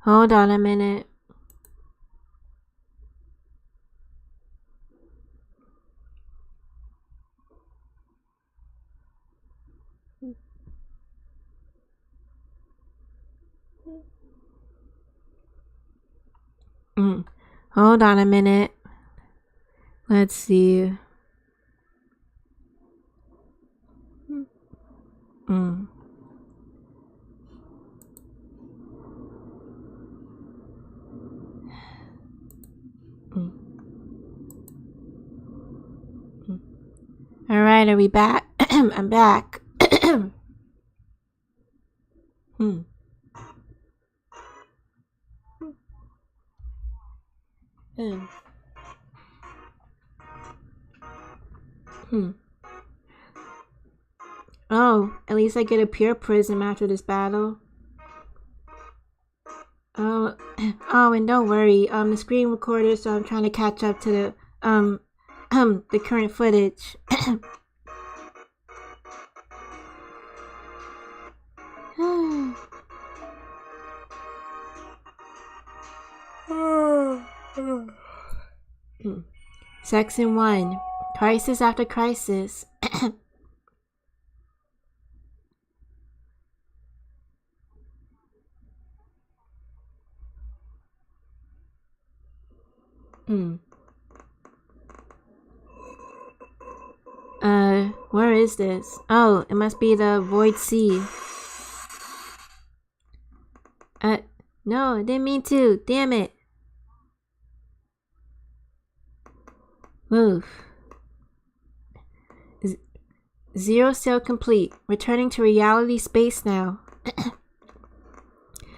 Speaker 2: Hold on a minute. Hold on a minute. Let's see. Alright, are we back? I'm back. Oh, at least I get a pure prism after this battle. Oh, and don't worry, the screen recorder, so I'm trying to catch up to the current footage. Section 1. Crisis after crisis. Where is this? Oh, it must be the Void Sea. No, I didn't mean to. Damn it. Move. Zero sail complete. Returning to reality space now.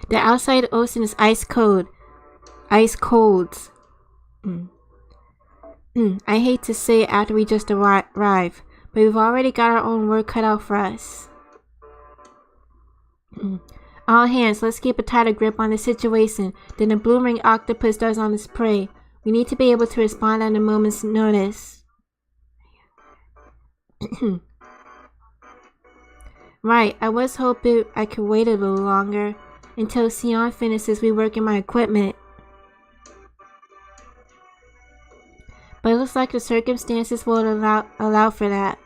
Speaker 2: The outside ocean is ice cold. Ice cold. I hate to say it after we just arrived, but we've already got our own work cut out for us. All hands, let's keep a tighter grip on the situation than the blue ring octopus does on its prey. We need to be able to respond at a moment's notice. Right, I was hoping I could wait a little longer until Sion finishes reworking my equipment. But it looks like the circumstances will allow for that.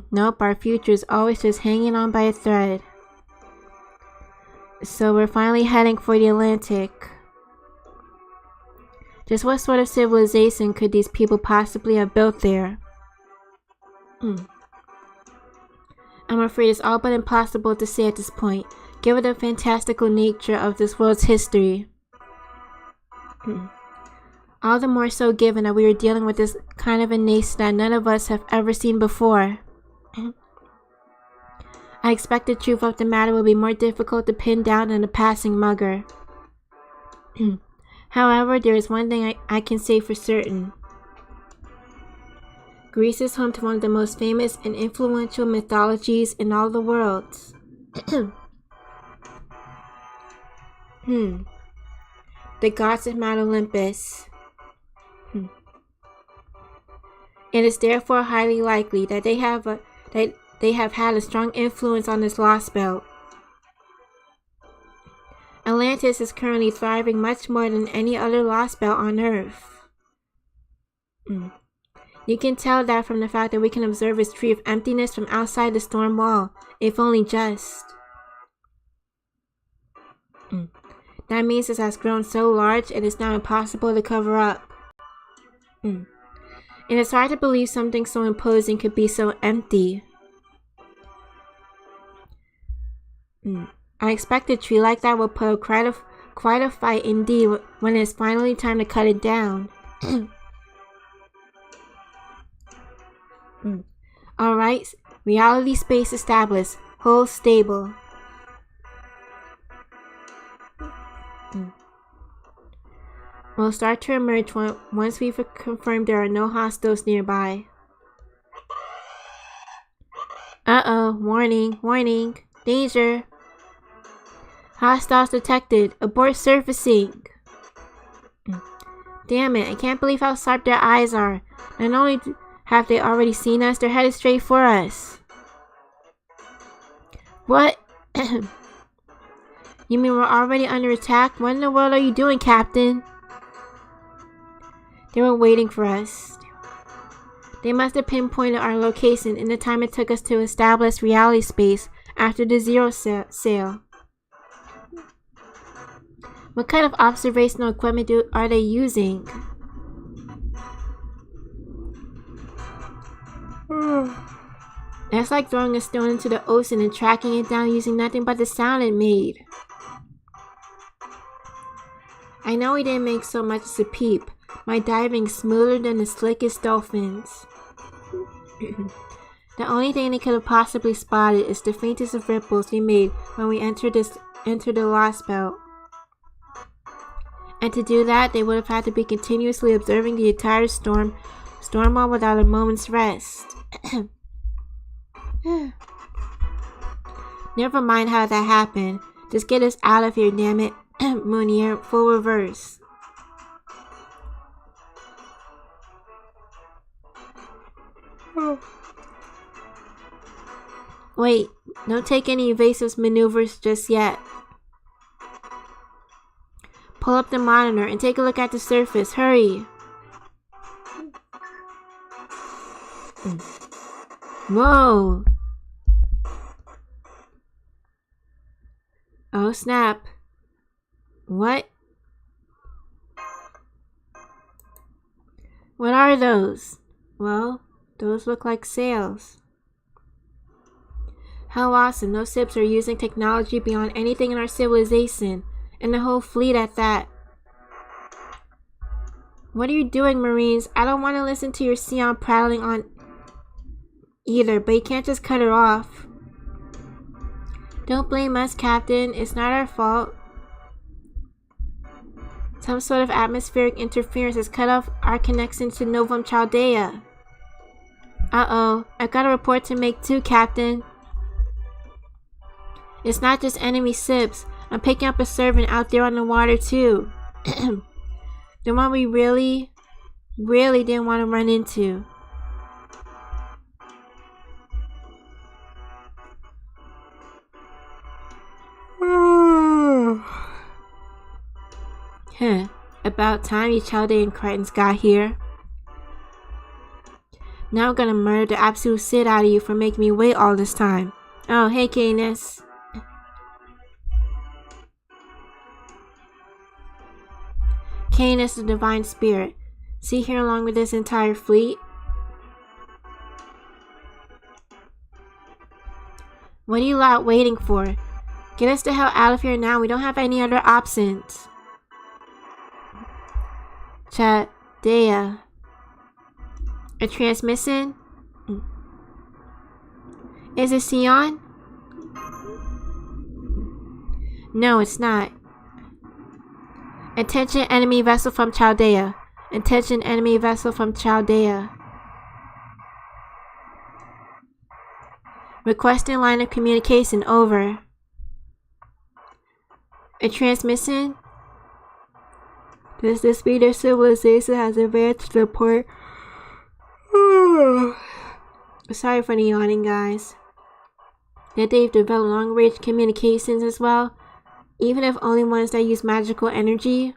Speaker 2: Nope, our future is always just hanging on by a thread. So we're finally heading for the Atlantic. Just what sort of civilization could these people possibly have built there? I'm afraid it's all but impossible to say at this point, given the fantastical nature of this world's history. All the more so given that we are dealing with this kind of a nation that none of us have ever seen before. I expect the truth of the matter will be more difficult to pin down than a passing mugger. However, there is one thing I can say for certain. Greece is home to one of the most famous and influential mythologies in all the world. The gods of Mount Olympus. It is therefore highly likely that they have had a strong influence on this lost belt. Atlantis is currently thriving much more than any other lost belt on Earth. You can tell that from the fact that we can observe its tree of emptiness from outside the storm wall, if only just. That means it has grown so large it is now impossible to cover up. It is hard to believe something so imposing could be so empty. I expect a tree like that will put up quite a fight indeed when it's finally time to cut it down. Alright, reality space established. Hull stable. We'll start to emerge once we've confirmed there are no hostiles nearby. Uh-oh, warning, warning, danger. Hostiles detected, abort surfacing. Damn it, I can't believe how sharp their eyes are. Not only have they already seen us, they're headed straight for us. What? You mean we're already under attack? What in the world are you doing, Captain? They were waiting for us. They must have pinpointed our location in the time it took us to establish reality space after the zero sale. What kind of observational equipment are they using? That's like throwing a stone into the ocean and tracking it down using nothing but the sound it made. I know we didn't make so much as a peep. My diving smoother than the slickest dolphins. The only thing they could have possibly spotted is the faintest of ripples we made when we entered the lost belt. And to do that, they would have had to be continuously observing the entire storm wall without a moment's rest. Never mind how that happened. Just get us out of here, damn it. Munir, full reverse. Wait, don't take any evasive maneuvers just yet. Pull up the monitor and take a look at the surface. Hurry! Whoa! Oh snap. What? What are those? Well, those look like sails. How awesome. Those ships are using technology beyond anything in our civilization. And the whole fleet at that. What are you doing, Marines? I don't want to listen to your Sion prattling on either, but you can't just cut her off. Don't blame us, Captain. It's not our fault. Some sort of atmospheric interference has cut off our connection to Novum Chaldea. Uh-oh. I've got a report to make too, Captain. It's not just enemy ships. I'm picking up a servant out there on the water too. The one we really didn't want to run into. About time you Chaldean cretins got here. Now I'm gonna murder the absolute shit out of you for making me wait all this time. Oh, hey, Canis. Canis, the divine spirit. See here along with this entire fleet? What are you lot waiting for? Get us the hell out of here now. We don't have any other options. Chaldea. A transmission? Is it Sion? No, it's not. Attention, enemy vessel from Chaldea. Attention, enemy vessel from Chaldea. Requesting line of communication, over. A transmission? Does the speed of civilization has advanced to the point? Sorry for the yawning, guys. That they've developed long-range communications as well, even if only ones that use magical energy.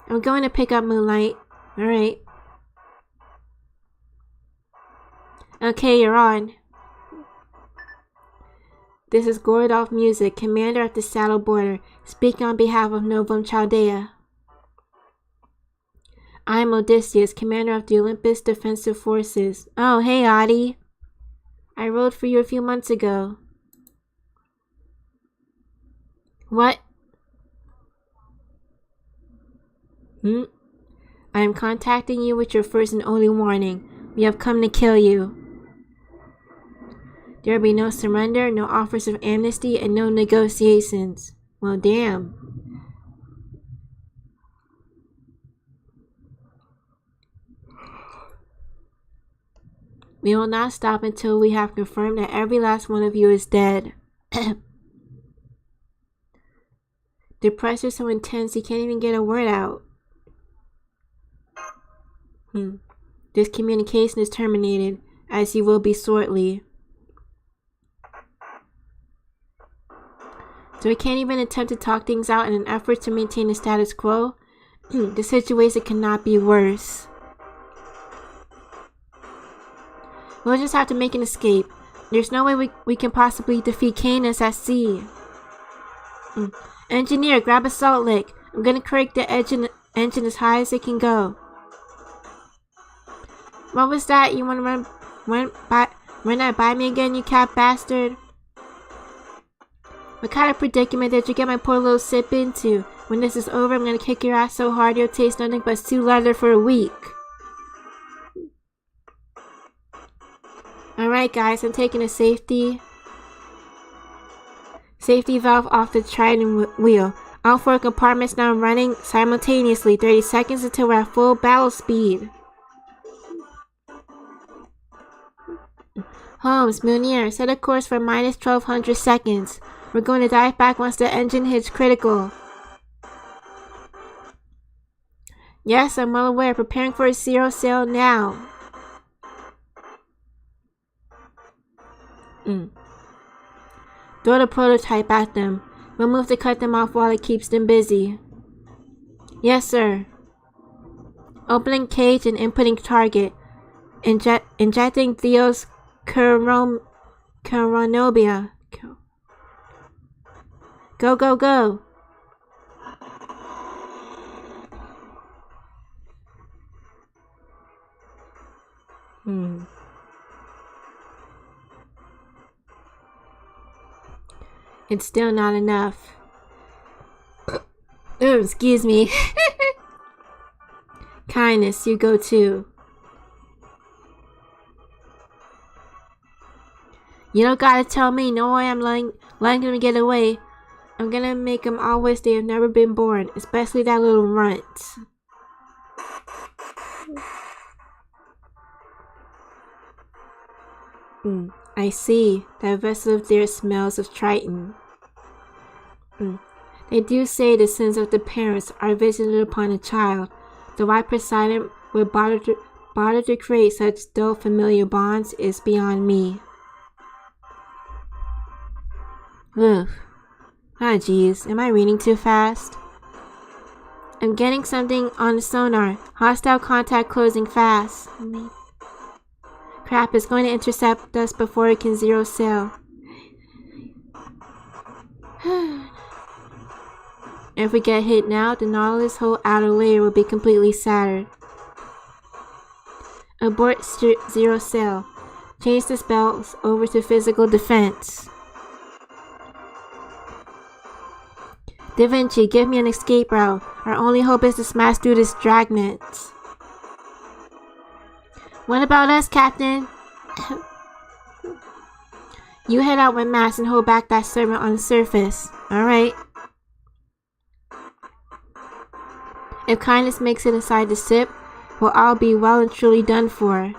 Speaker 2: I'm going to pick up Moonlight. Alright. Okay, you're on. This is Gordolf Music, commander at the Saddle Border, speaking on behalf of Novum Chaldea. I am Odysseus, commander of the Olympus Defensive Forces. Oh, hey, Adi. I rode for you a few months ago. What? I am contacting you with your first and only warning. We have come to kill you. There will be no surrender, no offers of amnesty, and no negotiations. Well, damn. We will not stop until we have confirmed that every last one of you is dead. The pressure is so intense you can't even get a word out. This communication is terminated, as you will be shortly. So we can't even attempt to talk things out in an effort to maintain the status quo? The situation cannot be worse. We'll just have to make an escape. There's no way we can possibly defeat Canis at sea. Engineer, grab a salt lick. I'm gonna crank the engine as high as it can go. What was that? You wanna run that by me again, you cat bastard? What kind of predicament did you get my poor little sip into? When this is over, I'm gonna kick your ass so hard you'll taste nothing but stew leather for a week. Alright guys, I'm taking a safety valve off the Trident wheel. All 4 compartments now running simultaneously. 30 seconds until we're at full battle speed. Holmes, Munir, set a course for minus 1200 seconds. We're going to dive back once the engine hits critical. Yes, I'm well aware. Preparing for a zero sail now. Throw the prototype at them. We'll move to cut them off while it keeps them busy. Yes, sir. Opening cage and inputting target. Injecting Theo's Coronobia. Go, go, go. It's still not enough. Oh, excuse me. Kindness, you go too. You don't gotta tell me. No way I'm letting them get away. I'm gonna make them all wish they have never been born. Especially that little runt. I see. That vessel of theirs smells of Triton. They do say the sins of the parents are visited upon a child. The why Poseidon would bother to create such dull familiar bonds is beyond me. Ugh. Ah, jeez. Am I reading too fast? I'm getting something on the sonar. Hostile contact closing fast. Crap, it's going to intercept us before it can zero sail. If we get hit now, the Nautilus' whole outer layer will be completely shattered. Abort zero sail. Change the spells over to physical defense. Da Vinci, give me an escape route. Our only hope is to smash through this dragnet. What about us, Captain? You head out with mass and hold back that servant on the surface. Alright. If kindness makes it inside the ship, we'll all be well and truly done for.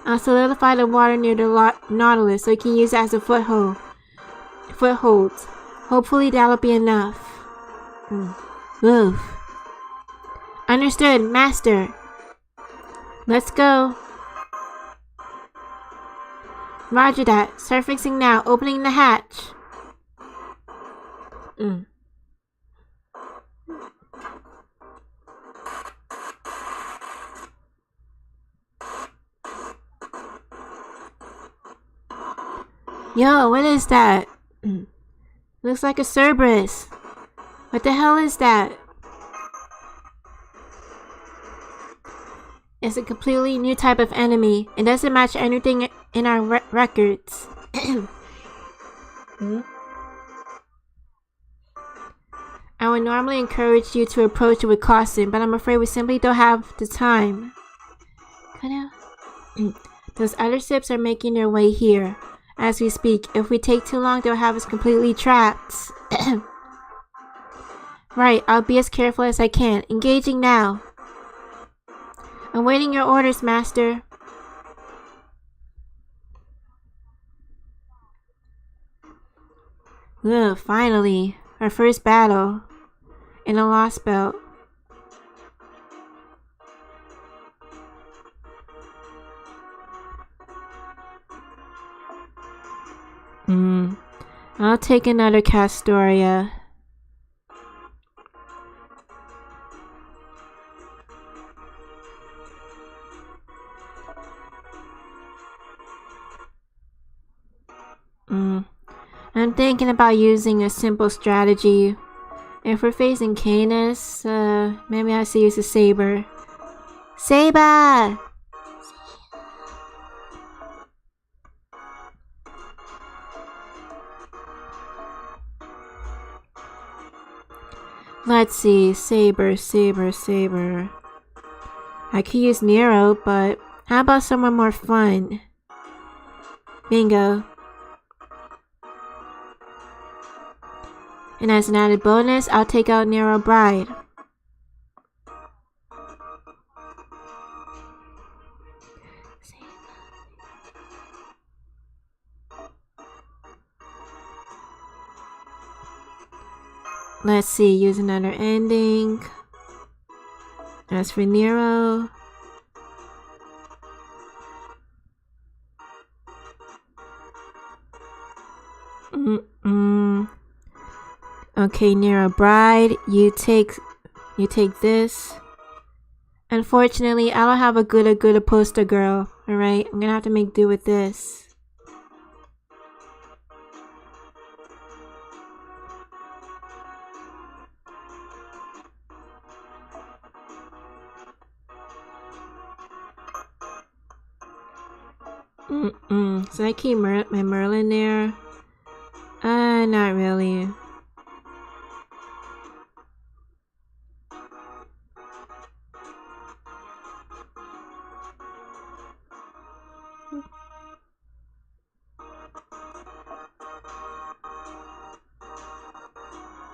Speaker 2: I'll solidify the water near the Nautilus so you can use it as a foothold. Hopefully that'll be enough. Oof. Understood, Master. Let's go. Roger that. Start fixing now. Opening the hatch. Yo, what is that? Looks like a Cerberus. What the hell is that? It's a completely new type of enemy. It doesn't match anything in our records. I would normally encourage you to approach it with caution, but I'm afraid we simply don't have the time. Those other ships are making their way here as we speak. If we take too long, they'll have us completely trapped. Right, I'll be as careful as I can. Engaging now. Awaiting your orders, Master. Ugh, finally. Our first battle. In a lost belt. I'll take another Castoria. I'm thinking about using a simple strategy. If we're facing Canis, maybe I should use a saber. Saber! Let's see, saber. I could use Nero, but how about someone more fun? Bingo. And as an added bonus, I'll take out Nero Bride. Let's see, use another ending. As for Nero, okay, Nero Bride, you take this. Unfortunately, I don't have a good poster girl. All right, I'm gonna have to make do with this. So I keep my Merlin there. Not really.